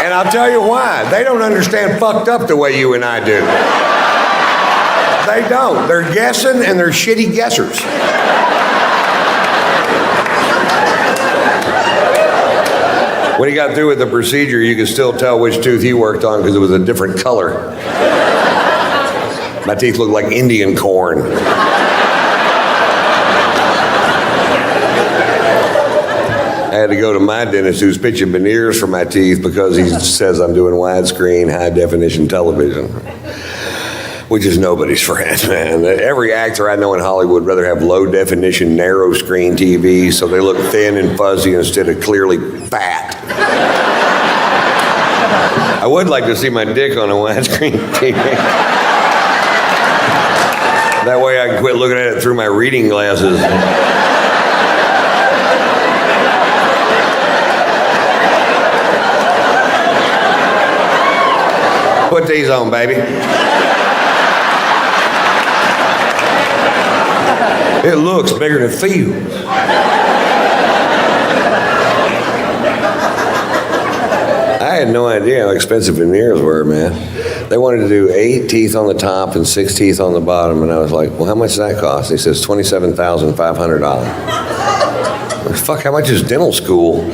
S2: And I'll tell you why. They don't understand fucked up the way you and I do. They don't. They're guessing, and they're shitty guessers. When he got through with the procedure, you could still tell which tooth he worked on because it was a different color. My teeth looked like Indian corn. I had to go to my dentist who's pitching veneers for my teeth because he says I'm doing widescreen, high-definition television, which is nobody's friend, man. Every actor I know in Hollywood would rather have low-definition, narrow-screen TV so they look thin and fuzzy instead of clearly fat. I would like to see my dick on a widescreen TV. That way I can quit looking at it through my reading glasses. Put these on, baby. It looks bigger than it feels. I had no idea how expensive veneers were, man. They wanted to do 8 teeth on the top and 6 teeth on the bottom, and I was like, well, how much does that cost? He says, $27,500. Fuck, how much is dental school?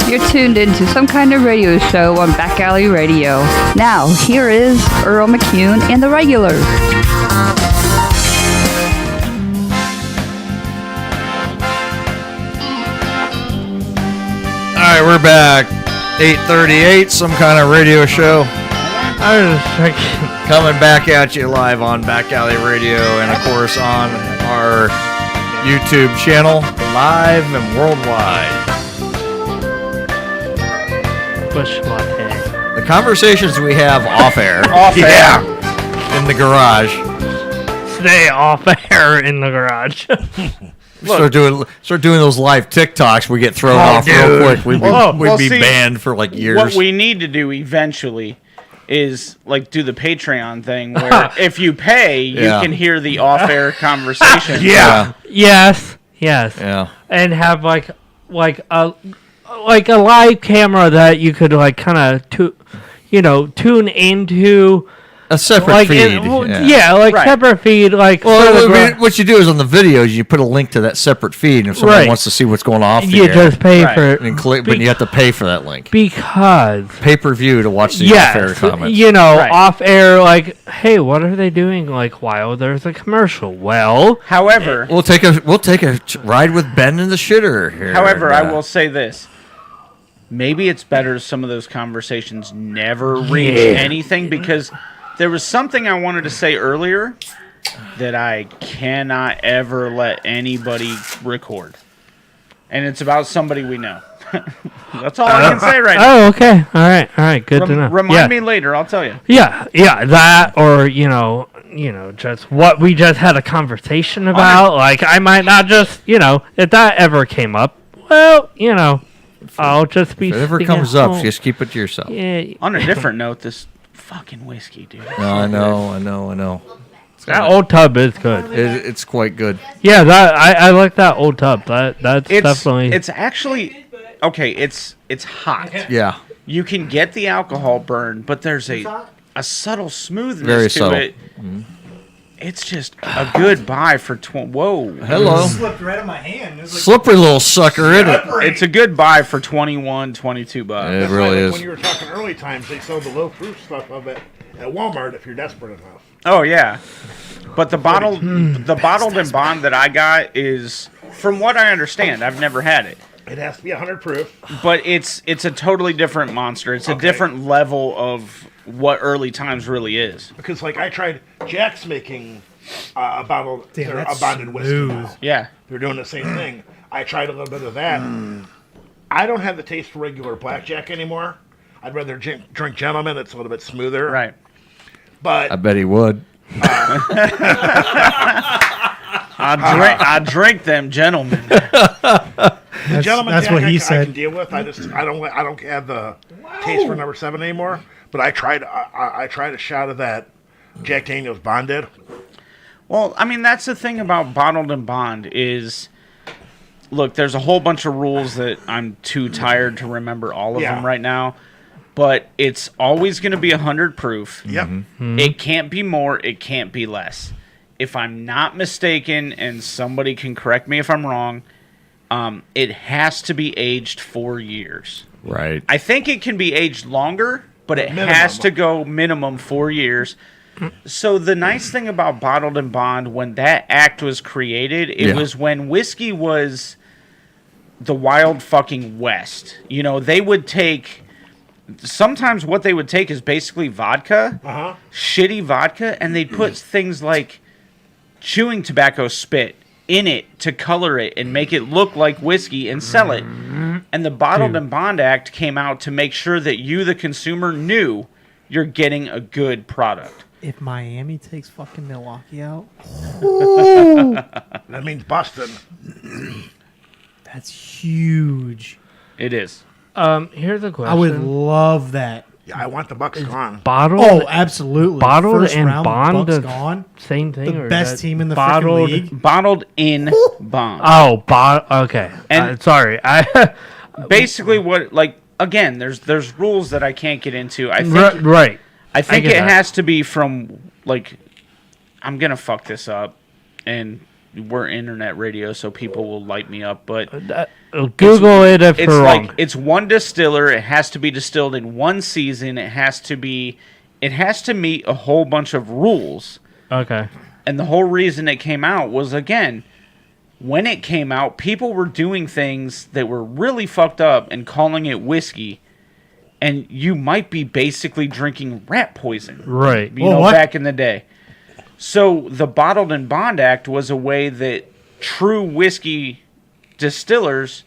S3: You're tuned into some kind of radio show on Back Alley Radio. Now, here is Earl McCune and the Regulars.
S4: All right, we're back. 8:38, some kind of radio show.
S5: I was just thinking.
S4: Coming back at you live on Back Alley Radio and, of course, on our YouTube channel, live and worldwide.
S5: Push my head.
S4: The conversations we have off air.
S7: Off air.
S4: Yeah. In the garage.
S5: Stay off air in the garage.
S4: Start doing those live TikToks. We get thrown off real quick. We'd be banned for like years.
S7: What we need to do eventually is like do the Patreon thing where if you pay, you can hear the off-air conversation.
S4: Yeah.
S5: Yes. Yeah. And have like a live camera that you could like kind of tune into.
S4: A separate feed.
S5: Separate feed.
S4: What you do is on the videos, you put a link to that separate feed, and if someone wants to see what's going off the air,
S5: just pay for it.
S4: And but you have to pay for that link.
S5: Because
S4: pay-per-view to watch the off-air comments.
S5: Off-air, like, hey, what are they doing? Like, while there's a commercial. Well,
S7: however,
S4: we'll take a ride with Ben and the shitter here.
S7: However, I will say this. Maybe it's better some of those conversations never reach anything, because there was something I wanted to say earlier that I cannot ever let anybody record. And it's about somebody we know. That's all I can say right now.
S5: Oh, okay. All right. Good to know.
S7: Remind me later. I'll tell you.
S5: Yeah. That, or, just what we just had a conversation about. Like, I might not just, if that ever came up, Well, I'll just be.
S4: If it ever
S5: sitting
S4: comes
S5: at
S4: up,
S5: home.
S4: just keep it to yourself.
S5: Yeah.
S7: On a different note, this fucking whiskey, dude.
S4: No, I know.
S5: That old tub is good.
S4: It's quite good.
S5: Yeah, that I like that old tub. That's definitely.
S7: It's actually okay. It's hot.
S4: Yeah.
S7: You can get the alcohol burn, but there's a subtle smoothness
S4: Very
S7: to
S4: subtle.
S7: it. It's just a good buy for Whoa.
S4: Hello.
S6: It slipped right in my hand. It was like,
S4: Slippery little sucker, isn't it?
S7: It's a good buy for 21, 22 bucks.
S4: It really is.
S10: When you were talking early times, they sold the low proof stuff of it at Walmart if you're desperate enough.
S7: Oh yeah, but the bottled and bond that I got is, from what I understand, I've never had it.
S10: It has to be 100 proof.
S7: But it's a totally different monster. It's a different level of what early times really is.
S10: Because like I tried Jack's making a bottle,
S6: Damn,
S10: a
S6: that's
S10: bonded whiskey.
S6: smooth.
S10: now.
S7: Yeah.
S10: They're doing the same thing. I tried a little bit of that. I don't have the taste for regular blackjack anymore. I'd rather drink Gentleman. It's a little bit smoother.
S7: Right.
S10: But
S4: I bet he would.
S7: I drink them, gentlemen.
S10: Gentleman
S6: that's
S10: Jack
S6: what he
S10: I
S6: said.
S10: can deal with. I don't have the taste for number 7 anymore. But I tried a shot of that Jack Daniel's Bonded.
S7: Well, I mean, that's the thing about bottled and bond is, look, there's a whole bunch of rules that I'm too tired to remember all of them right now. But it's always going to be 100 proof.
S10: Yep.
S7: It can't be more. It can't be less. If I'm not mistaken, and somebody can correct me if I'm wrong, it has to be aged 4 years.
S4: Right.
S7: I think it can be aged longer, but it has to go minimum 4 years. So the nice thing about bottled and bond, when that act was created, it was when whiskey was the wild fucking west. You know, they would take... Sometimes what they would take is basically vodka, shitty vodka, and they'd put things like chewing tobacco spit in it to color it and make it look like whiskey and sell it. And the Bottled and Bond Act came out to make sure that you, the consumer, knew you're getting a good product.
S6: If Miami takes fucking Milwaukee out,
S10: That means Boston.
S6: that's huge.
S7: It is.
S5: Here's a question.
S6: I would love that.
S10: Yeah, I want the Bucks gone.
S5: Bottled.
S6: Oh, absolutely.
S5: Bottled
S6: First
S5: and
S6: round,
S5: bond.
S6: Bucks
S5: the
S6: gone.
S5: Same thing.
S6: The
S5: or is
S6: best
S5: that
S6: team in the freaking
S5: bottled?
S6: league.
S7: Bottled in bond.
S5: Oh, okay.
S7: And-
S5: Sorry.
S7: Basically, what, like, again, there's rules that I can't get into. I think
S5: Right.
S7: I think
S5: get
S7: it
S5: that.
S7: has to be from, like, I'm gonna fuck this up, and we're internet radio, so people will light me up, but
S5: Google it if
S7: it's
S5: you're
S7: like
S5: wrong.
S7: it's one distiller. It has to be distilled in one season. It has to meet a whole bunch of rules.
S5: Okay.
S7: And the whole reason it came out was, again, when it came out, people were doing things that were really fucked up and calling it whiskey, and you might be basically drinking rat poison.
S5: Right.
S7: You know, back in the day. So the Bottled and Bond Act was a way that true whiskey distillers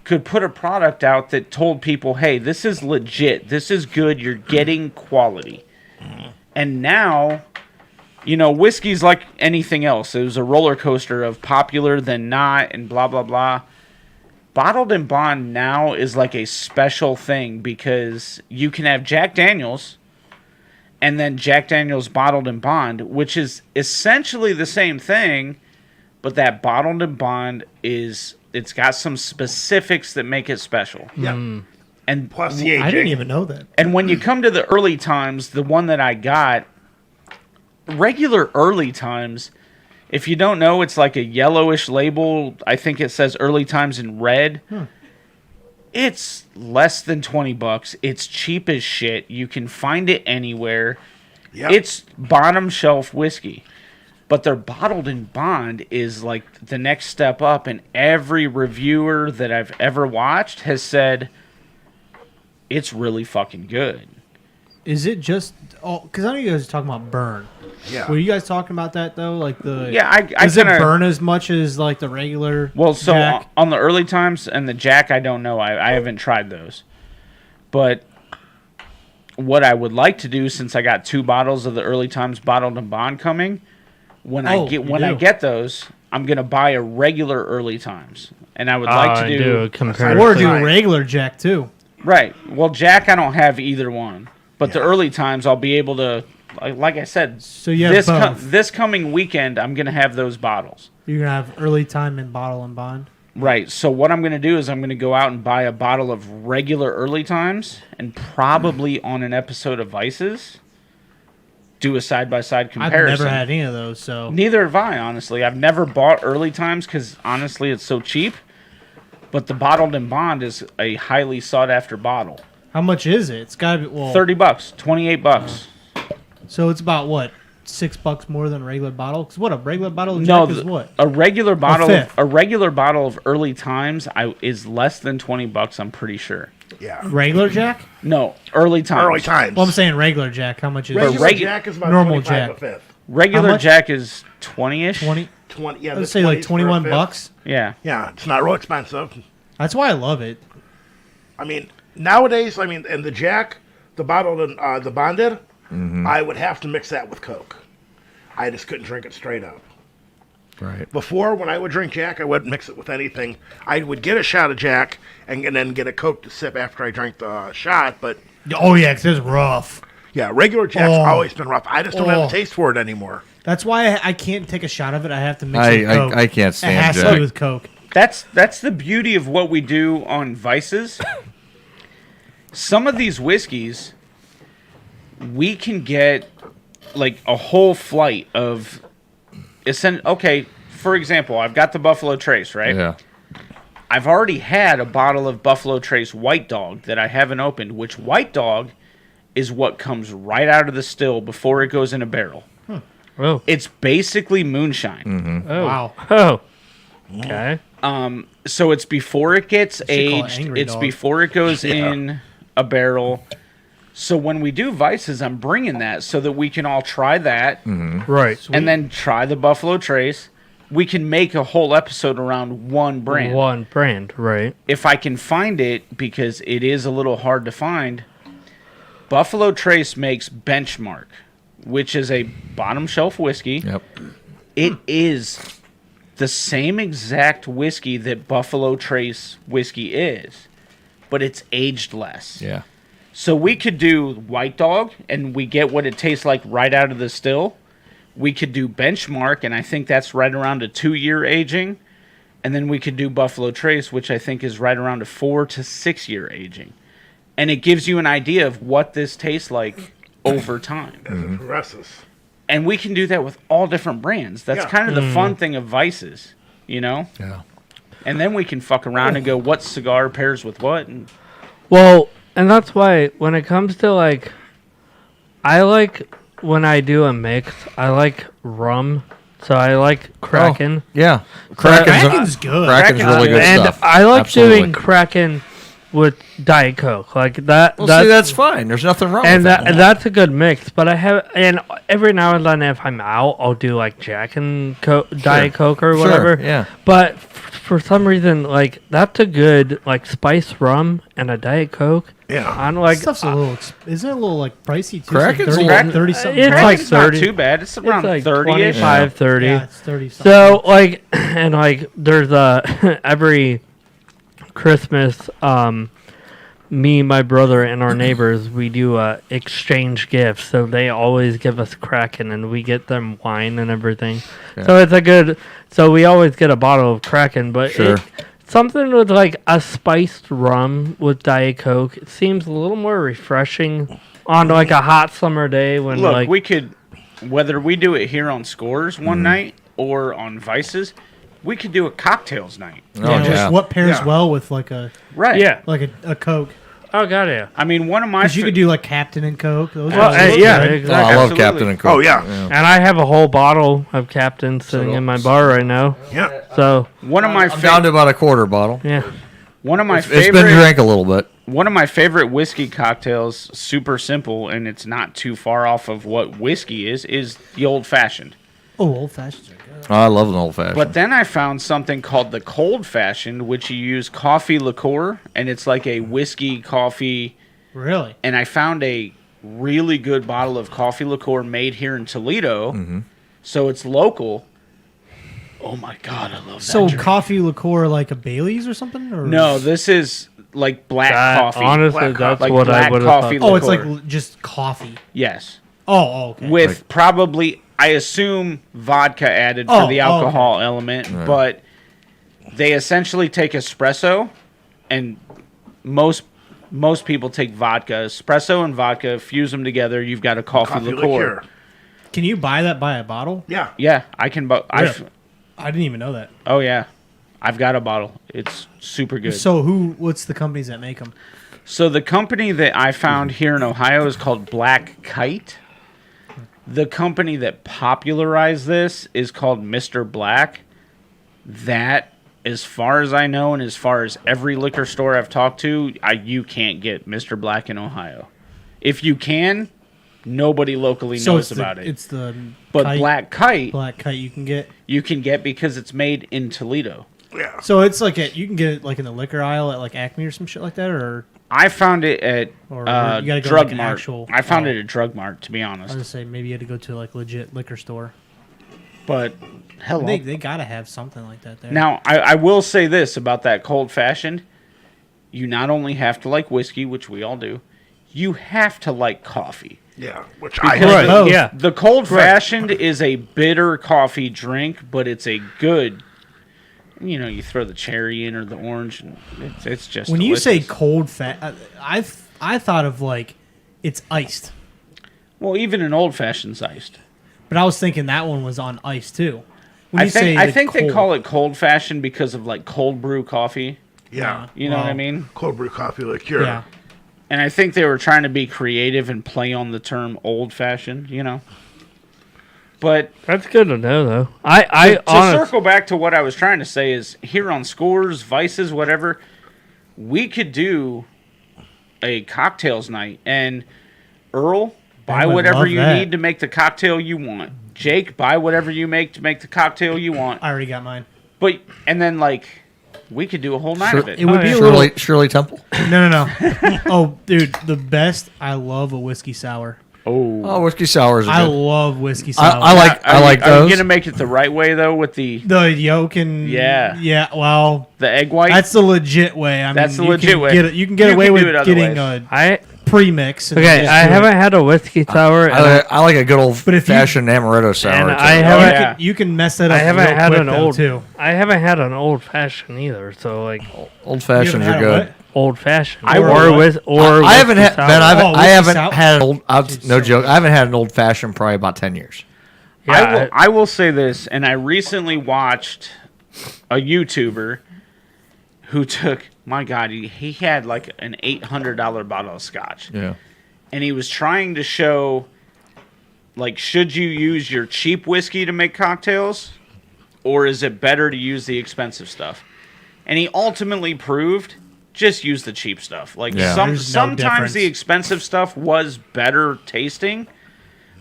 S7: could put a product out that told people, hey, this is legit. This is good. You're getting quality. And now, you know, whiskey's like anything else. It was a roller coaster of popular then not and blah, blah, blah. Bottled and Bond now is like a special thing because you can have Jack Daniels and then Jack Daniels Bottled and Bond, which is essentially the same thing, but that Bottled and Bond it's got some specifics that make it special.
S10: Yeah.
S7: And
S10: Plus the aging.
S6: I didn't even know that.
S7: and when you come to the early times, the one that I got, regular early times, if you don't know, it's like a yellowish label. I think it says early times in red. It's less than $20. It's cheap as shit. You can find it anywhere.
S10: Yep.
S7: It's bottom shelf whiskey. But their Bottled and Bond is like the next step up, and every reviewer that I've ever watched has said it's really fucking good.
S6: Is it just? Oh, because I know you guys are talking about burn.
S10: Yeah.
S6: Were you guys talking about that though? Like the
S7: Does
S6: it burn as much as like the regular?
S7: Well, so
S6: Jack?
S7: on the early times and the Jack, I don't know. I haven't tried those. But what I would like to do, since I got 2 bottles of the early times Bottled and Bond coming, when I get those, I'm going to buy a regular early times. And I would like to do
S5: a comparison.
S6: Or do a regular Jack too.
S7: Right. Well, Jack, I don't have either one. But the early times, I'll be able to, like I said,
S6: so you have both.
S7: This coming weekend, I'm going to have those bottles.
S6: You're going to have early time and bottle and bond?
S7: Right. So what I'm going to do is I'm going to go out and buy a bottle of regular early times and probably on an episode of Vices, do a side-by-side comparison.
S6: I've never had any of those, so...
S7: Neither have I, honestly. I've never bought early times because, honestly, it's so cheap. But the bottled and bond is a highly sought-after bottle.
S6: How much is it? It's got to be, well...
S7: $30, $28.
S6: So it's about, what, $6 more than a regular bottle? Because what, a regular bottle of
S7: No,
S6: Jack is what?
S7: a regular bottle
S6: fifth.
S7: of early times is less than $20, I'm pretty sure.
S10: Yeah.
S6: Regular Jack?
S7: No, early times.
S10: Early times.
S6: Well, I'm saying regular Jack. How much is
S10: Regular
S6: it?
S10: Jack is about
S6: normal
S10: 25
S6: Jack.
S10: a fifth.
S7: Regular
S6: How much?
S7: Jack is 20-ish.
S6: 20?
S10: 20, yeah,
S6: Let's
S10: the
S6: say like
S10: 20s for a
S6: 21
S10: fifth.
S6: bucks.
S7: Yeah.
S10: Yeah, it's not real expensive.
S6: That's why I love it.
S10: I mean, nowadays, and the Jack, the bottled and the bonded, I would have to mix that with Coke. I just couldn't drink it straight up.
S4: Right.
S10: Before, when I would drink Jack, I wouldn't mix it with anything. I would get a shot of Jack and then get a Coke to sip after I drank the shot. But
S6: Oh, yeah, 'cause it's rough.
S10: yeah, regular Jack's
S6: Oh.
S10: always been rough. I just don't have
S6: Oh.
S10: a taste for it anymore.
S6: That's why I can't take a shot of it. I have to mix it with Coke.
S4: I can't stand
S6: It has
S4: Jack.
S6: to be with Coke.
S7: That's the beauty of what we do on Vices. Some of these whiskeys, we can get like a whole flight of... Okay, for example, I've got the Buffalo Trace, right?
S4: Yeah.
S7: I've already had a bottle of Buffalo Trace White Dog that I haven't opened, which White Dog is what comes right out of the still before it goes in a barrel.
S5: Oh.
S7: It's basically moonshine.
S4: Mm-hmm.
S5: Oh.
S6: Wow.
S5: Oh. Okay.
S7: So it's before it gets
S6: Should call it
S7: aged.
S6: Angry
S7: It's
S6: Dog.
S7: before it goes in a barrel. So when we do Vices, I'm bringing that so that we can all try that
S5: Right.
S7: and then try the Buffalo Trace. We can make a whole episode around one brand.
S5: One brand, right.
S7: If I can find it, because it is a little hard to find, Buffalo Trace makes Benchmark, which is a bottom shelf whiskey.
S4: Yep.
S7: It is the same exact whiskey that Buffalo Trace whiskey is, but it's aged less.
S4: Yeah.
S7: So we could do White Dog, and we get what it tastes like right out of the still. We could do Benchmark, and I think that's right around a 2-year aging. And then we could do Buffalo Trace, which I think is right around a 4 to 6 year aging. And it gives you an idea of what this tastes like over time.
S10: As it progresses.
S7: And we can do that with all different brands. That's
S10: Yeah.
S7: kind of the fun thing of Vices, you know?
S4: Yeah.
S7: And then we can fuck around and go, what cigar pairs with what? And
S5: Well, and that's why when it comes to like, I like when I do a mix, I like rum. So I like Kraken.
S4: Yeah.
S6: Kraken's good.
S4: Kraken's really good
S5: And
S4: stuff.
S5: I like
S4: Absolutely.
S5: doing Kraken with Diet Coke. Like that.
S4: Well, see, that's fine. There's nothing wrong
S5: and
S4: with that.
S5: and that's a good mix. But I have, and every now and then if I'm out, I'll do like Jack and Diet Coke or whatever.
S4: yeah.
S5: But for some reason, like that's a good like spice rum and a Diet Coke.
S10: Yeah.
S5: I'm like,
S6: Stuff's a little, isn't it a little like pricey too?
S4: Kraken's
S6: It's
S4: a
S6: like
S4: little-
S6: 30 something.
S5: it's like
S7: Kraken's not
S5: 30.
S7: too bad. It's around
S5: it's like
S7: 30-ish.
S5: 25, 30.
S6: Yeah, it's 30 something.
S5: So like, and like, there's every Christmas, me, my brother, and our neighbors, we do exchange gifts. So they always give us Kraken, and we get them wine and everything.
S4: Yeah.
S5: So it's a good. So we always get a bottle of Kraken, but
S4: Sure.
S5: something with like a spiced rum with Diet Coke. It seems a little more refreshing on like a hot summer day when
S7: Look,
S5: like
S7: we could, whether we do it here on Scores one night or on Vices, we could do a cocktails night.
S4: Oh,
S6: yeah,
S4: yeah.
S6: what pairs
S10: Yeah.
S6: well with like a
S7: Right.
S5: yeah.
S6: a Coke?
S5: Oh god, yeah.
S7: I mean, one of my...
S6: Because you could do like Captain and Coke. Those
S5: Well,
S6: are
S5: yeah,
S6: good.
S5: exactly.
S4: Oh, I love
S7: Absolutely.
S4: Captain and Coke.
S10: Oh, yeah.
S5: And I have a whole bottle of Captain sitting in my bar right now.
S10: Yeah.
S5: So
S7: One of my
S4: I'm down to about a quarter bottle.
S5: yeah,
S7: one of my
S4: It's been
S7: favorite
S4: drank a little bit.
S7: one of my favorite whiskey cocktails, super simple, and it's not too far off of what whiskey is the old fashioned.
S6: Oh, old fashions are good.
S4: Oh, I love an old fashioned.
S7: But then I found something called the cold fashioned, which you use coffee liqueur, and it's like a whiskey coffee.
S6: Really?
S7: And I found a really good bottle of coffee liqueur made here in Toledo. So it's local. Oh my god, I love that.
S6: So
S7: drink.
S6: coffee liqueur like a Bailey's or something? Or?
S7: No, this is like black coffee.
S5: Honestly, that's
S7: like
S5: what I
S7: black
S5: would have
S7: coffee
S5: thought.
S6: Oh, it's
S7: liqueur.
S6: like just coffee.
S7: Yes.
S6: Oh, okay.
S7: With probably, I assume, vodka added for the alcohol element, but they essentially take espresso, and most people take vodka. Espresso and vodka, fuse them together, you've got a coffee liqueur.
S6: Can you buy that by a bottle?
S10: Yeah.
S7: Yeah, I can.
S6: I didn't even know that.
S7: Oh, yeah. I've got a bottle. It's super good.
S6: So what's the companies that make them?
S7: So the company that I found here in Ohio is called Black Kite. The company that popularized this is called Mr. Black. That, as far as I know, and as far as every liquor store I've talked to, you can't get Mr. Black in Ohio. If you can, nobody locally knows about it.
S6: It's the
S7: Black Kite.
S6: Black Kite you can get.
S7: You can get because it's made in Toledo.
S10: Yeah.
S6: So it's like you can get it like in the liquor aisle at like Acme or some shit like that, or
S7: I found it at
S6: you gotta go
S7: Drug
S6: like an
S7: Mart.
S6: actual.
S7: I found it at Drug Mart, to be
S6: I
S7: honest.
S6: was gonna say maybe you had to go to like legit liquor store.
S7: But hello,
S6: They gotta have something like that there.
S7: now I will say this about that cold fashioned: you not only have to like whiskey, which we all do, you have to like coffee.
S10: Yeah, which
S7: Because
S10: I
S5: yeah.
S7: the cold fashioned is a bitter coffee drink, but it's a good. You know, you throw the cherry in or the orange, and it's just.
S6: when
S7: delicious.
S6: you say cold I thought of like it's iced,
S7: well, even an old fashioned's iced.
S6: but I was thinking that one was on ice too. When
S7: I
S6: you
S7: think
S6: say
S7: I
S6: the
S7: think they
S6: cold-
S7: call it cold fashioned because of like cold brew coffee.
S10: yeah,
S7: You know what I
S6: Wow.
S7: mean?
S10: cold brew coffee liqueur.
S6: Yeah.
S7: And I think they were trying to be creative and play on the term old fashioned. You know. But
S5: That's good to know, though. I
S7: to circle back to what I was trying to say is here on Scores, Vices, whatever, we could do a cocktails night. And Earl, buy
S6: would
S7: whatever
S6: love
S7: you
S6: that.
S7: need to make the cocktail you want. Jake, buy whatever you make to make the cocktail you want.
S6: I already got mine.
S7: But and then like we could do a whole night of it.
S6: It would be a
S4: Shirley,
S6: little.
S4: Shirley Temple.
S6: No. Oh, dude, the best. I love a whiskey sour.
S4: Oh, whiskey sours.
S6: I
S4: Are good.
S6: love whiskey sour.
S4: I like
S7: Are
S4: those.
S7: you gonna make it the right way though with the
S6: the yolk and
S7: Yeah.
S6: Well,
S7: egg white?
S6: that's the legit way. I mean,
S7: That's the
S6: you
S7: legit
S6: can
S7: way.
S6: Get you can get
S7: You
S6: away
S7: can do
S6: with
S7: it other
S6: getting
S7: ways.
S6: a premix. and
S5: okay,
S6: just
S5: I
S6: do it.
S5: haven't had a whiskey sour.
S4: I like a good old
S6: But if you-
S4: fashioned amaretto sour.
S5: And
S4: too.
S5: I haven't.
S7: yeah.
S6: You can mess that up.
S5: I haven't
S6: real
S5: had
S6: quick,
S5: an
S6: though,
S5: old.
S6: too.
S5: I haven't had an old fashioned either. So like
S4: Old
S6: You
S4: fashions
S6: haven't
S4: are
S6: had a
S4: good.
S6: what?
S5: old fashioned.
S7: I
S5: or
S7: will-
S5: with or
S4: I haven't
S5: whiskey
S4: had
S5: sour.
S4: Ben. I
S6: Oh,
S4: haven't
S6: whiskey
S4: had an old.
S6: Dude,
S4: No
S6: so
S4: joke.
S6: good.
S4: I haven't had an old fashioned probably about 10 years.
S5: Yeah,
S7: I will say this, and I recently watched a YouTuber who took, my God, he had like an $800 bottle of scotch.
S4: Yeah.
S7: And he was trying to show, like, should you use your cheap whiskey to make cocktails? Or is it better to use the expensive stuff? And he ultimately proved, just use the cheap stuff. Like,
S4: Yeah.
S6: There's no
S7: sometimes
S6: difference.
S7: the expensive stuff was better tasting.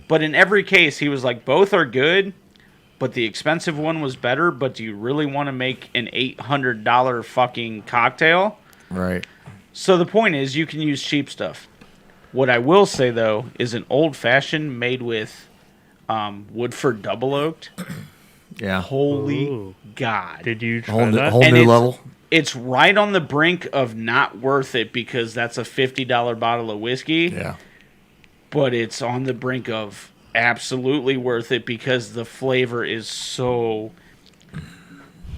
S7: But in every case, he was like, both are good, but the expensive one was better. But do you really want to make an $800 fucking cocktail?
S4: Right.
S7: So the point is, you can use cheap stuff. What I will say, though, is an old-fashioned made with Woodford double oaked.
S4: Yeah.
S7: Holy
S5: Ooh.
S7: God.
S5: Did you try
S4: Whole new,
S5: that?
S4: whole
S7: And
S4: new
S7: it's-
S4: level.
S7: It's right on the brink of not worth it because that's a $50 bottle of whiskey.
S4: Yeah.
S7: But it's on the brink of absolutely worth it because the flavor is so...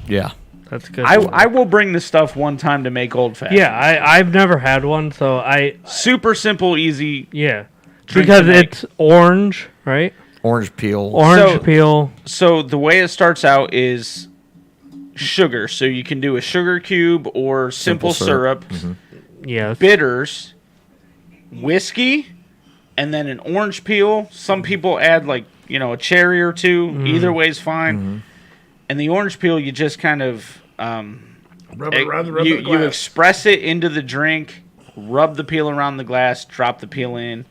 S4: Yeah.
S5: That's good.
S7: I will bring the stuff one time to make old-fashioned.
S5: yeah, I've never had one, so
S7: Super simple, easy.
S5: yeah,
S7: Drink
S5: because
S7: to make.
S5: it's orange, right?
S4: Orange peel.
S5: Orange
S7: So-
S5: peel.
S7: So the way it starts out is sugar. So you can do a sugar cube or simple syrup,
S5: Yes.
S7: bitters, whiskey, and then an orange peel. Some people add like, a cherry or two. Either way is fine. And the orange peel, you just kind of
S10: Rub it around the
S7: you
S10: glass.
S7: express it into the drink, rub the peel around the glass, drop the peel in.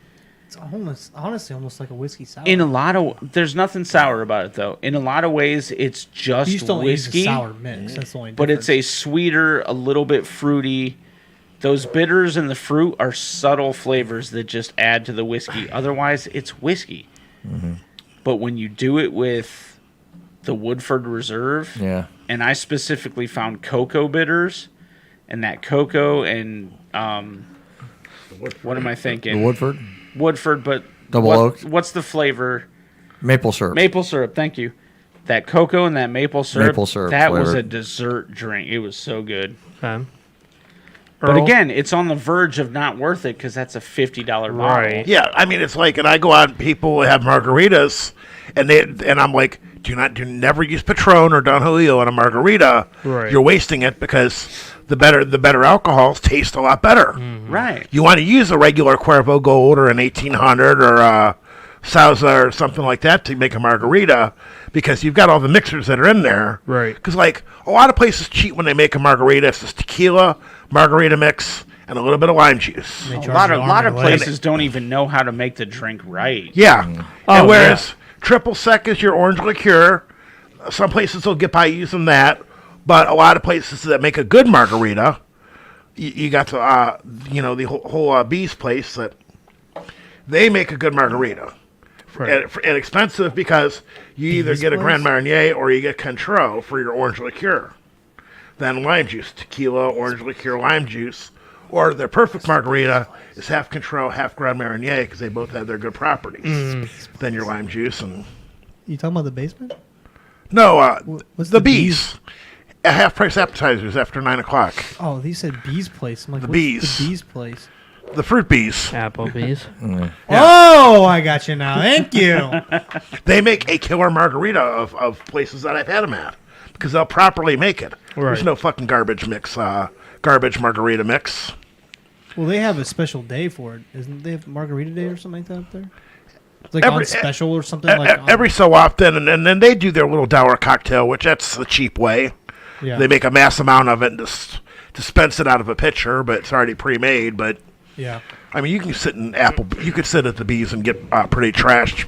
S6: It's honestly almost like a whiskey sour.
S7: In a lot of there's nothing sour about it though. In a lot of ways, it's just
S6: you just don't use
S7: whiskey.
S6: a sour mix. That's the only
S7: But it's
S6: difference.
S7: a sweeter, a little bit fruity. Those bitters and the fruit are subtle flavors that just add to the whiskey. Otherwise, it's whiskey. But when you do it with the Woodford Reserve.
S4: Yeah.
S7: And I specifically found cocoa bitters, and that cocoa and what am I thinking?
S4: The Woodford?
S7: Woodford, but
S4: Double oak?
S7: What's the flavor?
S4: Maple syrup.
S7: Maple syrup. Thank you. That cocoa and that maple syrup.
S4: Maple syrup
S7: That was
S4: flavored.
S7: a dessert drink. It was so good.
S5: Okay.
S7: But
S5: Earl?
S7: again, it's on the verge of not worth it because that's a $50 bottle.
S5: Right.
S10: Yeah, I mean, it's like, and I go out and people have margaritas, and I'm like, do never use Patron or Don Julio on a margarita.
S5: Right.
S10: You're wasting it because the better alcohols taste a lot better.
S7: Right.
S10: You want to use a regular Cuervo Gold or an 1800 or a Sauza or something like that to make a margarita because you've got all the mixers that are in there.
S5: Right.
S10: Because like a lot of places cheat when they make a margarita. It's just tequila, margarita mix, and a little bit of lime juice.
S7: A lot of places don't even know how to make the drink right.
S10: Yeah. And whereas triple sec is your orange liqueur, some places will get by using that, but a lot of places that make a good margarita, you got to, the whole Bees place that they make a good margarita.
S5: Right.
S10: And expensive because you either get a Grand Marnier or you get Cointreau for your orange liqueur. Then lime juice, tequila, orange liqueur, lime juice. Or their perfect margarita is half Cointreau, half Grand Marnier because they both have their good properties. Then your lime juice and...
S6: You talking about the basement?
S10: No,
S6: What's
S10: the Bees. At half-price appetizers after 9 o'clock.
S6: Oh, they said Bees place. I'm like,
S10: The
S6: what's
S10: Bees.
S6: The Bees place.
S10: The fruit bees.
S5: Applebee's.
S6: Oh, I got you now. Thank you.
S10: They make a killer margarita of places that I've had them at because they'll properly make it.
S5: Right.
S10: There's no fucking garbage mix, garbage margarita mix.
S6: Well, they have a special day for it. Isn't they have Margarita Day or something like that up there? It's like on special or something
S10: Every so often, and then they do their little dour cocktail, which that's the cheap way.
S6: Yeah.
S10: They make a mass amount of it and just dispense it out of a pitcher, but it's already pre-made. But
S6: Yeah.
S10: I mean, you can sit you could sit at the Bees and get pretty trashed,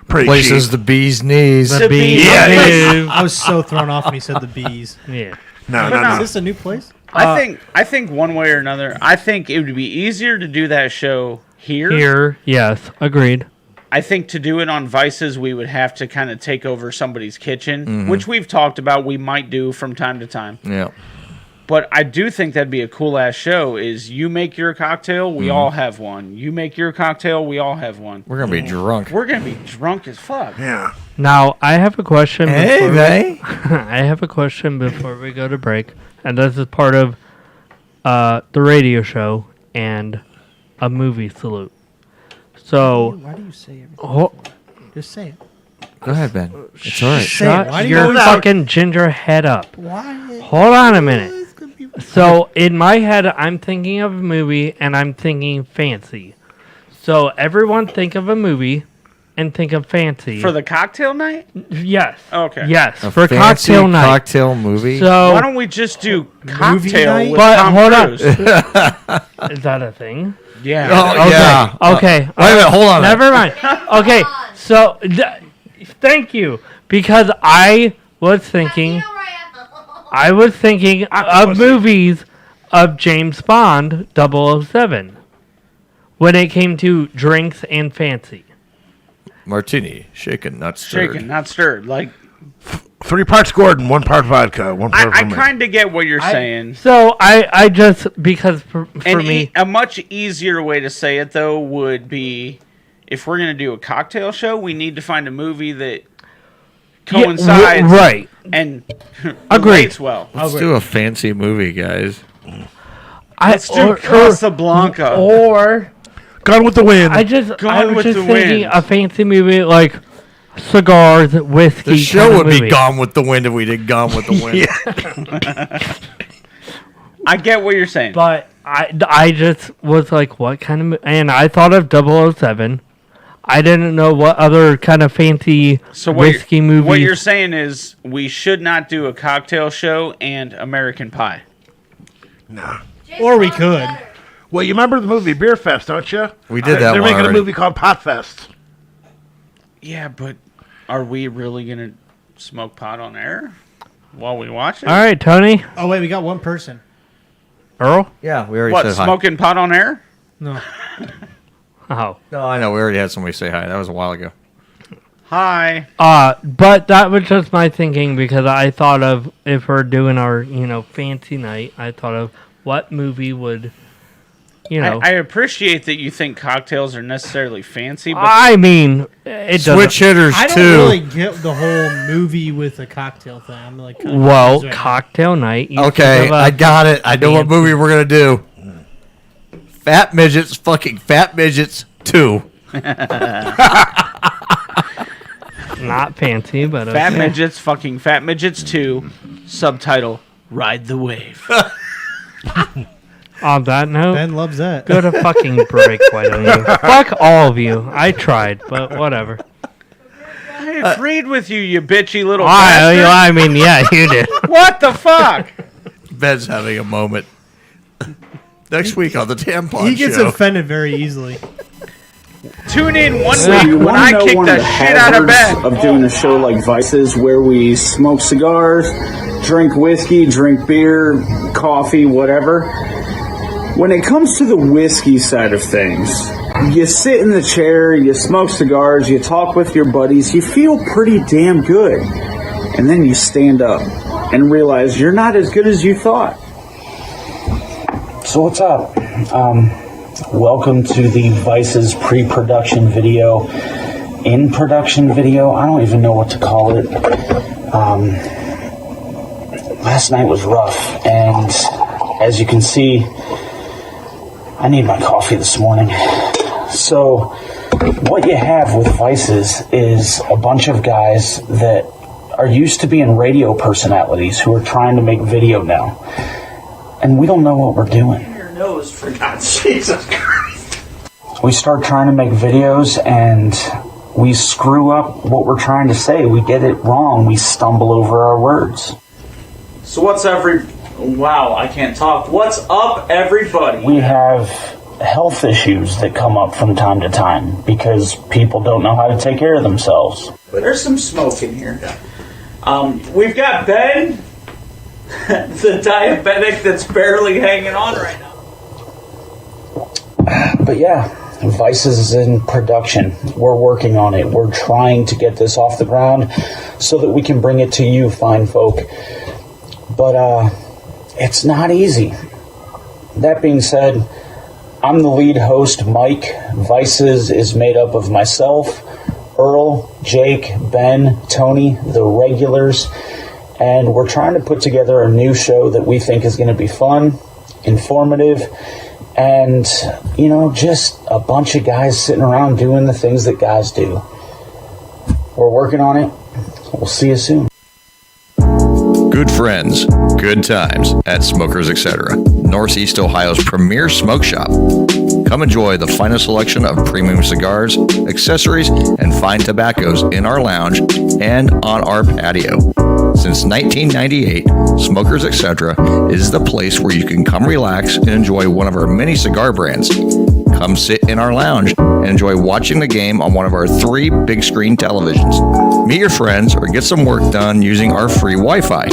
S10: pretty
S4: Places
S10: cheap.
S4: the bee's knees.
S5: The bees.
S10: Yeah.
S6: I was so thrown off when he said the Bees.
S5: Yeah.
S10: No.
S6: Is this a new place?
S7: I think one way or another, I think it would be easier to do that show here.
S5: Here, yes, agreed.
S7: I think to do it on Vices, we would have to kind of take over somebody's kitchen, which we've talked about we might do from time to time.
S4: Yeah.
S7: But I do think that'd be a cool-ass show, is you make your cocktail, we all have one. You make your cocktail, we all have one.
S4: We're going to be drunk.
S7: We're going to be drunk as fuck.
S10: Yeah.
S5: Now, I have a question.
S4: Hey, Ray.
S5: I have a question before we go to break, and this is part of the radio show and a movie salute. So,
S6: Why do you say everything? Just say it.
S4: Go ahead, Ben. It's all right.
S6: Say it. Why
S5: shut
S6: do you
S5: your
S6: always-
S5: fucking ginger head up.
S6: Why?
S5: Hold on a minute. So, in my head, I'm thinking of a movie, and I'm thinking fancy. So, everyone think of a movie and think of fancy.
S7: For the cocktail night?
S5: Yes.
S7: Okay.
S5: Yes,
S4: A
S5: for
S4: fancy
S5: cocktail night.
S4: cocktail movie.
S5: So,
S7: Why don't we just do cocktail
S6: night?
S7: with
S5: But
S7: Tom
S5: hold on.
S7: Cruise?
S5: is that a thing?
S7: Yeah.
S4: Oh,
S5: Okay.
S4: yeah.
S5: Okay.
S4: Wait a minute. Hold on.
S5: Never mind. Okay. So, thank you, because I was thinking of movies of James Bond 007 when it came to drinks and fancy.
S4: Martini. Shaken, not stirred.
S7: Shaken, not stirred. Like,
S10: 3 parts Gordon, 1 part vodka, 1 part
S7: I
S10: vermouth.
S7: kind of get what you're saying.
S5: So I just, because for me,
S7: A much easier way to say it, though, would be if we're going to do a cocktail show, we need to find a movie that coincides
S5: right.
S7: and
S5: Agreed.
S7: relates well.
S4: Let's do a fancy movie, guys.
S7: Let's do Casablanca.
S5: Or
S10: Gone with the Wind.
S5: I
S7: Gone
S5: was
S7: with
S5: just
S7: the
S5: thinking
S7: Wind.
S5: a fancy movie like cigars, whiskey.
S4: The show
S5: kind of
S4: would be
S5: movie.
S4: Gone with the Wind if we did Gone with the Wind.
S7: I get what you're saying.
S5: But I just was like, what kind of... And I thought of 007. I didn't know what other kind of fancy whiskey movie.
S7: What you're saying is we should not do a cocktail show and American Pie.
S10: No.
S6: Or we could.
S10: Well, you remember the movie Beer Fest, don't you?
S4: We did that
S10: They're
S4: one
S10: making
S4: already.
S10: a movie called Pot Fest.
S7: Yeah, but are we really going to smoke pot on air while we watch it?
S5: All right, Tony.
S6: Oh, wait, we got one person.
S5: Earl?
S4: Yeah, we already
S7: What,
S4: said hi.
S7: smoking pot on air?
S6: No.
S5: Oh.
S4: No, I know. We already had somebody say hi. That was a while ago.
S7: Hi.
S5: But that was just my thinking because I thought of if we're doing our, fancy night, I thought of what movie would,
S7: I appreciate that you think cocktails are necessarily fancy, but
S5: I mean, it
S4: Switch
S5: doesn't.
S4: hitters
S6: I don't
S4: too.
S6: really get the whole movie with a cocktail thing. I'm like, kinda
S5: Well,
S6: confused right now.
S5: cocktail night. you
S4: Okay,
S5: think of a-
S4: I got it. I know what movie we're gonna do. Fat midgets, fucking fat midgets 2.
S5: Not fancy, but
S7: Fat
S5: okay.
S7: Midgets, fucking Fat Midgets 2, subtitle, Ride the Wave.
S5: On that note,
S6: Ben loves that.
S5: go to fucking break, why don't you? Fuck all of you. I tried, but whatever.
S7: I agreed with you, you bitchy little bastard.
S5: I mean, yeah, you did.
S7: What the fuck?
S4: Ben's having a moment. Next week on the Tampon
S6: He gets
S4: Show.
S6: offended very easily.
S7: Tune in one
S8: So
S7: week
S8: you
S7: when
S8: wanna
S7: I
S8: know
S7: kick
S8: one of
S7: the
S8: the
S7: shit out of
S8: hazards
S7: Ben.
S8: of doing a show like Vices, where we smoke cigars, drink whiskey, drink beer, coffee, whatever. When it comes to the whiskey side of things, you sit in the chair, you smoke cigars, you talk with your buddies, you feel pretty damn good. And then you stand up and realize you're not as good as you thought. So what's up? Welcome to the Vices pre-production video, in-production video. I don't even know what to call it. Last night was rough, and as you can see, I need my coffee this morning. So what you have with Vices is a bunch of guys that are used to being radio personalities who are trying to make video now. And we don't know what we're doing.
S9: Your nose, for God's Jesus Christ.
S8: We start trying to make videos and we screw up what we're trying to say. We get it wrong. We stumble over our words.
S9: So wow, I can't talk. What's up, everybody?
S8: We have health issues that come up from time to time because people don't know how to take care of themselves.
S9: There's some smoke in here. We've got Ben, the diabetic that's barely hanging on right now.
S8: But yeah, Vices is in production. We're working on it. We're trying to get this off the ground so that we can bring it to you, fine folk. But it's not easy. That being said, I'm the lead host, Mike. Vices is made up of myself, Earl, Jake, Ben, Tony, the regulars, and we're trying to put together a new show that we think is going to be fun, informative, and, just a bunch of guys sitting around doing the things that guys do. We're working on it. We'll see you soon.
S4: Good friends, good times at Smokers Etc., Northeast Ohio's premier smoke shop. Come enjoy the finest selection of premium cigars, accessories, and fine tobaccos in our lounge and on our patio. Since 1998, Smokers Etc. is the place where you can come relax and enjoy one of our many cigar brands. Come sit in our lounge and enjoy watching the game on one of our 3 big screen televisions. Meet your friends or get some work done using our free Wi-Fi.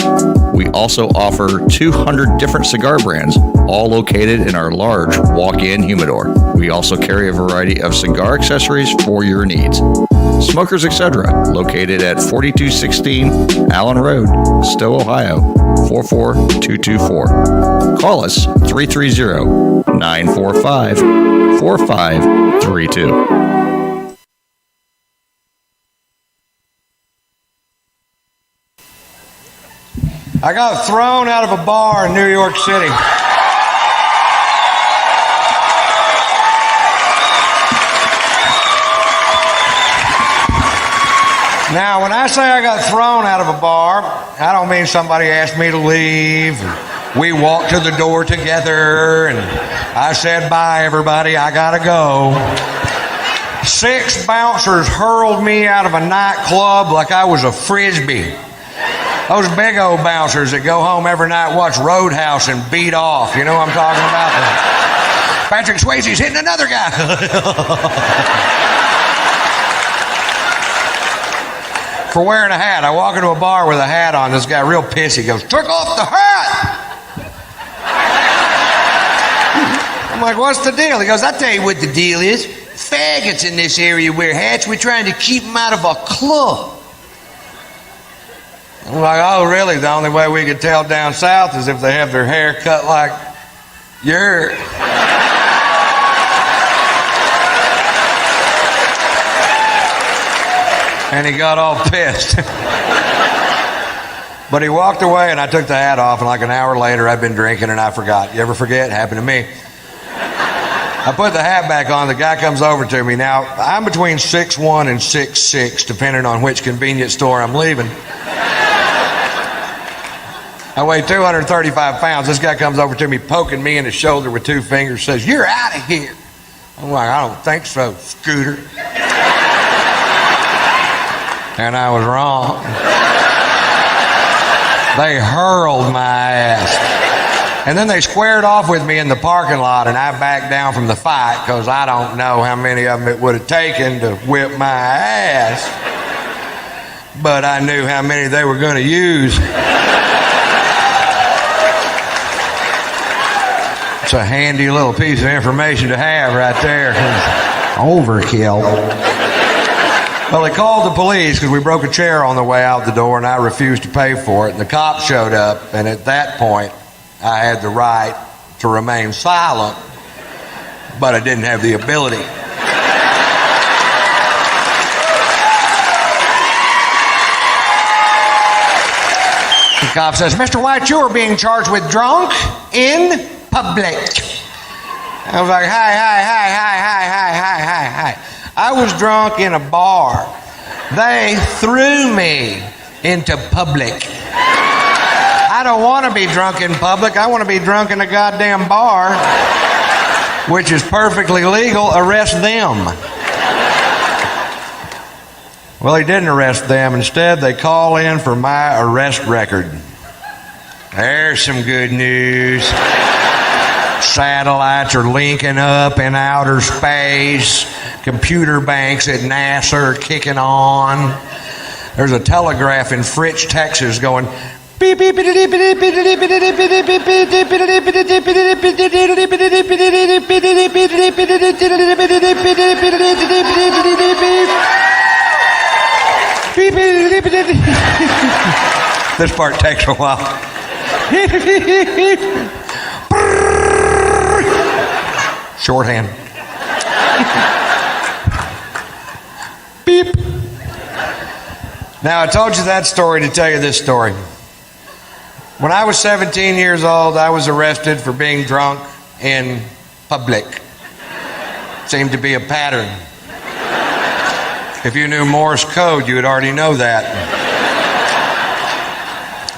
S4: We also offer 200 different cigar brands, all located in our large walk-in humidor. We also carry a variety of cigar accessories for your needs. Smokers Etc., located at 4216 Allen Road, Stowe, Ohio, 44224. Call us 330-945-4532.
S2: I got thrown out of a bar in New York City. Now, when I say I got thrown out of a bar, I don't mean somebody asked me to leave. We walked to the door together, and I said, bye, everybody, I gotta go. 6 bouncers hurled me out of a nightclub like I was a frisbee. Those big old bouncers that go home every night, watch Roadhouse, and beat off. You know what I'm talking about? Patrick Swayze's hitting another guy. For wearing a hat. I walk into a bar with a hat on. This guy real pissy goes, took off the hat! I'm like, what's the deal? He goes, I'll tell you what the deal is. Fat faggots in this area wear hats. We're trying to keep them out of a club. I'm like, oh, really? The only way we could tell down south is if they have their hair cut like yours. And he got all pissed. But he walked away, and I took the hat off, and like an hour later, I'd been drinking, and I forgot. You ever forget? Happened to me. I put the hat back on. The guy comes over to me. Now, I'm between 6'1" and 6'6", depending on which convenience store I'm leaving. I weigh 235 pounds. This guy comes over to me, poking me in the shoulder with two fingers, says, "You're out of here." I'm like, "I don't think so, Scooter." And I was wrong. They hurled my ass. And then they squared off with me in the parking lot, and I backed down from the fight because I don't know how many of them it would have taken to whip my ass. But I knew how many they were going to use. It's a handy little piece of information to have right there. Overkill. Well, they called the police because we broke a chair on the way out the door, and I refused to pay for it. And the cops showed up, and at that point, I had the right to remain silent, but I didn't have the ability. The cop says, "Mr. White, you are being charged with drunk in public." I was like, hi. I was drunk in a bar. They threw me into public. I don't want to be drunk in public. I want to be drunk in a goddamn bar, which is perfectly legal. Arrest them. Well, he didn't arrest them. Instead, they call in for my arrest record. There's some good news. Satellites are linking up in outer space. Computer banks at NASA are kicking on. There's a telegraph in Fritch, Texas going beep beep beep beep beep beep beep beep. This part takes a while. Shorthand. Beep. Now, I told you that story to tell you this story. When I was 17 years old, I was arrested for being drunk in public. Seemed to be a pattern. If you knew Morse code, you would already know that.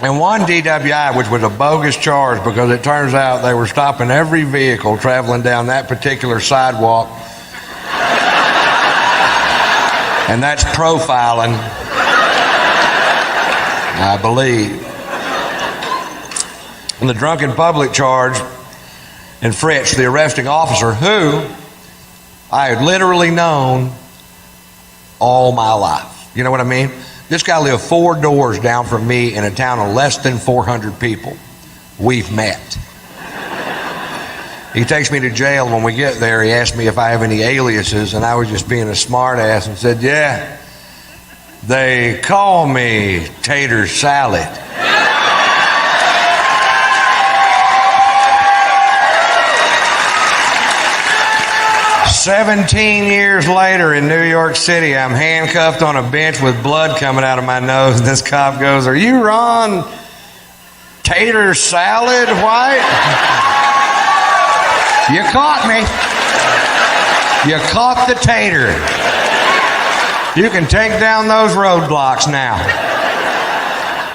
S2: And one DWI, which was a bogus charge because it turns out they were stopping every vehicle traveling down that particular sidewalk. And that's profiling, I believe. And the drunk in public charge in Fritch, the arresting officer, who I had literally known all my life. You know what I mean? This guy lived 4 doors down from me in a town of less than 400 people. We've met. He takes me to jail. When we get there, he asked me if I have any aliases, and I was just being a smart ass and said, yeah, they call me Tater Salad. "17 years later in New York City, I'm handcuffed on a bench with blood coming out of my nose, and this cop goes, 'Are you Ron Tater Salad White?' You caught me. You caught the tater. You can take down those roadblocks now.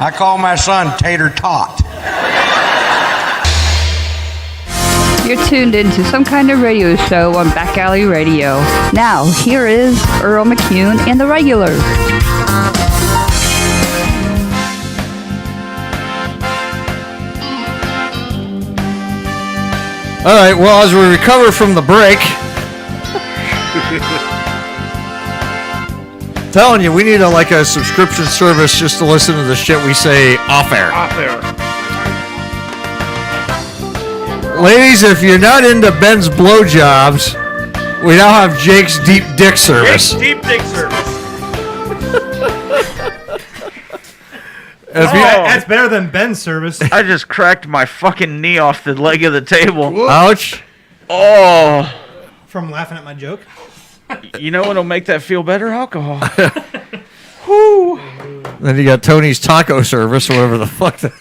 S2: I call my son Tater Tot."
S3: You're tuned into some kind of radio show on Back Alley Radio. Now, here is Earl McCune and the Regulars.
S4: All right, well, as we recover from the break, telling you, we need a subscription service just to listen to the shit we say off air.
S10: Off air.
S4: Ladies, if you're not into Ben's blowjobs, We now have Jake's deep dick service.
S7: Deep dick service.
S6: That's better than Ben's service.
S7: I just cracked my fucking knee off the leg of the table.
S4: Ouch.
S7: Oh.
S6: From laughing at my joke?
S7: You know what'll make that feel better? Alcohol. Whoo.
S4: Then you got Tony's taco service or whatever the fuck that.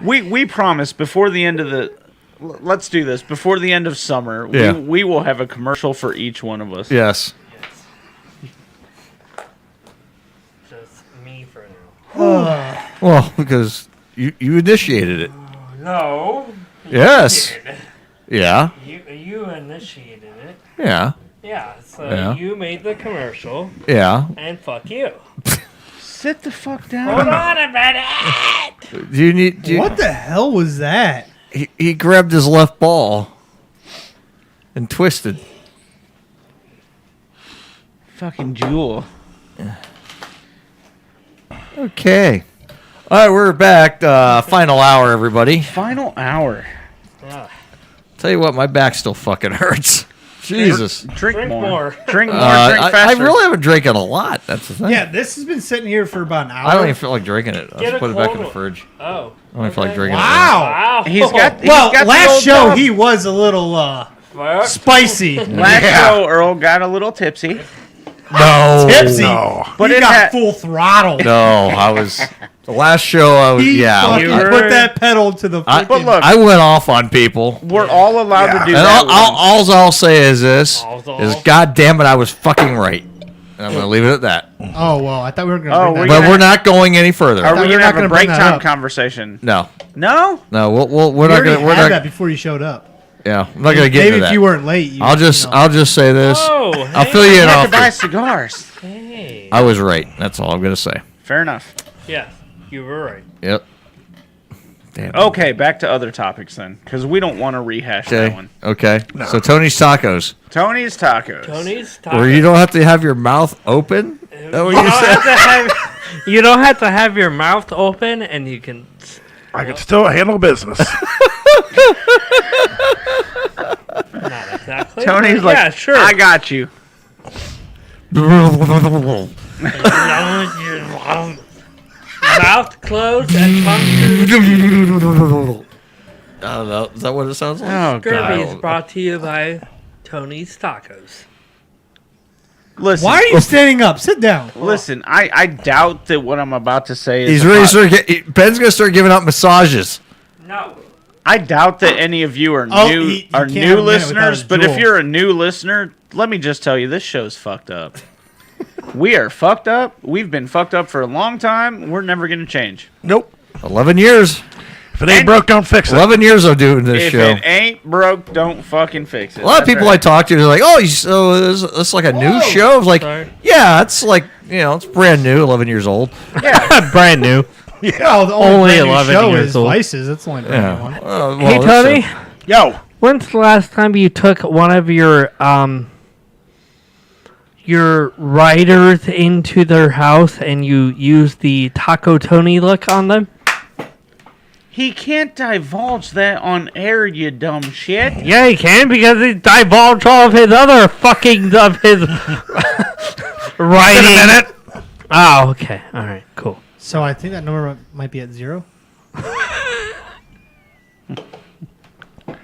S7: We promise before the end of the... Let's do this. Before the end of summer,
S4: Yeah.
S7: we will have a commercial for each one of us.
S4: Yes.
S5: Just me for now.
S4: Well, because you initiated it.
S5: No.
S4: Yes.
S5: You did.
S4: Yeah.
S5: You initiated it.
S4: Yeah.
S5: Yeah, so
S4: Yeah.
S5: you made the commercial.
S4: Yeah.
S5: And fuck you.
S7: Sit the fuck down.
S5: Hold on a minute.
S4: Do you need?
S6: What the hell was that?
S4: He grabbed his left ball and twisted.
S7: Fucking Jewel.
S4: Okay. All right, we're back. Final hour, everybody.
S7: Final hour.
S5: Yeah.
S4: Tell you what, my back still fucking hurts. Jesus.
S7: Drink more.
S5: Drink more.
S7: Drink
S4: I
S7: faster.
S4: really haven't drinking a lot. That's the thing.
S6: Yeah, this has been sitting here for about an hour.
S4: I don't even feel like drinking it. I'll
S5: Get
S4: just
S5: a
S4: put it back in the
S5: cold
S4: fridge.
S5: Oh.
S4: I don't feel like drinking
S6: Wow.
S5: Wow.
S7: He's got the
S6: Last
S7: old
S6: show
S7: job.
S6: he was a little spicy.
S7: Last show Earl got a little tipsy.
S4: it. No.
S6: Tipsy.
S10: No.
S7: But
S6: he
S7: it
S6: got
S7: had-
S6: full throttle.
S4: No, I was. The last show, I was.
S6: He
S4: Yeah.
S6: fucking
S5: You were-
S6: put that pedal to the
S4: I,
S6: freaking...
S7: But look,
S4: I went off on people.
S7: we're all allowed to do
S4: And
S7: that.
S4: all I'll say is this:
S5: All's
S4: is
S5: all.
S4: God damn it, I was fucking right. And I'm gonna leave it at that.
S6: Oh, well, I thought we were going to
S7: Oh,
S6: bring
S7: we're
S6: that
S4: But we're not going any further.
S7: Are
S6: thought
S7: we
S6: we were
S7: gonna
S6: not
S7: have a
S6: gonna
S7: break
S6: bring that
S7: time
S6: up.
S7: conversation?
S4: No,
S7: No.
S4: no, we're
S6: We
S4: not
S6: already
S4: gonna. We're
S6: had
S4: not.
S6: that before you showed up.
S4: Yeah, I'm not gonna get
S6: Maybe
S4: into
S6: if
S4: that.
S6: you weren't late. You,
S4: I'll just say this.
S5: Oh,
S4: I'll
S5: hey.
S4: fill you
S7: You
S4: in
S7: have
S4: off.
S7: to buy cigars.
S5: Hey.
S4: I was right. That's all I'm gonna say.
S7: Fair enough.
S5: Yeah, you were right.
S4: Yep. Damn.
S7: Okay, back to other topics then, because we don't want to rehash that
S4: Okay.
S7: one.
S4: Okay. So Tony's tacos,
S7: Tony's Tacos.
S5: Tony's
S4: where you don't have to have your mouth open. Is that what
S5: You
S4: you
S5: don't,
S4: said?
S5: have to have, you don't have to have your mouth open, and you can.
S10: I can still handle business.
S5: Not exactly.
S7: Tony's
S5: but
S7: like,
S5: yeah, sure.
S7: I got you.
S5: Mouth closed and tongue to
S4: I don't know. Is that what it sounds like?
S7: Oh,
S5: Derby is
S7: God.
S5: brought to you by Tony's Tacos.
S7: Listen,
S6: Why are you standing up? Sit down.
S7: listen, I doubt that what I'm about to say is...
S4: He's
S7: a
S4: ready to
S7: po-
S4: start Ben's gonna start giving out massages.
S5: No.
S7: I doubt that any of you are
S6: Oh,
S7: new
S6: you can't
S7: are
S6: have
S7: new
S6: a minute without
S7: listeners,
S6: a
S7: but if
S6: jewel.
S7: you're a new listener, let me just tell you, this show's fucked up. We are fucked up. We've been fucked up for a long time. We're never going to change.
S10: Nope.
S4: 11 years.
S10: If it ain't broke, don't fix it.
S4: 11 years of doing this
S7: If
S4: show.
S7: it ain't broke, don't fucking fix it.
S4: A lot of
S7: That's
S4: people I
S7: right.
S4: talk to, they're like, "Oh, so it's like a new show." I was like,
S5: Sorry.
S4: "Yeah, it's like it's brand new, 11 years old."
S5: Brand new.
S6: Well, the
S5: Only
S6: only brand new
S5: 11
S6: show
S5: years
S6: is
S5: old.
S6: Vices. That's the only brand
S4: Yeah.
S6: new one.
S4: Well,
S5: Hey,
S4: that's
S5: Tony.
S4: it.
S10: Yo.
S5: When's the last time you took one of your writers into their house and you used the Taco Tony look on them?
S7: He can't divulge that on air, you dumb shit.
S5: Yeah, he can because he divulged all of his other fucking of his writing.
S10: In a minute.
S5: Oh, okay. All right, cool.
S6: So I think that number might be at 0.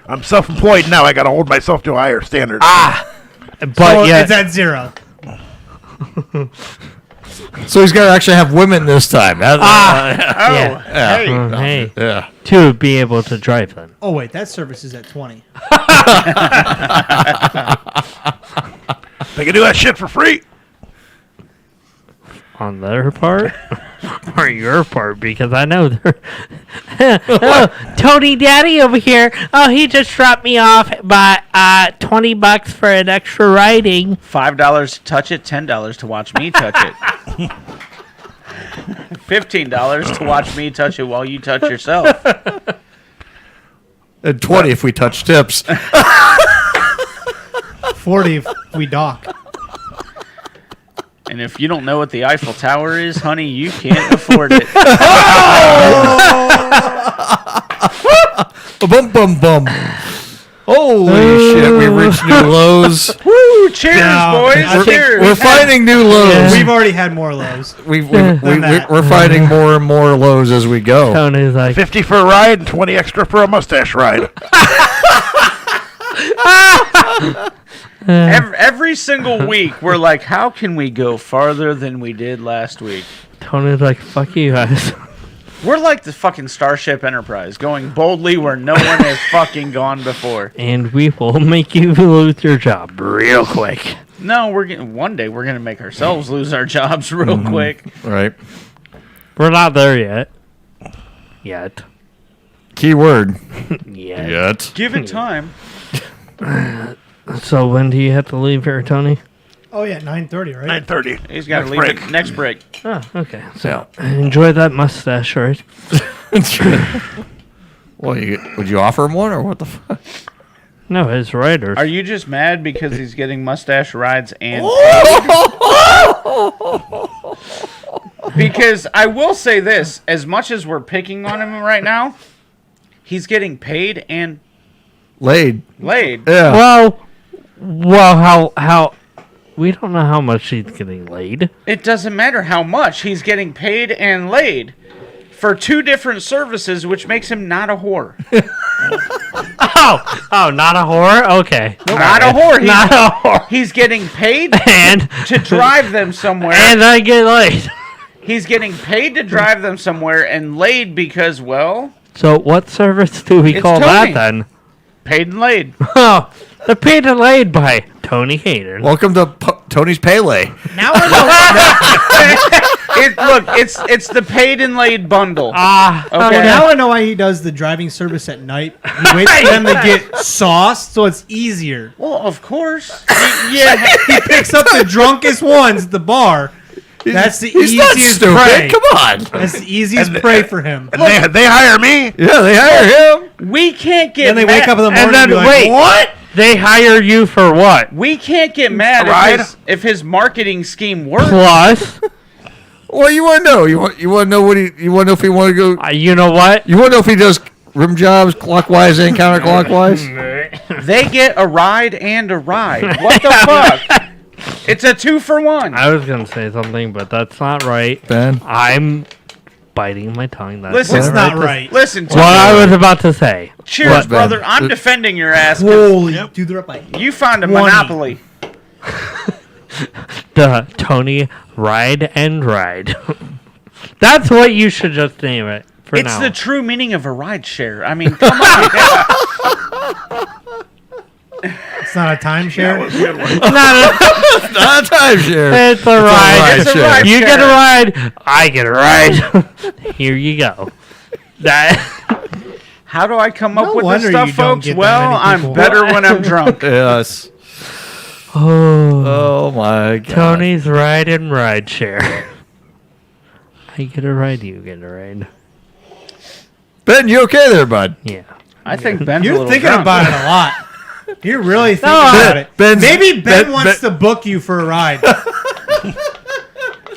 S10: I'm self-employed now. I got to hold myself to a higher standard.
S5: But
S6: So
S5: yeah,
S6: it's at 0.
S4: So he's got to actually have women this time.
S7: Oh,
S5: yeah.
S7: hey.
S5: Hey,
S4: Yeah.
S5: to be able to drive them.
S6: Oh, wait. That service is at 20.
S10: They can do that shit for free.
S5: On their part or your part, because I know they're oh, Tony Daddy over here. Oh, he just dropped me off by $20 for an extra riding.
S7: $5 to touch it, $10 to watch me touch it. $15 to watch me touch it while you touch yourself.
S4: And 20 if we touch tips.
S6: 40 if we dock.
S7: And if you don't know what the Eiffel Tower is, honey, you can't afford it.
S4: Bum bum bum. Holy shit, we reached new lows.
S7: Woo! Cheers, boys!
S6: I think
S7: Cheers!
S4: We're finding new lows.
S6: We've already had more lows.
S4: We're finding more and more lows as we go.
S5: Tony's like,
S10: 50 for a ride and 20 extra for a mustache ride.
S7: Every single week, we're like, how can we go farther than we did last week?
S5: Tony's like, fuck you guys.
S7: We're like the fucking Starship Enterprise, going boldly where no one has fucking gone before.
S5: And we will make you lose your job real quick.
S7: No, one day we're gonna make ourselves lose our jobs real quick.
S4: Right.
S5: We're not there yet.
S4: Keyword.
S5: Yet.
S7: Give it time.
S5: So when do you have to leave here, Tony?
S6: Oh yeah, 9:30, right?
S10: 9:30.
S7: He's got to leave
S10: break.
S7: it next break.
S5: Oh, okay. So enjoy that mustache, right?
S4: Well, would you offer him one or what the fuck?
S5: No, his writers.
S7: Are you just mad because he's getting mustache rides and because I will say this, as much as we're picking on him right now, he's getting paid and
S4: Laid. Yeah.
S5: Well, how? We don't know how much he's getting laid.
S7: It doesn't matter how much. He's getting paid and laid for two different services, which makes him not a whore.
S5: Oh, not a whore? Okay.
S7: Not a whore.
S5: Not a whore.
S7: He's getting paid
S5: And
S7: to drive them somewhere.
S5: and I get laid.
S7: He's getting paid to drive them somewhere and laid because, well,
S5: So what service do we
S7: It's
S5: call
S7: Tony.
S5: that then?
S7: paid and laid.
S5: Oh, the paid and laid by Tony Hayden.
S4: Welcome to Tony's Pele.
S6: Now I know.
S7: It's the paid and laid bundle.
S5: Okay.
S6: Now I know why he does the driving service at night. He waits for them to get sauced, so it's easier.
S7: Well, of course. Yeah.
S6: He picks up the drunkest ones at the bar. That's the
S4: He's not
S6: easiest
S4: stupid.
S6: prey.
S4: Come on.
S6: That's the easiest prey for him.
S10: And they hire me.
S4: Yeah, they hire him.
S7: We can't get
S6: Then they wake
S7: mad.
S6: up in the morning
S5: And then
S6: and be like,
S5: wait.
S6: what?
S5: They hire you for what?
S7: We can't get mad
S10: Ride?
S7: if his marketing scheme works.
S5: Plus,
S4: Well, you want to know. You want to know what you want to know if he want to go.
S5: you know what?
S4: You want to know if he does rim jobs clockwise and counterclockwise.
S7: They get a ride and a ride. What the fuck? It's a 2-for-1.
S5: I was gonna say something, but that's not right.
S4: Ben.
S5: I'm biting my tongue. That's
S7: Listen,
S6: It's
S5: what
S6: not
S5: to-
S6: right.
S7: Listen to
S5: What I
S7: me.
S5: was about to say.
S7: Cheers,
S4: What, Ben?
S7: brother. I'm defending your ass. 'Cause
S6: Holy, dude, they're up by
S7: you found a
S6: 20.
S7: monopoly.
S5: The Tony Ride and Ride. That's what you should just name it for
S7: It's
S5: now.
S7: the true meaning of a ride share. I mean, come on.
S6: It's not a timeshare.
S4: Not a timeshare.
S5: It's a ride.
S7: It's a ride
S5: You
S7: share.
S5: get a ride. I get a ride. Here you go. That.
S7: How do I come up
S6: No
S7: with this
S6: wonder
S7: stuff,
S6: you don't
S7: folks?
S6: get that
S7: Well,
S6: many
S7: I'm
S6: people.
S7: better when I'm drunk.
S4: Yes.
S5: Oh,
S4: Oh my God.
S5: Tony's Ride and Ride Share. I get a ride. You get a ride.
S4: Ben, you okay there, bud?
S5: Yeah.
S7: I think Ben's a
S6: You're
S7: little
S6: thinking
S7: drunk.
S6: about it a lot. You're really thinking
S5: No,
S6: about it. Maybe Ben
S4: Ben-
S6: wants to book you for a ride.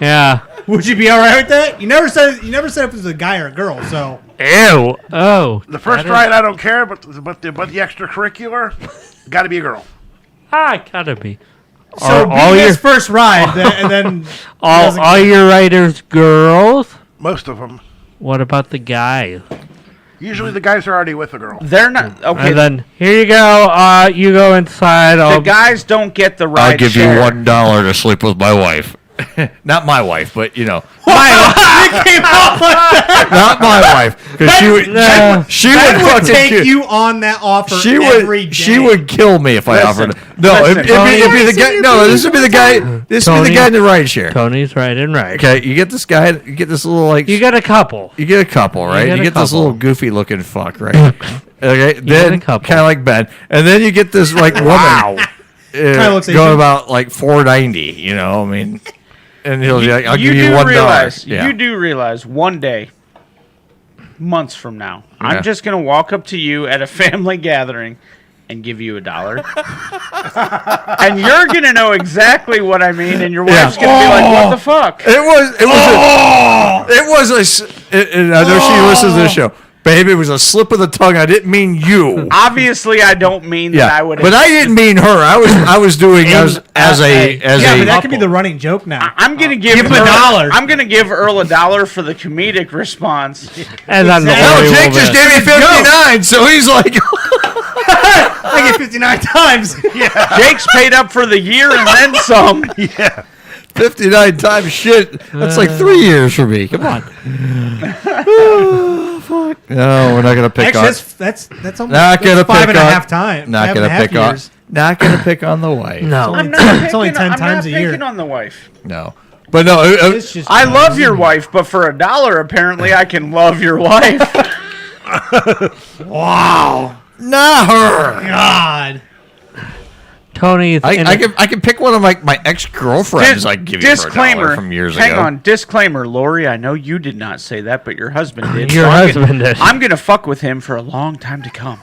S5: Yeah.
S6: Would you be all right with that? You never said if it was a guy or a girl. So
S5: Ew. Oh.
S10: The first ride I don't care, but the extracurricular, got to be a girl.
S5: Gotta be.
S6: so
S5: all
S6: be
S5: your
S6: his first ride, and then
S5: all your riders girls.
S10: Most of them.
S5: What about the guys?
S10: Usually the guys are already with a girl.
S7: They're not okay.
S5: And then here you go. You go inside.
S7: The guys don't get the ride
S4: I'll give
S7: share.
S4: you $1 to sleep with my wife. Not my wife, but you know,
S6: you came up like that.
S4: not my wife, because she would
S6: Ben would
S4: fucking
S6: take
S4: kill-
S6: you on that offer
S4: She
S6: every
S4: would.
S6: day.
S4: She would kill me if I
S7: Listen,
S4: offered. No,
S7: listen.
S4: it'd be the guy. No, this would be the guy. This would be the guy in the ride share.
S5: Tony's Ride and Ride.
S4: Okay, you get this guy. You get this little like.
S5: You got a couple.
S4: You get a couple, right?
S5: get
S4: You
S5: a
S4: get this
S5: couple.
S4: little goofy looking fuck, right? Okay,
S5: get
S4: then
S5: a couple.
S4: kind of like Ben, and then you get this like woman
S6: looks
S4: going
S6: Asian.
S4: about like $4.90. You know, I mean, and he'll be like, "I'll give you
S7: do
S4: $1."
S7: realize,
S4: Yeah.
S7: You do realize one day, months from now,
S4: Yeah.
S7: I'm just gonna walk up to you at a family gathering and give you $1, and you're gonna know exactly what I mean, and your wife's gonna be like, "What the fuck?"
S4: It was. It was. And I know she listens to this show. Babe, it was a slip of the tongue. I didn't mean you.
S7: Obviously, I don't mean that I would.
S4: But I didn't mean her. I was doing as a
S6: but that could be the running joke now.
S7: I'm gonna give
S6: him $1.
S7: I'm gonna give Earl $1 for the comedic response.
S5: And then
S4: Jake just gave me 59, so he's like,
S6: I get 59 times.
S10: Yeah.
S7: Jake's paid up for the year and then some.
S10: Yeah.
S4: 59 times shit. That's like 3 years for me. Come on. Oh, fuck. No, we're not gonna pick
S6: Actually,
S4: on.
S6: that's almost
S4: Not gonna
S6: that's five
S4: pick
S6: and a
S4: on.
S6: half times.
S4: Not gonna pick on. Not gonna pick on the wife.
S5: No.
S7: I'm not
S6: It's only 10
S7: I'm
S6: times
S7: not
S6: a year.
S7: picking on the wife.
S4: No. But no.
S6: It's just
S7: I love your wife, but for $1, apparently I can love your wife.
S6: Wow.
S4: Not her.
S6: God.
S5: Tony,
S4: I can pick one of my ex girlfriends. I give you for $1 from years ago.
S7: Hang on, disclaimer, Lori. I know you did not say that, but your husband did.
S5: Your husband did.
S7: I'm gonna fuck with him for a long time to come.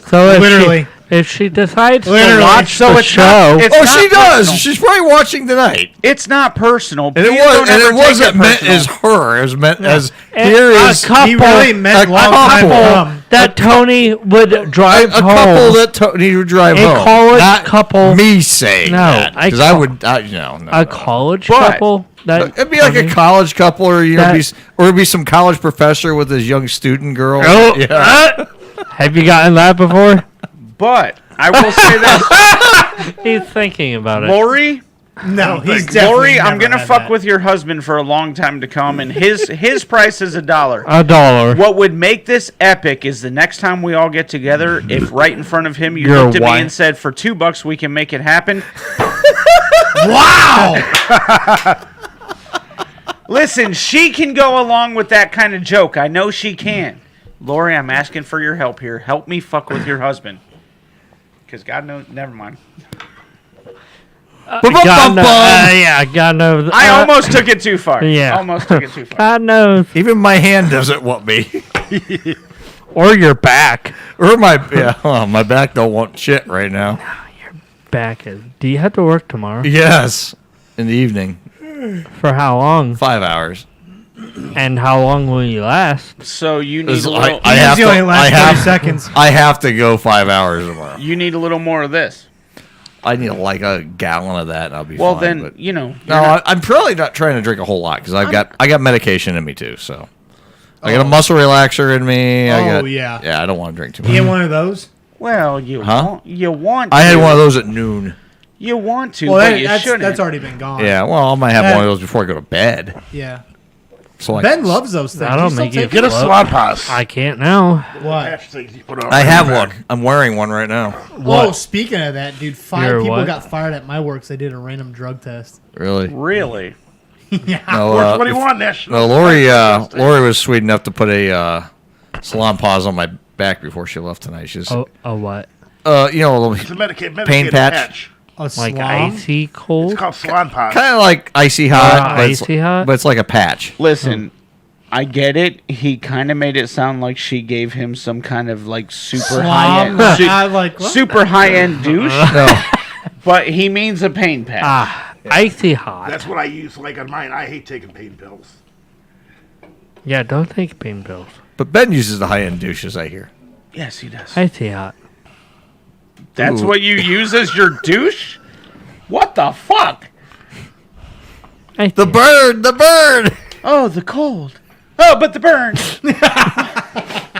S5: So
S6: Literally.
S5: if she decides
S6: Literally.
S5: to watch
S7: So
S5: the
S7: it's
S5: show,
S7: not- it's
S4: Oh,
S7: not
S4: she does.
S7: personal.
S4: She's probably watching tonight.
S7: It's not personal.
S4: And it
S7: Please
S4: was,
S7: don't
S4: and
S7: ever
S4: it
S7: take
S4: wasn't meant
S7: personal.
S4: as her. It was meant as
S5: And
S4: here
S5: a
S4: is
S5: couple-
S6: He really meant
S4: a
S6: long time to
S4: couple.
S6: come.
S5: that Tony would drive
S4: a
S5: home.
S4: couple that Tony would drive
S5: A
S4: home.
S5: college
S4: Not
S5: couple-
S4: Me saying
S5: No,
S4: that
S5: I
S4: because I
S5: call-
S4: would. No.
S5: A college
S7: But-
S5: couple. That
S4: It'd be like a
S5: Tony-
S4: college couple, or
S5: That-
S4: or it'd be some college professor with his young student girl.
S5: Oh,
S4: yeah.
S5: have you gotten that before?
S7: But I will say this,
S5: He's thinking about it.
S7: Lori.
S6: No, he's definitely
S7: Lori, I'm
S6: never
S7: gonna
S6: had
S7: fuck
S6: that.
S7: with your husband for a long time to come, and his price is $1.
S5: $1.
S7: What would make this epic is the next time we all get together, if right in front of him you
S5: Your
S7: looked at
S5: wife.
S7: me and said, "For $2 we can make it happen."
S6: Wow.
S7: Listen, she can go along with that kind of joke. I know she can. Lori, I'm asking for your help here. Help me fuck with your husband. Because God knows, never mind.
S5: God knows. Yeah, God knows.
S7: I almost took it too far.
S5: Yeah.
S7: Almost took it too far.
S5: God knows.
S4: Even my hand doesn't want me,
S5: Or your back.
S4: or my back don't want shit right now.
S5: Back is. Do you have to work tomorrow?
S4: Yes, in the evening,
S5: For how long?
S4: 5 hours.
S5: And how long will you last?
S7: So you need a
S4: I
S7: little,
S4: have
S6: Usually only
S4: to.
S6: lasts
S4: I
S6: 30
S4: have.
S6: seconds.
S4: I have to go 5 hours tomorrow.
S7: you need a little more of this.
S4: I need like a gallon of that, and I'll be
S7: Well,
S4: fine.
S7: then,
S4: but-
S7: you know.
S4: No, I'm probably not trying to drink a whole lot because I got medication in me too. So I got a muscle relaxer in me.
S6: Oh, yeah.
S4: Yeah, I don't want to drink too
S6: You
S4: much.
S6: get one of those?
S7: Well, you
S4: Huh?
S7: want.
S4: I had
S7: to.
S4: one of those at noon.
S7: You want to,
S6: Well,
S7: but you shouldn't.
S6: that's already been gone.
S4: Yeah, well, I might have
S6: That-
S4: one of those before I go to bed.
S6: Yeah.
S4: So
S6: Ben loves those things.
S5: That'll
S6: You still
S5: make you
S6: take
S10: Get a
S6: it?
S10: salon pass.
S5: I can't now.
S6: What?
S10: Patch things you put on
S4: I
S10: right
S4: have
S10: there.
S4: one. I'm wearing one right now.
S6: Oh, speaking of that, dude, 5
S5: You're
S6: people
S5: what?
S6: got fired at my work 'cause they did a random drug test.
S4: Really?
S7: Really?
S6: Yeah.
S4: No,
S10: What do you want, Nash?
S4: no, Lori was sweet enough to put a salon pause on my back before she left tonight. She's,
S5: Oh, what?
S4: you know, a little
S10: It's a medicated
S4: pain patch.
S6: A
S5: Like
S6: salon?
S5: icy cold?
S10: It's called salon pass.
S4: Kind of like icy hot, but
S5: icy hot?
S4: but it's like a patch.
S7: Listen, I get it. He kind of made it sound like she gave him some kind of like super
S6: Slum?
S7: high end,
S6: I like, what?
S7: super high end douche.
S4: No,
S7: But he means a pain patch.
S5: Ah, icy hot.
S10: That's what I use like on mine. I hate taking pain pills.
S5: Yeah, don't take pain pills.
S4: but Ben uses the high end douches. I hear.
S7: Yes, he does.
S5: Icy hot.
S7: That's
S4: Ooh.
S7: what you use as your douche? What the fuck?
S5: Icy
S4: The bird, the bird.
S7: Oh, the cold. Oh, but the burn.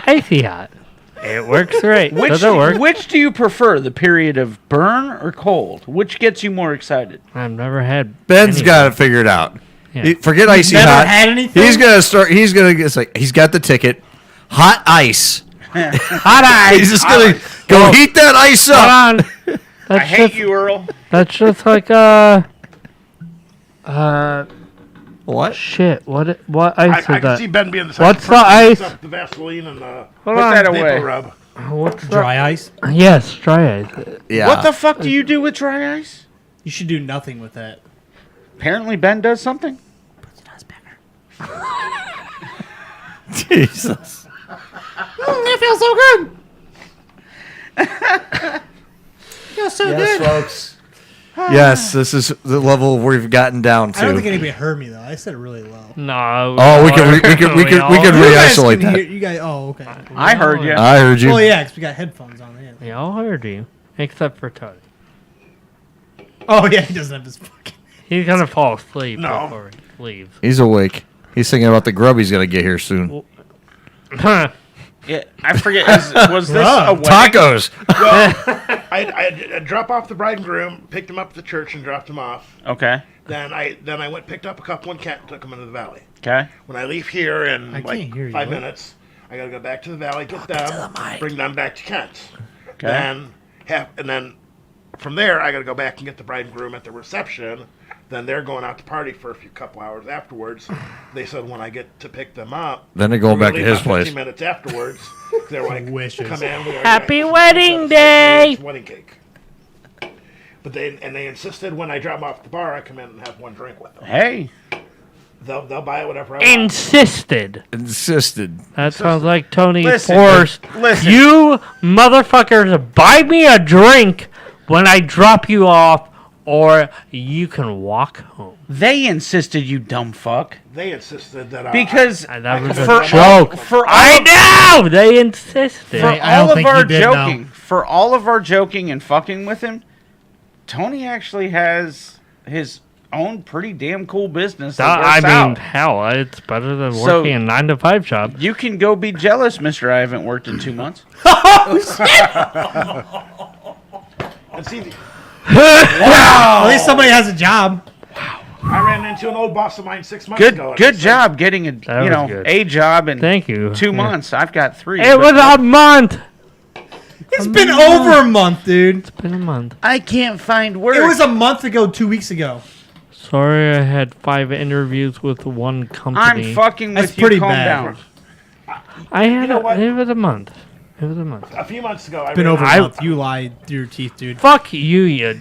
S5: Icy hot. It works great. Does it work?
S7: Which do you prefer, the period of burn or cold? Which gets you more excited?
S5: I've never had.
S4: Ben's
S5: any-
S4: got it figured out.
S5: Yeah.
S4: Forget icy
S6: never
S4: hot.
S6: had anything?
S4: He's gonna start. He's gonna get. It's like he's got the ticket. Hot ice.
S5: Hot ice.
S4: He's just gonna go heat that ice up.
S5: Hold on.
S7: I
S5: That's
S7: hate
S5: just,
S7: you, Earl.
S5: That's just like
S4: What?
S5: shit. What ice
S10: I
S5: is
S10: can
S5: that?
S10: see Ben being the
S5: What's
S10: second
S5: the
S10: person to
S5: ice?
S10: mix up the Vaseline and the
S5: Hold
S7: Put
S5: on.
S7: that away.
S10: vapor rub.
S5: What's
S6: Dry ice?
S5: Yes, dry ice.
S4: Yeah.
S7: What the fuck do you do with dry ice?
S6: You should do nothing with that.
S7: Apparently Ben does something.
S4: Jesus.
S6: It feels so good. Feels so
S4: Yes, folks. Yes, this is the level we've gotten down to.
S6: I don't think anybody heard me though. I said it really low.
S5: No.
S4: Oh, we could
S6: You guys
S4: re-isolate
S6: can
S4: that.
S6: hear- you guys. Oh, okay.
S7: I heard you.
S4: I heard you.
S6: Oh yeah, 'cause we got headphones on. Yeah.
S5: We all heard you, except for Tony.
S6: Oh yeah, he doesn't have his fucking.
S5: He's gonna fall asleep
S10: No.
S5: before he leaves.
S4: He's awake. He's thinking about the grub he's gonna get here soon.
S7: Yeah, I forget. Was this a wedding?
S4: Tacos.
S10: I drop off the bride and groom, picked them up at the church, and dropped them off.
S7: Okay.
S10: Then I went picked up a couple in Kent and took them into the valley.
S7: Okay.
S10: When I leave here in
S6: I
S10: like
S6: can't hear you.
S10: 5 minutes, I gotta go back to the valley, get them, bring them back to Kent.
S7: Okay.
S10: Then from there, I gotta go back and get the bride and groom at the reception. Then they're going out to party for a couple hours afterwards. They said when I get to pick them up,
S4: Then they're going
S10: we're
S4: back
S10: gonna
S4: to
S10: leave
S4: his
S10: about
S4: place.
S10: 15 minutes afterwards. They're like,
S6: Wishes.
S10: come in. We are
S5: Happy
S10: ready.
S5: wedding
S10: It's
S5: day!
S10: wedding cake. But they insisted when I drop them off at the bar, I come in and have one drink with them.
S7: Hey.
S10: They'll buy whatever I want.
S5: Insisted.
S4: Insisted.
S5: That sounds like Tony
S7: Listen,
S5: forced.
S7: listen.
S5: You motherfuckers buy me a drink when I drop you off, or you can walk home.
S7: They insisted, you dumb fuck.
S10: They insisted that
S7: Because
S5: That was
S7: for
S5: a joke.
S7: For all
S5: I know! They insisted.
S7: For
S6: I don't
S7: all of
S6: think
S7: our
S6: you did, no.
S7: joking, for all of our joking and fucking with him, Tony actually has his own pretty damn cool business. That
S5: I
S7: works
S5: mean,
S7: out.
S5: hell, it's better than
S7: So-
S5: working a 9-to-5 job.
S7: You can go be jealous, Mister. I haven't worked in 2 months.
S10: and see,
S6: At least somebody has a job.
S10: I ran into an old boss of mine 6 months
S7: Good,
S10: ago. and
S7: good
S10: he said,
S7: job getting a
S5: was good.
S7: a job in
S5: Thank you.
S7: 2
S5: Yeah.
S7: months. I've got 3.
S5: It was a month.
S6: It's been over a month, dude.
S5: It's been a month.
S7: I can't find work.
S6: It was a month ago, 2 weeks ago.
S5: Sorry, I had 5 interviews with one company.
S7: I'm fucking
S6: That's
S7: with you.
S6: pretty
S7: Calm
S6: bad.
S7: down.
S5: I had
S10: know what?
S5: it was a month. It was a month.
S10: A few months ago, I
S6: Been
S10: ran
S6: over
S5: I-
S6: a month. You lied through your teeth, dude.
S5: Fuck you, you.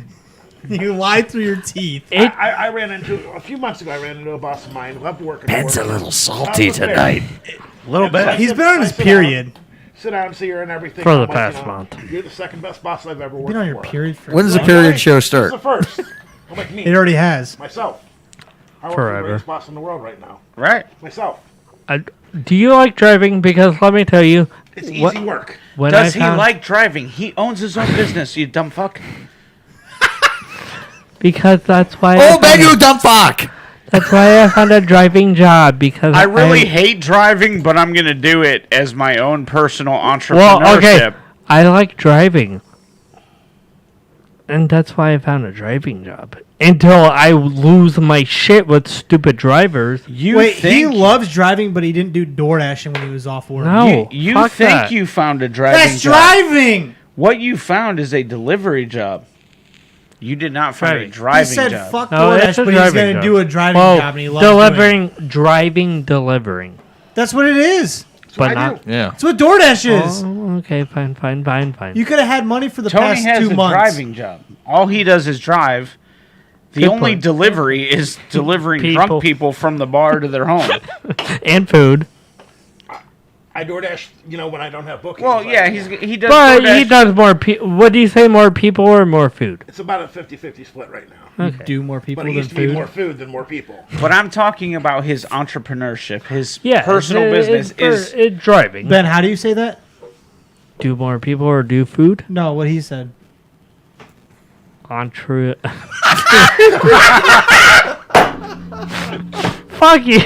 S6: You lied through your teeth.
S5: It,
S10: I ran into a few months ago. I ran into a boss of mine. Loved working.
S4: Ben's a little salty tonight.
S10: A little bit.
S6: He's been on his period.
S10: Sit down, see her, and everything.
S5: For the
S10: I'm like,
S5: past month.
S10: You're the second best boss I've ever worked
S6: Been on your
S10: for.
S6: period for.
S4: When does the
S10: Like,
S4: period
S10: hey,
S4: show
S10: It's
S4: start?
S10: the first. I'm like me.
S6: It already has.
S10: Myself. I work for
S5: Forever.
S10: the greatest boss in the world right now.
S7: Right.
S10: Myself.
S5: do you like driving? Because let me tell you,
S10: It's
S5: what-
S10: easy work.
S5: when
S7: Does
S5: I
S7: he
S5: found,
S7: like driving? He owns his own business. You dumb fuck.
S5: Because that's why.
S4: Oh,
S5: I
S4: man,
S5: found
S4: you dumb fuck!
S5: That's why I found a driving job because
S7: I really hate driving, but I'm gonna do it as my own personal entrepreneurship.
S5: Well, okay, I like driving, and that's why I found a driving job. Until I lose my shit with stupid drivers.
S7: You
S6: Wait, he
S7: think
S6: loves driving, but he didn't do door dashing when he was off work.
S5: No,
S7: you
S5: fuck
S7: think
S5: that.
S7: you found a driving
S6: That's
S7: job?
S6: driving.
S7: What you found is a delivery job. You did not find a
S5: Driving.
S6: He
S7: driving
S6: said
S7: job.
S6: fuck
S5: No,
S6: DoorDash,
S5: it's a
S6: but he's
S5: driving
S6: going to
S5: job.
S6: do a driving
S5: Well,
S6: job, and he loves doing
S5: delivering, driving, delivering.
S6: it. That's what it is.
S5: But
S10: I
S5: not.
S10: do.
S4: Yeah.
S6: That's what DoorDash is.
S5: Oh, okay, fine.
S6: You could have had money for the
S7: Tony
S6: past
S7: has
S6: 2
S7: a
S6: months.
S7: driving job. All he does is drive. The
S5: Good
S7: only
S5: point.
S7: delivery is delivering
S5: People.
S7: drunk people from the bar to their home.
S5: And food.
S10: I DoorDash, when I don't have bookings.
S7: Well,
S10: like,
S7: yeah, he does.
S5: But
S7: DoorDash.
S5: he does more what do you say, more people or more food?
S10: It's about a 50-50 split right now.
S5: Okay.
S6: Do more people
S10: But it
S6: than
S10: used to be
S6: food.
S10: more food than more people.
S7: But I'm talking about his entrepreneurship, his
S5: Yeah,
S7: personal business is.
S5: it's driving.
S6: Ben, how do you say that?
S5: Do more people or do food?
S6: No, what he said.
S5: Entre. Fuck you.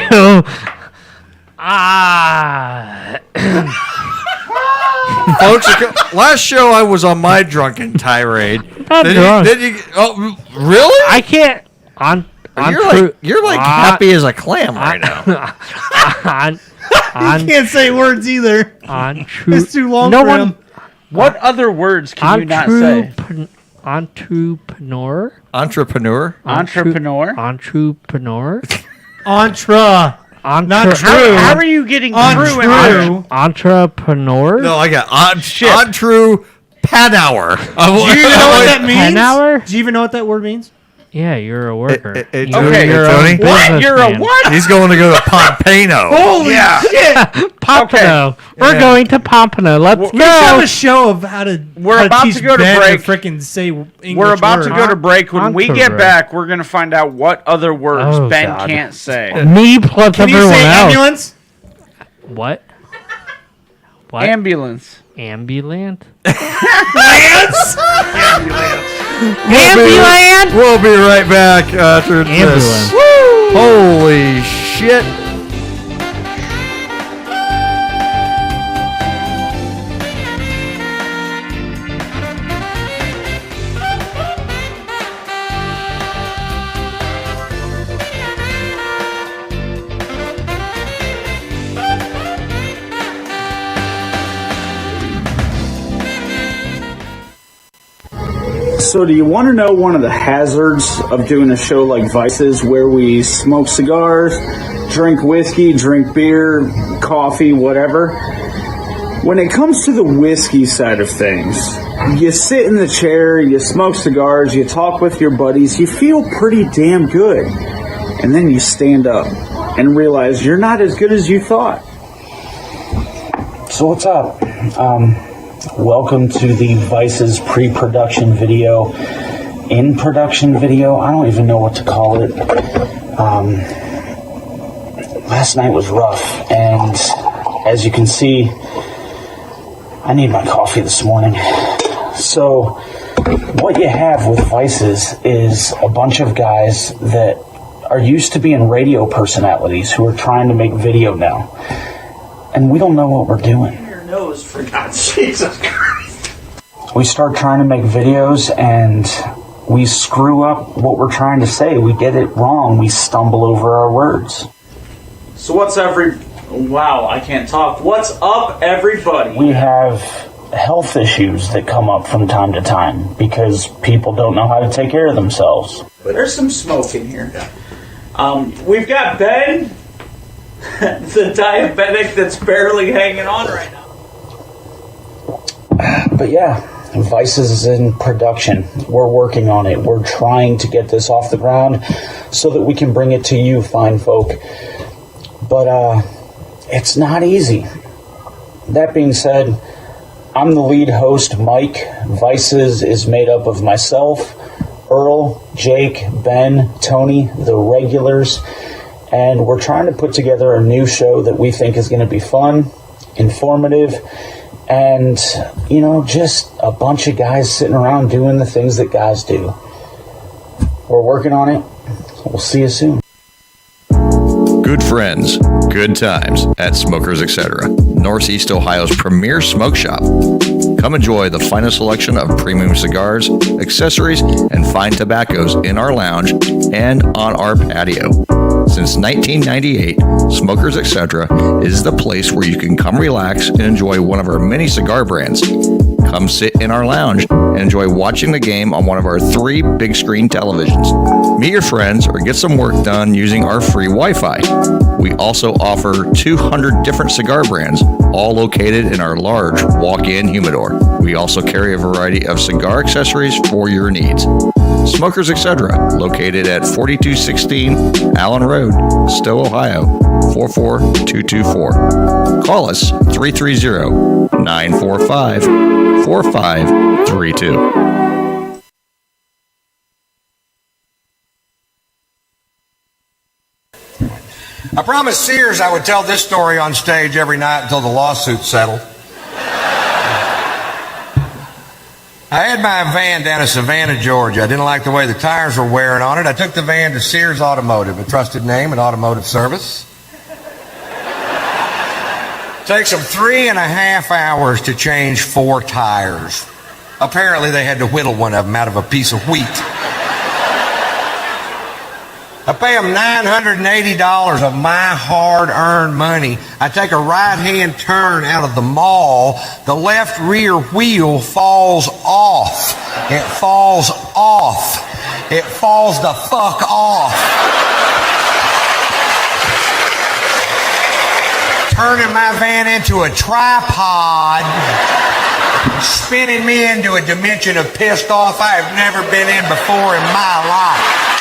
S5: Ah.
S4: Folks, last show I was on my drunken tirade.
S5: Not drunk.
S4: Oh, really?
S5: I can't.
S4: You're like happy as a clam right now.
S5: On
S6: Can't say words either.
S5: true.
S6: It's too long
S5: no
S6: for
S5: one.
S6: him.
S7: What other words can you not say?
S5: Entrepreneur.
S4: Entrepreneur.
S7: Entrepreneur.
S5: Entrepreneur.
S6: Entra. Not true.
S7: How are you getting through?
S6: Untrue.
S5: Entrepreneur.
S4: No, I got untrue pan hour.
S6: Do you even know what that means?
S5: An hour?
S6: Do you even know what that word means?
S5: Yeah, you're a worker.
S4: Hey,
S5: You're
S7: okay,
S5: your
S4: Tony?
S5: own
S7: What? You're a
S5: businessman.
S7: what?
S4: He's going to go to Pompano.
S10: Holy shit!
S5: Pompano. We're going to Pompano. Let's
S6: We should have
S5: go.
S6: a show of how to.
S7: We're
S6: how
S7: about
S6: teach
S7: to go to
S6: Ben
S7: break.
S6: Freaking say English
S7: We're about to
S6: words.
S7: go to break. When we get
S5: Entourage.
S7: back, we're going to find out what other words
S5: Oh,
S7: Ben
S5: God.
S7: can't say.
S5: Me plus
S6: Can you
S5: everyone
S6: say
S5: else.
S6: ambulance?
S5: What? What?
S7: Ambulance.
S5: Ambulant?
S6: Lance?
S5: Ambulant?
S4: We'll be right back after
S5: Ambulance.
S4: this. Holy shit.
S8: So do you want to know one of the hazards of doing a show like Vices, where we smoke cigars, drink whiskey, drink beer, coffee, whatever? When it comes to the whiskey side of things, you sit in the chair, you smoke cigars, you talk with your buddies, you feel pretty damn good. And then you stand up and realize you're not as good as you thought. So what's up? Welcome to the Vices pre-production video, in-production video. I don't even know what to call it. Last night was rough, and as you can see, I need my coffee this morning. So what you have with Vices is a bunch of guys that are used to being radio personalities who are trying to make video now. And we don't know what we're doing.
S9: Nose, for God's Jesus Christ.
S8: We start trying to make videos and we screw up what we're trying to say. We get it wrong. We stumble over our words.
S9: So what's wow, I can't talk. What's up, everybody?
S8: We have health issues that come up from time to time because people don't know how to take care of themselves.
S9: There's some smoke in here. We've got Ben, the diabetic that's barely hanging on right now.
S8: But yeah, Vices is in production. We're working on it. We're trying to get this off the ground so that we can bring it to you, fine folk. But it's not easy. That being said, I'm the lead host, Mike. Vices is made up of myself, Earl, Jake, Ben, Tony, the regulars, and we're trying to put together a new show that we think is going to be fun, informative, and, you know, just a bunch of guys sitting around doing the things that guys do. We're working on it. We'll see you soon.
S4: Good friends, good times at Smokers Etc., Northeast Ohio's premier smoke shop. Come enjoy the finest selection of premium cigars, accessories, and fine tobaccos in our lounge and on our patio. Since 1998, Smokers Etc. is the place where you can come relax and enjoy one of our many cigar brands. Come sit in our lounge and enjoy watching the game on one of our 3 big screen televisions. Meet your friends or get some work done using our free Wi-Fi. We also offer 200 different cigar brands, all located in our large walk-in humidor. We also carry a variety of cigar accessories for your needs. Smokers Etc., located at 4216 Allen Road, Stowe, Ohio, 44224. Call us 330-945-4532.
S2: I promised Sears I would tell this story on stage every night until the lawsuit's settled. I had my van down in Savannah, Georgia. I didn't like the way the tires were wearing on it. I took the van to Sears Automotive, a trusted name in automotive service. Takes them 3.5 hours to change 4 tires. Apparently they had to whittle one of them out of a piece of wheat. I pay them $980 of my hard-earned money. I take a right-hand turn out of the mall. The left rear wheel falls off. It falls off. It falls the fuck off. Turning my van into a tripod, spinning me into a dimension of pissed off I have never been in before in my life.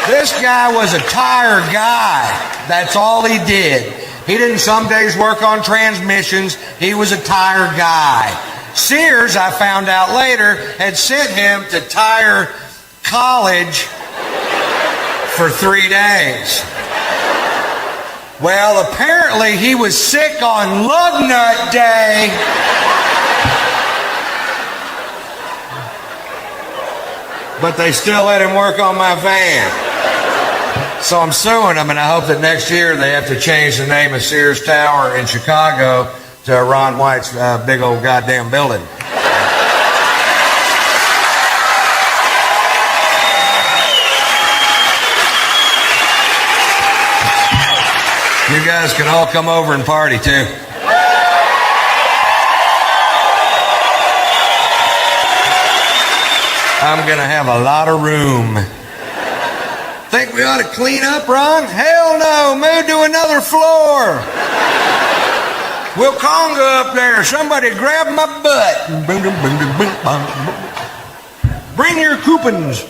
S2: This guy was a tire guy. That's all he did. He didn't some days work on transmissions. He was a tire guy. Sears, I found out later, had sent him to tire college for 3 days. Well, apparently he was sick on Lug Nut Day. But they still let him work on my van. So I'm suing them, and I hope that next year they have to change the name of Sears Tower in Chicago to Ron White's big old goddamn building. You guys can all come over and party too. I'm gonna have a lot of room. Think we ought to clean up, Ron? Hell no, move to another floor. We'll conga up there. Somebody grab my butt. Bring your coupons.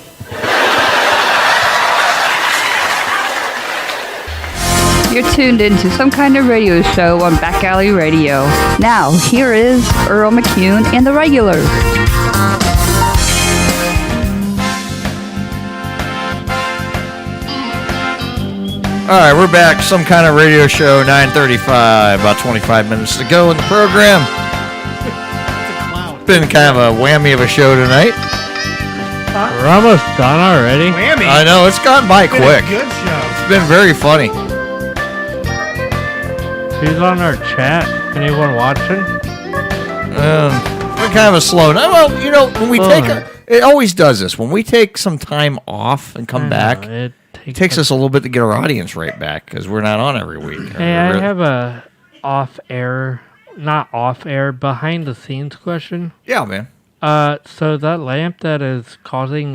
S3: You're tuned into some kind of radio show on Back Alley Radio. Now, here is Earl McCune and the Regulars.
S4: All right, we're back. Some kind of radio show, 9:35. About 25 minutes to go in the program. It's been kind of a whammy of a show tonight.
S5: We're almost done already.
S6: Whammy.
S4: I know, it's gone by quick.
S6: Good show.
S4: It's been very funny.
S5: Who's on our chat? Anyone watching?
S4: We're kind of a slow night. Well, you know, when we it always does this. When we take some time off and come back, it takes us a little bit to get our audience right back because we're not on every week.
S5: Hey, I have a not off-air, behind-the-scenes question.
S4: Yeah, man.
S5: So that lamp that is causing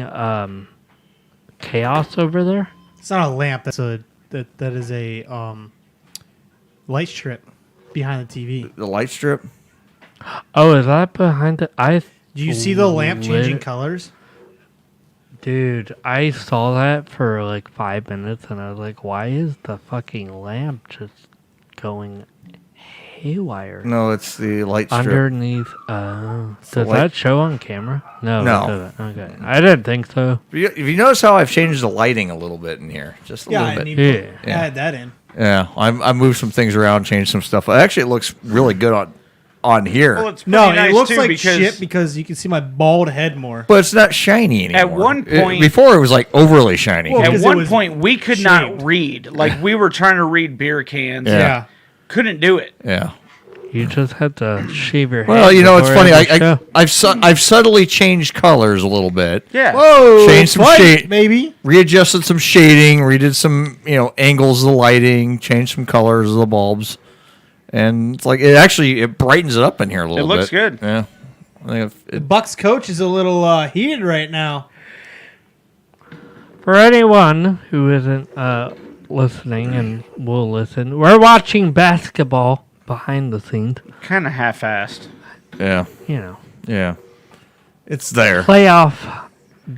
S5: chaos over there?
S6: It's not a lamp. That is a light strip behind the TV.
S4: The light strip?
S5: Oh, is that behind the...
S6: Do you see the lamp changing colors?
S5: Dude, I saw that for like 5 minutes and I was like, why is the fucking lamp just going haywire?
S4: No, it's the light strip.
S5: Underneath. Does that show on camera? No.
S4: No.
S5: It doesn't. Okay. I didn't think so.
S4: If you notice how I've changed the lighting a little bit in here, just a little bit.
S6: Yeah, I had that in.
S4: Yeah, I moved some things around, changed some stuff. Actually, it looks really good on here.
S7: Well, it's
S6: No,
S7: nice
S6: it looks
S7: too
S6: like
S7: because
S6: shit because you can see my bald head more.
S4: But it's not shiny anymore.
S7: At one point-
S4: before it was like overly shiny.
S6: Well,
S7: at
S6: 'cause it
S7: one
S6: was
S7: point we could
S6: shaved.
S7: not read. Like we were trying to read beer cans.
S4: Yeah.
S7: Couldn't do it.
S4: Yeah.
S5: You just had to shave your head.
S4: Well, you know, it's
S5: before
S4: funny.
S5: every show.
S4: I've subtly changed colors a little bit.
S7: Yeah.
S6: Whoa,
S4: Changed some
S6: fight,
S4: shade,
S6: maybe.
S4: readjusted some shading, redid some angles of the lighting, changed some colors of the bulbs, and it's like it brightens it up in here a little bit.
S7: It looks good.
S4: Yeah. I think
S6: The Bucks coach is a little heated right now.
S5: For anyone who isn't listening and will listen, we're watching basketball behind the scenes.
S7: Kind of half-assed.
S4: yeah,
S5: You know,
S4: yeah, it's there.
S5: playoff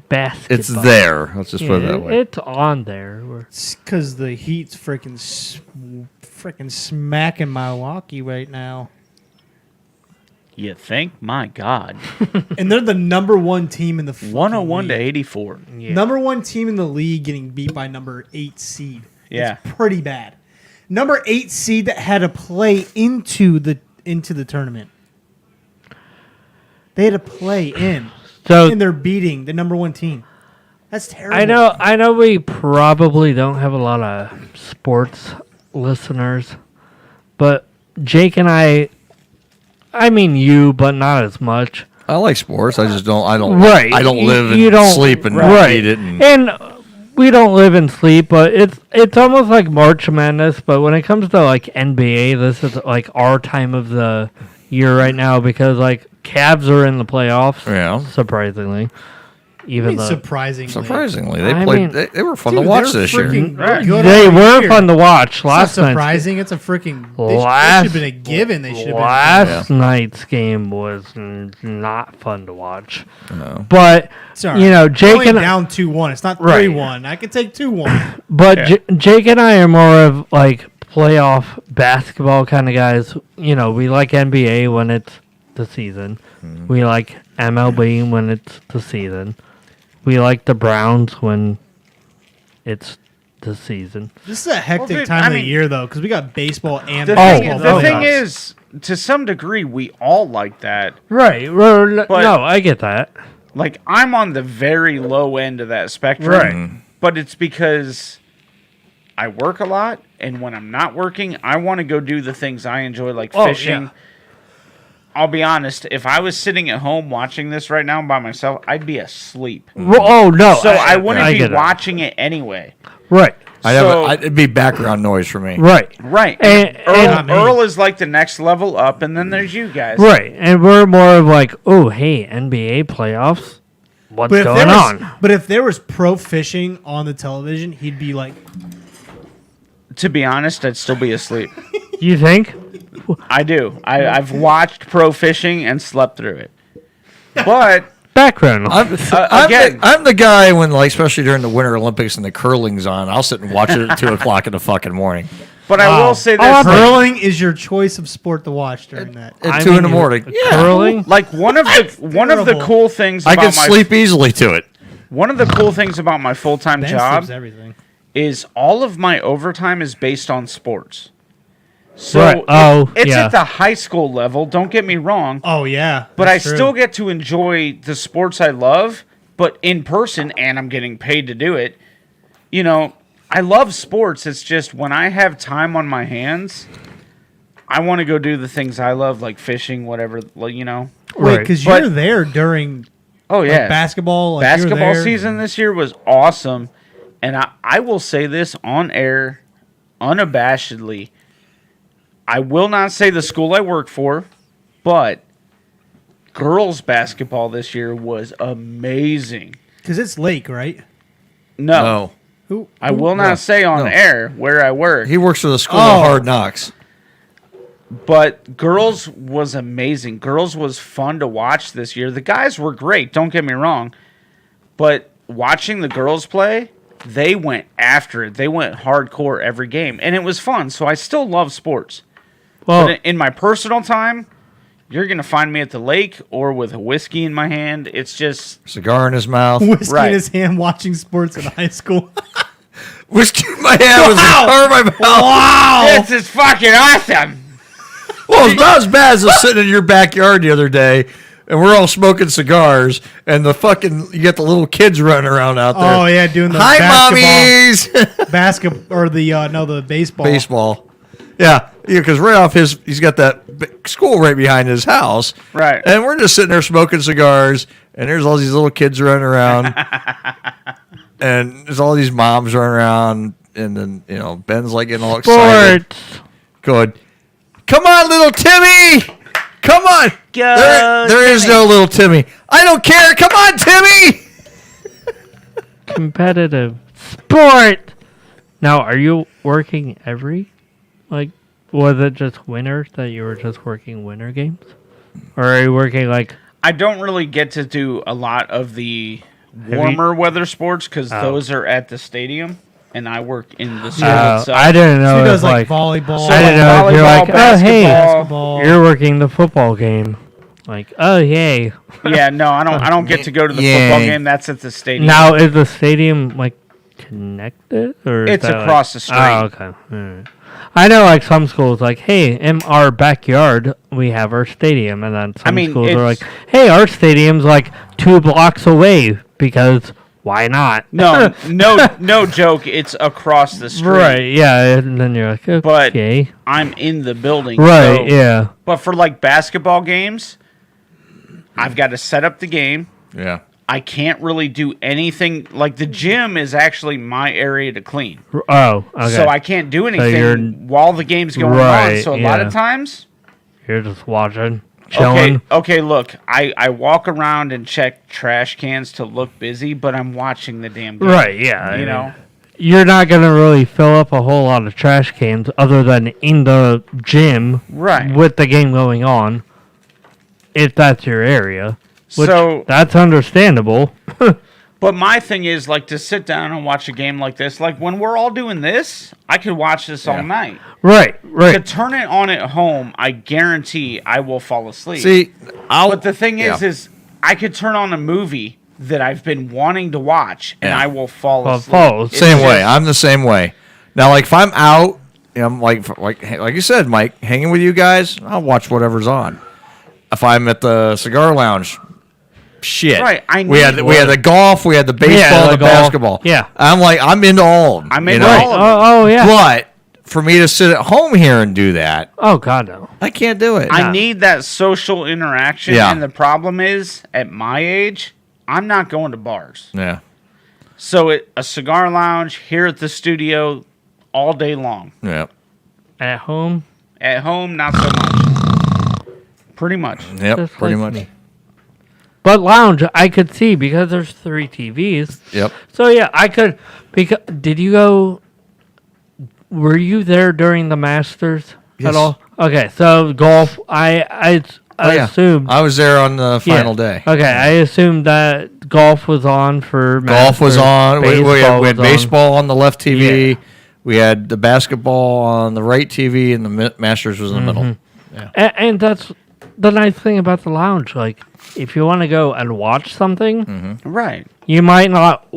S5: basketball.
S4: It's there. Let's just put it that way.
S5: It's on there.
S6: It's because the Heat's freaking smacking Milwaukee right now.
S7: You think? My God.
S6: And they're the number one team in the fucking
S7: 101 to
S6: league.
S7: 84.
S5: Yeah.
S6: Number one team in the league getting beat by number 8 seed.
S7: Yeah.
S6: It's pretty bad. Number 8 seed that had to play into the tournament. They had to play in.
S5: So
S6: And they're beating the number one team. That's terrible.
S5: I know we probably don't have a lot of sports listeners, but Jake and I mean you, but not as much.
S4: I like sports. I just don't. I don't.
S5: Right.
S4: I don't
S5: You-
S4: live and
S5: you don't-
S4: sleep and
S5: right.
S4: eat it. And
S5: we don't live and sleep, but it's almost like March Madness. But when it comes to like NBA, this is like our time of the year right now because like Cavs are in the playoffs.
S4: Yeah.
S5: Surprisingly, even though
S6: surprisingly,
S4: they were fun to watch this year.
S5: They were fun to watch last night.
S6: Surprising, it's a freaking. They should have been a given. They should have been.
S5: Last night's game was not fun to watch.
S4: No.
S5: But
S6: Sorry.
S5: you know, Jake
S6: only
S5: and
S6: down 2-1. It's not 3-1. I can take 2-1.
S5: But Jake and I are more of like playoff basketball kind of guys. You know, we like NBA when it's the season. We like MLB when it's the season. We like the Browns when it's the season.
S6: This is a hectic time of the year, though, because we got baseball and
S7: the
S6: basketball.
S7: The thing is, to some degree, we all like that.
S5: Right. No, I get that.
S7: Like, I'm on the very low end of that spectrum.
S5: Right.
S7: But it's because I work a lot, and when I'm not working, I want to go do the things I enjoy, like fishing.
S5: Yeah.
S7: I'll be honest, if I was sitting at home watching this right now by myself, I'd be asleep.
S5: Oh, no.
S7: So I wouldn't be watching it anyway.
S5: Right.
S4: It'd be background noise for me.
S5: Right.
S7: Right. And Earl is like the next level up, and then there's you guys.
S5: Right. And we're more of like, oh, hey, NBA playoffs. What's going on?
S6: But if there was pro fishing on the television, he'd be like...
S7: To be honest, I'd still be asleep.
S5: You think?
S7: I do. I've watched pro fishing and slept through it. But...
S5: Background.
S4: I'm the guy when, like, especially during the Winter Olympics and the curling's on, I'll sit and watch it at 2 o'clock in the fucking morning.
S7: But I will say this:
S6: curling is your choice of sport to watch during that.
S4: At 2 in the morning.
S5: Curling.
S7: Like one of the cool things.
S4: I can sleep easily to it.
S7: One of the cool things about my full-time job is all of my overtime is based on sports. So it's at the high school level. Don't get me wrong.
S6: Oh yeah,
S7: but I still get to enjoy the sports I love, but in person, and I'm getting paid to do it. You know, I love sports. It's just when I have time on my hands, I want to go do the things I love, like fishing, whatever. You know.
S6: Wait, because you're there during.
S7: Oh yeah,
S6: basketball. Like
S7: basketball season this year was awesome, and I will say this on air, unabashedly. I will not say the school I work for, but girls basketball this year was amazing.
S6: Because it's Lake, right?
S7: No.
S6: Who?
S7: I will not say on air where I work.
S4: He works for the School of Hard Knocks.
S7: But girls was amazing. Girls was fun to watch this year. The guys were great, don't get me wrong. But watching the girls play, they went after it. They went hardcore every game. And it was fun, so I still love sports. Well, but in my personal time, you're going to find me at the lake or with a whiskey in my hand. It's just...
S4: Cigar in his mouth.
S6: Whiskey in his hand watching sports in high school.
S4: Whiskey in my hand with a cigar in my mouth.
S7: Wow! This is fucking awesome!
S4: Well, it's not as bad as sitting in your backyard the other day, and we're all smoking cigars, and you get the little kids running around out there.
S6: Oh, yeah, doing the
S4: mommies!
S6: Basketball, or the baseball.
S4: Baseball. Yeah, because right off he's got that school right behind his house.
S7: Right.
S4: And we're just sitting there smoking cigars, and there's all these little kids running around. And there's all these moms running around, and then, Ben's like getting all excited. Good. Come on, little Timmy! Come on! There is no little Timmy. I don't care! Come on, Timmy!
S5: Competitive sport! Now, are you working was it just winter that you were just working winter games? Or are you working
S7: I don't really get to do a lot of the warmer weather sports because those are at the stadium, and I work in the school itself.
S5: I didn't know.
S6: So he does volleyball.
S5: I didn't know if you're
S7: basketball.
S5: you're working the football game. Oh, yay.
S7: Yeah, no, I don't get to go to the football game. That's at the stadium.
S5: Now, is the stadium, connected? Or
S7: it's across the street.
S5: Oh, okay. All right. I know, some schools, hey, in our backyard, we have our stadium. And then some schools are like, hey, our stadium's 2 blocks away because why not?
S7: No joke. It's across the street.
S5: Right, yeah. And then you're like, okay.
S7: But I'm in the building.
S5: Right, yeah.
S7: But for, basketball games, I've got to set up the game.
S4: Yeah.
S7: I can't really do anything. The gym is actually my area to clean.
S5: Oh, okay.
S7: So I can't do anything while the game's going on. So a lot of times...
S5: You're just watching. chilling.
S7: Okay, look, I walk around and check trash cans to look busy, but I'm watching the damn game.
S5: Right, yeah.
S7: You know?
S5: You're not going to really fill up a whole lot of trash cans other than in the gym
S7: Right.
S5: with the game going on, if that's your area. Which,
S7: So
S5: that's understandable.
S7: But my thing is, like, to sit down and watch a game like this, like, when we're all doing this, I could watch this all night.
S5: Right.
S7: To turn it on at home, I guarantee I will fall asleep.
S4: See,
S7: but the thing is I could turn on a movie that I've been wanting to watch, and I will fall asleep.
S4: Same way. I'm the same way. Now, like, if I'm out, I'm like you said, Mike, hanging with you guys, I'll watch whatever's on. If I'm at the cigar lounge, shit.
S7: Right,
S4: we had the golf, we had the baseball, the basketball.
S5: Yeah.
S4: I'm into all of them.
S7: I'm into all of them.
S5: Oh, yeah.
S4: But for me to sit at home here and do that,
S5: oh, God, no.
S4: I can't do it.
S7: I need that social interaction,
S4: Yeah.
S7: and the problem is, at my age, I'm not going to bars.
S4: Yeah.
S7: So a cigar lounge here at the studio all day long.
S4: Yeah.
S5: At home?
S7: At home, not so much. Pretty much.
S4: Yep,
S5: Just
S4: pretty
S5: like
S4: much.
S5: me. But lounge, I could see because there's 3 TVs.
S4: Yep.
S5: So yeah, I could. Because did you go? Were you there during the Masters
S4: Yes.
S5: at all? Okay, so golf. I
S4: yeah.
S5: assumed
S4: I was there on the final day.
S5: Okay, I assumed that golf was on for
S4: Golf was
S5: Masters,
S4: on. We had
S5: was on.
S4: baseball on the left TV.
S5: Yeah.
S4: We had the basketball on the right TV, and the Masters was in the middle. Yeah.
S5: And that's the nice thing about the lounge. Like, if you want to go and watch something,
S7: Right.
S5: you might not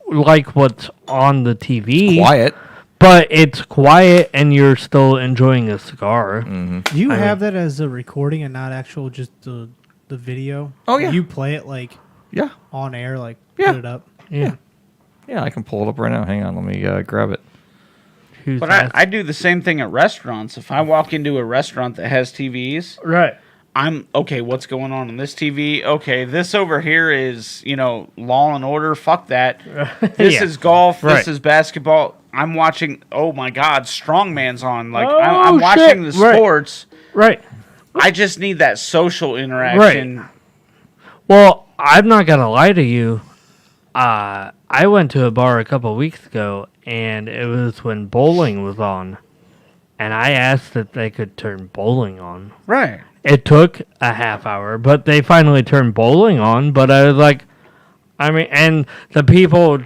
S5: like what's on the TV.
S4: Quiet.
S5: But it's quiet, and you're still enjoying a cigar.
S6: Do you have that as a recording and not actual just the video?
S4: Oh, yeah.
S6: You play it like
S4: Yeah.
S6: on air, like
S4: Yeah.
S6: put it up.
S5: Yeah.
S4: Yeah, I can pull it up right now. Hang on. Let me grab it.
S5: Who's
S7: But
S5: that?
S7: I do the same thing at restaurants. If I walk into a restaurant that has TVs,
S5: Right.
S7: I'm okay. What's going on this TV? Okay, this over here is Law and Order. Fuck that. This
S5: Yeah.
S7: is golf.
S5: Right.
S7: This is basketball. I'm watching. Oh my God, Strongman's on. Like
S5: Oh,
S7: I'm watching
S5: shit.
S7: the
S5: Right.
S7: sports.
S5: Right.
S7: I just need that social interaction.
S5: Well, I'm not going to lie to you. I went to a bar a couple weeks ago, and it was when bowling was on. And I asked if they could turn bowling on.
S7: Right.
S5: It took a half hour, but they finally turned bowling on. But I was like, I mean, and the people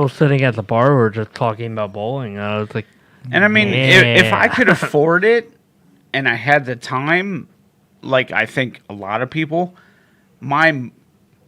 S5: sitting at the bar were just talking about bowling. And I was like,
S7: And I mean, if I
S5: yeah.
S7: could afford it and I had the time, like I think a lot of people, my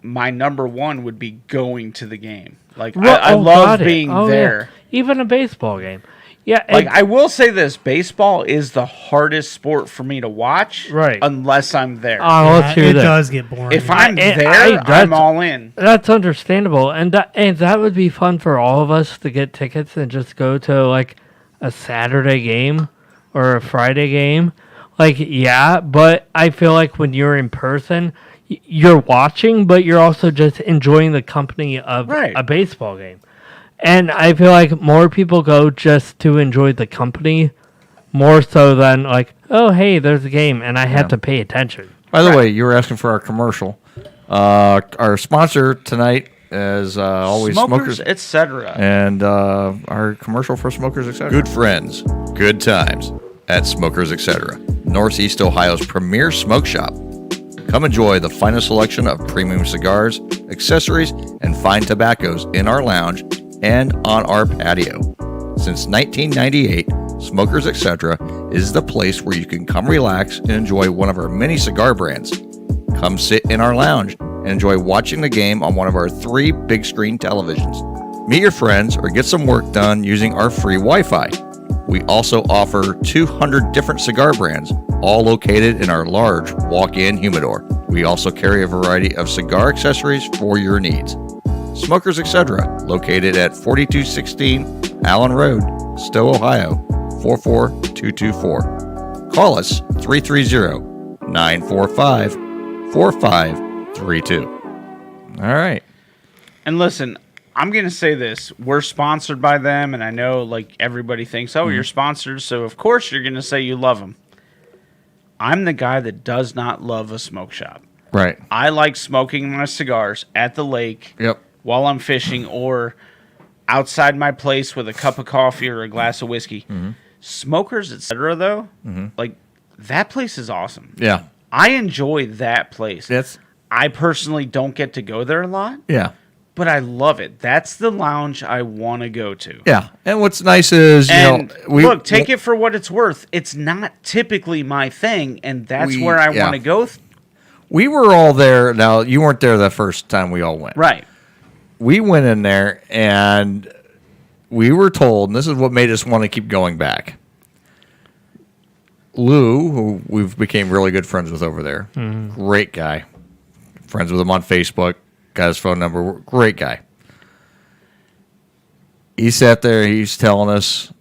S7: number one would be going to the game. Like I love being there.
S5: Yeah. Even a baseball game. Yeah,
S7: Like I will say this, baseball is the hardest sport for me to watch,
S5: Right.
S7: unless I'm there.
S5: let's hear
S6: It
S5: that.
S6: does get boring.
S7: If I'm
S5: I-
S7: there,
S5: I-
S7: I'm all in.
S5: That's understandable, and that would be fun for all of us to get tickets and just go to like a Saturday game or a Friday game. Like, yeah, but I feel like when you're in person, you're watching, but you're also just enjoying the company of
S7: Right.
S5: a baseball game. And I feel like more people go just to enjoy the company more so than like, oh, hey, there's a game, and I have to pay attention.
S4: By the way, you were asking for our commercial. Our sponsor tonight is always
S7: Smokers,
S4: Smokers,
S7: etc.
S4: and our commercial for Smokers, etc. Good friends, good times at Smokers, etc. Northeast Ohio's premier smoke shop. Come enjoy the finest selection of premium cigars, accessories, and fine tobaccos in our lounge and on our patio. Since 1998, Smokers Etc. is the place where you can come relax and enjoy one of our many cigar brands. Come sit in our lounge and enjoy watching the game on one of our 3 big screen televisions. Meet your friends or get some work done using our free Wi-Fi. We also offer 200 different cigar brands, all located in our large walk-in humidor. We also carry a variety of cigar accessories for your needs. Smokers Etc., located at 4216 Allen Road, Stowe, Ohio, 44224. Call us 330-945-4532. All right.
S7: And listen, I'm going to say this. We're sponsored by them, and I know like everybody thinks, oh, you're sponsored, so of course you're going to say you love them. I'm the guy that does not love a smoke shop.
S4: Right.
S7: I like smoking my cigars at the lake
S4: Yep.
S7: while I'm fishing or outside my place with a cup of coffee or a glass of whiskey. Smokers, etc., though, like, that place is awesome.
S4: Yeah.
S7: I enjoy that place.
S4: That's.
S7: I personally don't get to go there a lot,
S4: Yeah.
S7: but I love it. That's the lounge I want to go to.
S4: Yeah. And what's nice is,
S7: And look, take it for what it's worth. It's not typically my thing, and that's where I want to go.
S4: We were all there. Now, you weren't there the first time we all went.
S7: Right.
S4: We went in there, and we were told, and this is what made us want to keep going back. Lou, who we've became really good friends with over there, great guy. Friends with him on Facebook, got his phone number, great guy. He sat there, he's telling us,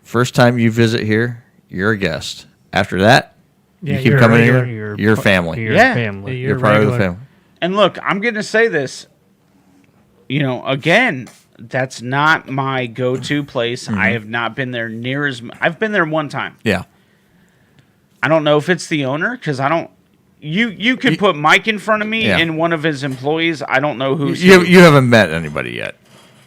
S4: first time you visit here, you're a guest. After that, you keep coming here, you're family.
S7: Yeah.
S5: family.
S4: You're part of the family.
S7: And look, I'm going to say this. Again, that's not my go-to place. I have not been there near as... I've been there one time.
S4: Yeah.
S7: I don't know if it's the owner, because I don't... You could put Mike in front of me and one of his employees. I don't know who's...
S4: You haven't met anybody yet.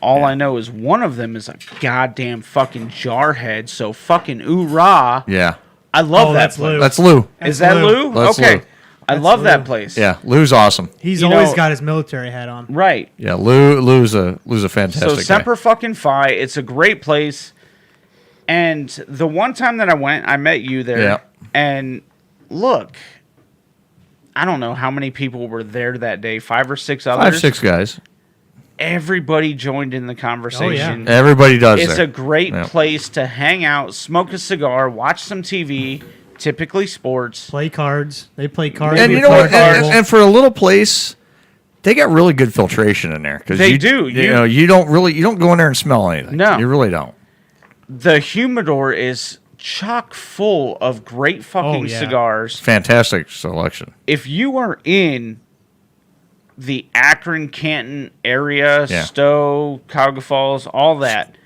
S7: All I know is one of them is a goddamn fucking jarhead, so fucking ooh-rah.
S4: Yeah.
S7: I love that
S6: that's
S7: place.
S6: Lou.
S4: That's Lou.
S7: Is that Lou?
S4: That's
S7: Okay.
S4: Lou.
S7: I love that place.
S4: Yeah, Lou's awesome.
S6: He's
S7: You
S6: always
S7: know-
S6: got his military hat on.
S7: Right.
S4: Yeah, Lou's a fantastic
S7: So
S4: guy.
S7: Semper fucking Fi. It's a great place. And the one time that I went, I met you there.
S4: Yeah.
S7: And look, I don't know how many people were there that day. 5 or 6 others.
S4: 5, 6 guys.
S7: Everybody joined in the conversation.
S4: Everybody does.
S7: It's
S4: there.
S7: a great
S4: Yeah.
S7: place to hang out, smoke a cigar, watch some TV, typically sports.
S6: Play cards. They play cards.
S4: And
S6: we
S4: you know
S6: play
S4: what?
S6: cards.
S4: And for a little place, they got really good filtration in there.
S7: They do.
S4: You don't go in there and smell anything.
S7: No.
S4: You really don't.
S7: The humidor is chock full of great fucking cigars.
S4: Fantastic selection.
S7: If you are in the Akron, Canton area,
S4: Yeah.
S7: Stowe, Cuyahoga Falls, all that,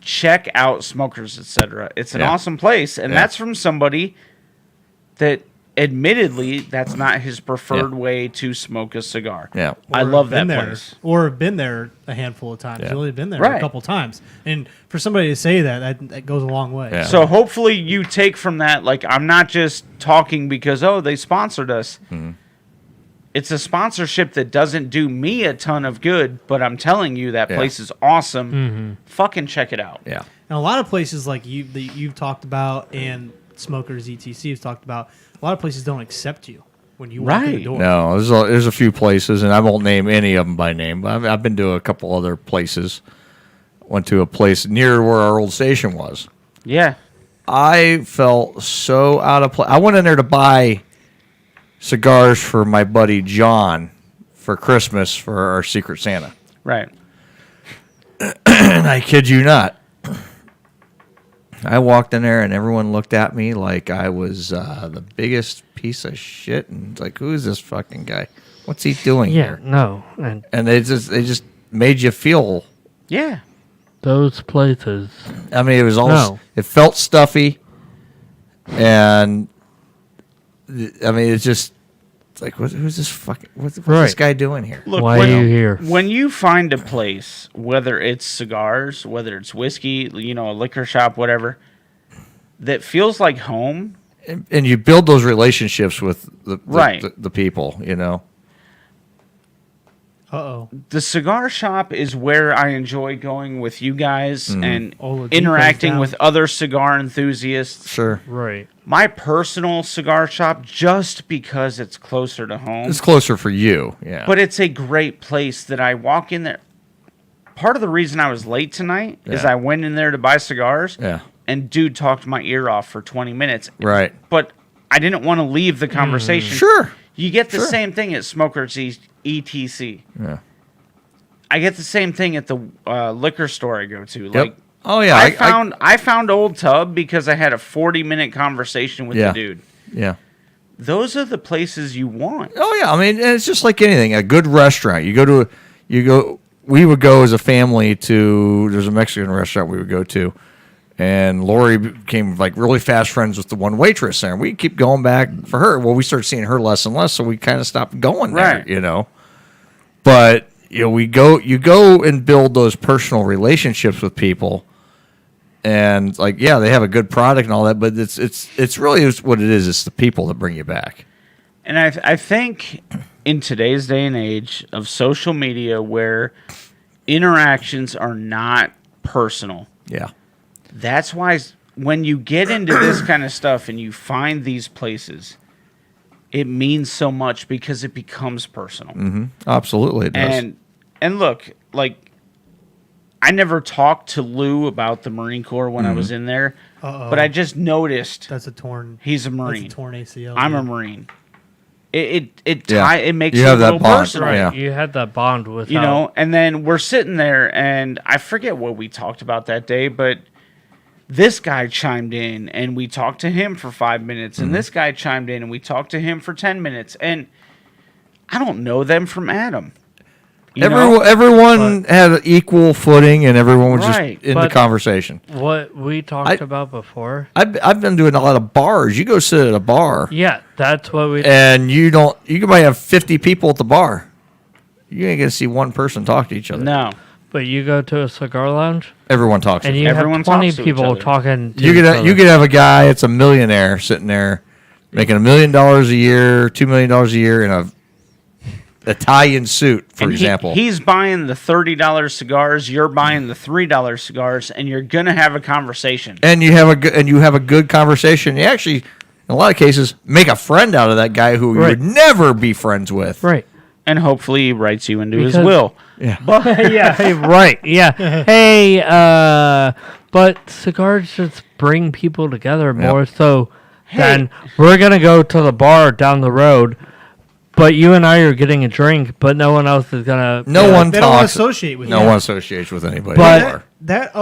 S7: check out Smokers, etc. It's an
S4: Yeah.
S7: awesome place, and
S4: Yeah.
S7: that's from somebody that admittedly that's not his preferred way to smoke a cigar.
S4: Yeah.
S7: I
S6: Or
S7: love
S6: been
S7: that
S6: there,
S7: place.
S6: Or have been there a handful of times.
S4: Yeah.
S6: Really been there
S7: Right.
S6: a couple times. And for somebody to say that goes a long way.
S4: Yeah.
S7: So hopefully you take from that, like, I'm not just talking because, they sponsored us.
S4: Mm-hmm.
S7: It's a sponsorship that doesn't do me a ton of good, but I'm telling you that
S4: Yeah.
S7: place is awesome. Fucking check it out.
S4: Yeah.
S6: And a lot of places like that you've talked about and Smokers ETC has talked about, a lot of places don't accept you when you walk in the
S7: Right.
S6: door.
S4: No, there's a few places, and I won't name any of them by name. But I've been to a couple other places. Went to a place near where our old station was.
S7: Yeah.
S4: I felt so out of place. I went in there to buy cigars for my buddy John for Christmas for our Secret Santa.
S7: Right.
S4: And I kid you not. I walked in there and everyone looked at me like I was the biggest piece of shit, and like, who is this fucking guy? What's he doing
S5: Yeah,
S4: here?
S5: no. And
S4: And they just made you feel.
S7: Yeah.
S5: those places.
S4: I mean, it was all.
S5: No.
S4: It felt stuffy, and I mean, it's just. It's like, who's this fucking? What's this
S5: Right.
S4: guy doing here?
S7: Look,
S5: Why are you here?
S7: When you find a place, whether it's cigars, whether it's whiskey, a liquor shop, whatever, that feels like home.
S4: And you build those relationships with
S7: Right.
S4: the people,
S6: Uh-oh.
S7: The cigar shop is where I enjoy going with you guys and
S6: Oh, the
S7: interacting
S6: details
S7: with
S6: down.
S7: other cigar enthusiasts.
S4: Sure.
S5: Right.
S7: My personal cigar shop, just because it's closer to home,
S4: It's closer for you, yeah.
S7: but it's a great place that I walk in there. Part of the reason I was late tonight is
S4: Yeah.
S7: I went in there to buy cigars,
S4: Yeah.
S7: and dude talked my ear off for 20 minutes.
S4: Right.
S7: But I didn't want to leave the conversation.
S4: Sure.
S7: You get the
S4: Sure.
S7: same thing at Smokers ETC.
S4: Yeah.
S7: I get the same thing at the liquor store I go to.
S4: Yep.
S7: Like,
S4: Oh yeah.
S7: I found Old Tub because I had a 40-minute conversation with
S4: Yeah.
S7: the dude.
S4: Yeah.
S7: Those are the places you want.
S4: Oh yeah. I mean, it's just like anything. A good restaurant. We would go as a family to. There's a Mexican restaurant we would go to, And Lori became like really fast friends with the one waitress there. And we keep going back for her. Well, we started seeing her less and less, so we kind of stopped going there,
S7: Right.
S4: you know. But you go and build those personal relationships with people, and like they have a good product and all that, but it's really what it is. It's the people that bring you back.
S7: And I think in today's day and age of social media, where interactions are not personal.
S4: Yeah.
S7: That's why when you get into this kind of stuff and you find these places, it means so much because it becomes personal.
S4: Mm-hmm. Absolutely, it does.
S7: And look, like, I never talked to Lou about the Marine Corps when I was in there, but I just noticed
S6: That's a torn.
S7: he's a Marine.
S6: That's a torn ACL.
S7: I'm
S6: yeah.
S7: a Marine. It makes
S4: You
S7: it
S4: have
S7: a
S4: that
S7: little
S4: bond,
S7: personal.
S5: Right.
S4: Yeah.
S5: You had that bond with
S7: You know, and then we're sitting there, and I forget what we talked about that day, but this guy chimed in, and we talked to him for 5 minutes, and this guy chimed in, and we talked to him for 10 minutes, and I don't know them from Adam. You know?
S4: Everyone had an equal footing, and everyone was
S7: Right,
S4: just in the
S5: but-
S4: conversation.
S5: what we talked about before.
S4: I've been doing a lot of bars. You go sit at a bar,
S5: Yeah, that's what we.
S4: and you might have 50 people at the bar. You ain't gonna see one person talk to each other.
S7: No.
S5: But you go to a cigar lounge
S4: Everyone talks.
S5: and
S4: to
S5: you
S7: Everyone
S5: have 20
S7: talks to each
S5: people
S7: other.
S5: talking. To
S4: you
S5: each
S4: could
S5: other.
S4: you could have a guy that's a millionaire sitting there making $1 million a year, $2 million a year in a Italian suit, for
S7: And
S4: example.
S7: he's buying the $30 cigars, you're buying the $3 cigars, and you're going to have a conversation.
S4: and you have a good conversation. You actually, in a lot of cases, make a friend out of that guy who you
S5: Right.
S4: would never be friends with.
S5: Right.
S7: And hopefully he writes you into his
S5: Because-
S7: will.
S4: Yeah.
S5: Yeah. Hey, right. Yeah. Hey. But cigars just bring people together more so than we're gonna go to the bar down the road. But you and I are getting a drink, but no one else is gonna.
S4: No one
S6: They don't
S4: talks.
S6: associate with
S4: No
S6: you.
S4: one associates with anybody.
S5: But-
S4: anymore.
S6: That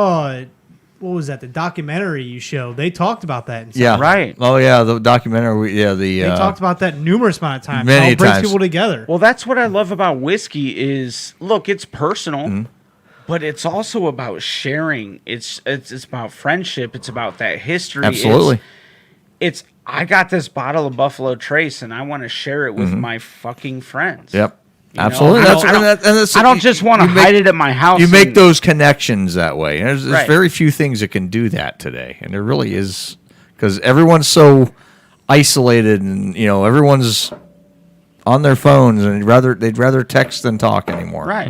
S6: what was that? The documentary you showed. They talked about that. In
S4: Yeah.
S7: Right.
S4: Oh yeah, the documentary. Yeah, the
S6: They talked about that numerous amount of times.
S4: many
S6: How it brings
S4: times.
S6: people together.
S7: Well, that's what I love about whiskey is, look, it's personal,
S4: Mm-hmm.
S7: but it's also about sharing. It's about friendship. It's about that history.
S4: Absolutely.
S7: It's I got this bottle of Buffalo Trace, and I want to share it with my fucking friends.
S4: Yep.
S7: You know,
S4: Absolutely.
S7: I
S4: That's,
S7: don't-
S4: and that- and that's-
S7: I don't just want to
S4: you make-
S7: hide it at my house.
S4: You make
S7: and-
S4: those connections that way. And there's
S7: Right.
S4: very few things that can do that today, and there really is, because everyone's so isolated, and everyone's on their phones, and they'd rather text than talk anymore.
S7: Right.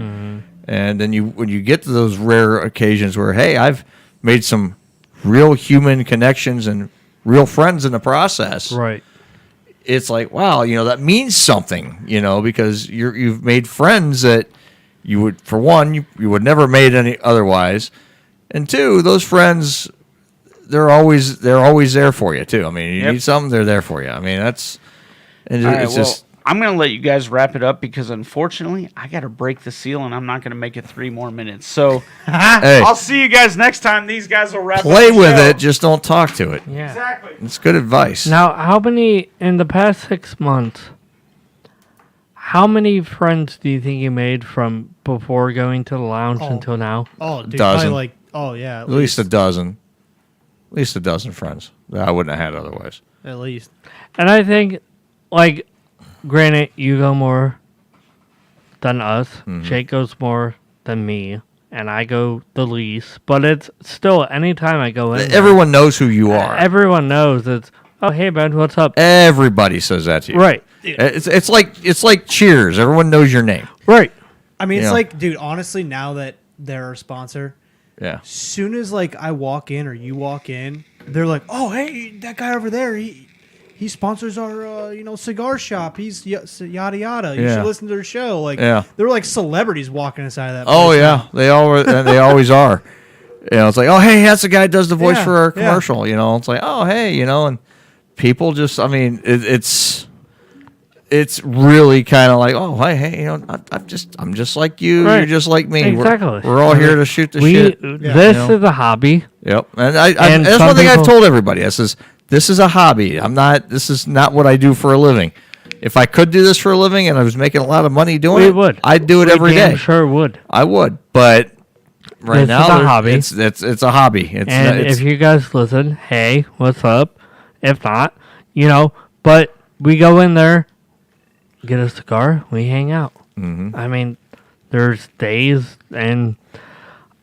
S4: And then when you get to those rare occasions where, hey, I've made some real human connections and real friends in the process.
S5: Right.
S4: It's like, wow, that means something, because you've made friends that you would, for one, you would never have made any otherwise, and two, those friends, they're always there for you too. I mean, you
S7: Yep.
S4: need something, they're there for you. I mean, it's
S7: All right,
S4: it's
S7: well,
S4: just
S7: I'm going to let you guys wrap it up because unfortunately I got to break the seal and I'm not going to make it 3 more minutes. So
S4: hey,
S7: I'll see you guys next time. These guys will wrap
S4: play
S7: up the
S4: with
S7: show.
S4: it, just don't talk to it.
S5: Yeah.
S7: Exactly.
S4: It's good advice.
S5: Now, how many in the past 6 months? How many friends do you think you made from before going to the lounge until now?
S6: Oh, dude,
S4: Dozen.
S6: probably yeah,
S4: At least a dozen. At least a dozen friends that I wouldn't have had otherwise.
S6: at least.
S5: And I think, like, granted, you go more than us. Jake goes more than me, and I go the least. But it's still, anytime I go in, there,
S4: Everyone knows who you are.
S5: everyone knows it's. Oh, hey, Ben, what's up?
S4: Everybody says that to you.
S5: Right,
S4: It's like Cheers. Everyone knows your name.
S5: right.
S6: I mean, it's
S4: Yeah.
S6: like, dude, honestly, now that they're our sponsor,
S4: Yeah.
S6: soon as like I walk in or you walk in, they're like, "Oh, hey, that guy over there, he sponsors our cigar shop. He's yada yada. You
S4: Yeah.
S6: should listen to their show." Like,
S4: Yeah.
S6: they're like celebrities walking inside of that.
S4: Oh
S6: place
S4: yeah,
S6: now.
S4: they always are. It's like, oh hey, that's the guy who does the voice
S6: Yeah,
S4: for our
S6: yeah.
S4: commercial. It's like, oh hey, and people just, I mean, it's really kind of like, oh hey, I'm just like you,
S5: Right.
S4: you're just like me.
S5: Exactly.
S4: We're all here to shoot the shit.
S5: This is a hobby.
S4: Yep, and
S5: And
S4: that's
S5: some
S4: one thing I've
S5: people-
S4: told everybody. I says, this is a hobby. This is not what I do for a living. If I could do this for a living and I was making a lot of money doing
S5: We
S4: it,
S5: would.
S4: I'd do it
S5: We
S4: every
S5: damn
S4: day.
S5: Sure would.
S4: I would, but right
S5: This
S4: now,
S5: is a hobby.
S4: It's a hobby.
S5: And if you guys listen, hey, what's up? If not, but we go in there, get a cigar, we hang out.
S4: Mm-hmm.
S5: I mean, there's days, and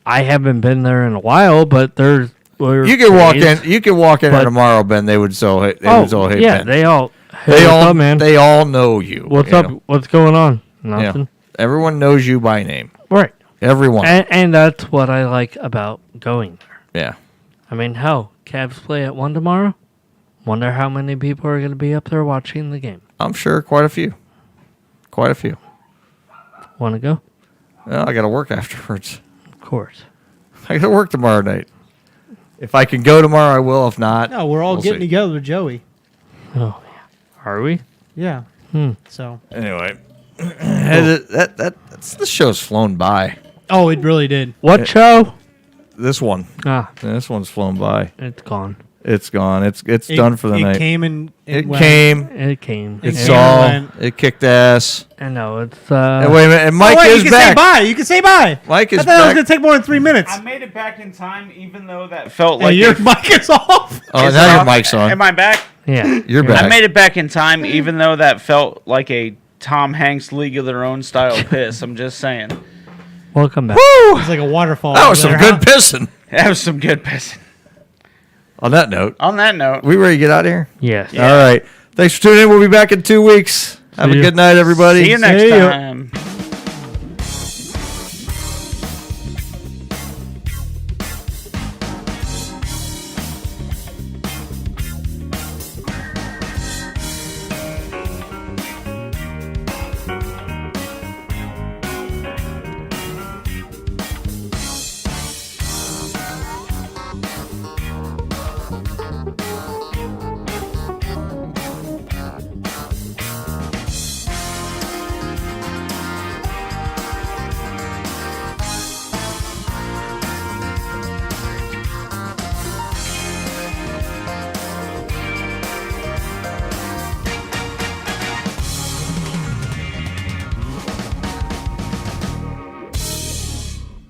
S5: I haven't been there in a while, but there's
S4: you can walk in. You can walk in there tomorrow, Ben. They would so. Hey,
S5: yeah,
S4: Ben.
S5: they all. Hey,
S4: They
S5: what's
S4: all
S5: up, man?
S4: They all know you.
S5: What's
S4: you
S5: up?
S4: know?
S5: What's going on? Nothing.
S4: Yeah. Everyone knows you by name.
S5: Right.
S4: Everyone.
S5: And that's what I like about going there.
S4: Yeah.
S5: I mean, hell, Cavs play at 1 tomorrow. Wonder how many people are going to be up there watching the game.
S4: I'm sure quite a few. Quite a few.
S5: Want to go?
S4: Well, I got to work afterwards.
S5: Of course.
S4: I got to work tomorrow night. If I can go tomorrow, I will. If not,
S6: No, we're all
S4: we'll
S6: getting
S4: see.
S6: together with Joey.
S5: Oh, yeah. Are we?
S6: Yeah.
S5: Hmm.
S6: So.
S4: Anyway, that's the show's flown by.
S6: Oh, it really did.
S5: What show?
S4: This one.
S5: Ah,
S4: This one's flown by.
S5: it's gone.
S4: It's gone. It's done for the night.
S6: It came and
S4: It
S6: went.
S4: came.
S5: It came.
S6: It
S4: It
S6: came
S4: saw.
S6: and went.
S4: It kicked ass.
S5: I know, it's...
S4: And wait a minute. And Mike
S6: Oh, wait,
S4: is
S6: you can
S4: back.
S6: say bye. You can say bye.
S4: Mike is
S6: I thought it was
S4: back.
S6: going to take more than 3 minutes.
S7: I made it back in time, even though that felt
S6: Hey,
S7: like
S6: your
S7: a-
S6: mic is off.
S4: Oh,
S7: Is
S4: now
S7: it
S4: your
S7: off?
S4: mic's on.
S7: Am I back?
S5: Yeah.
S4: You're back.
S7: I made it back in time, even though that felt like a Tom Hanks League of Their Own style piss. I'm just saying.
S5: Welcome back.
S6: It's like a waterfall.
S4: That was
S6: over
S4: some
S6: there,
S4: good pissing.
S7: That was some good pissing.
S4: On that note,
S7: On that note,
S4: we ready to get out of here?
S5: Yes.
S4: All right. Thanks for tuning in. We'll be back in 2 weeks. Have a
S5: See ya.
S4: good night, everybody.
S7: see you next
S6: See ya.
S7: time.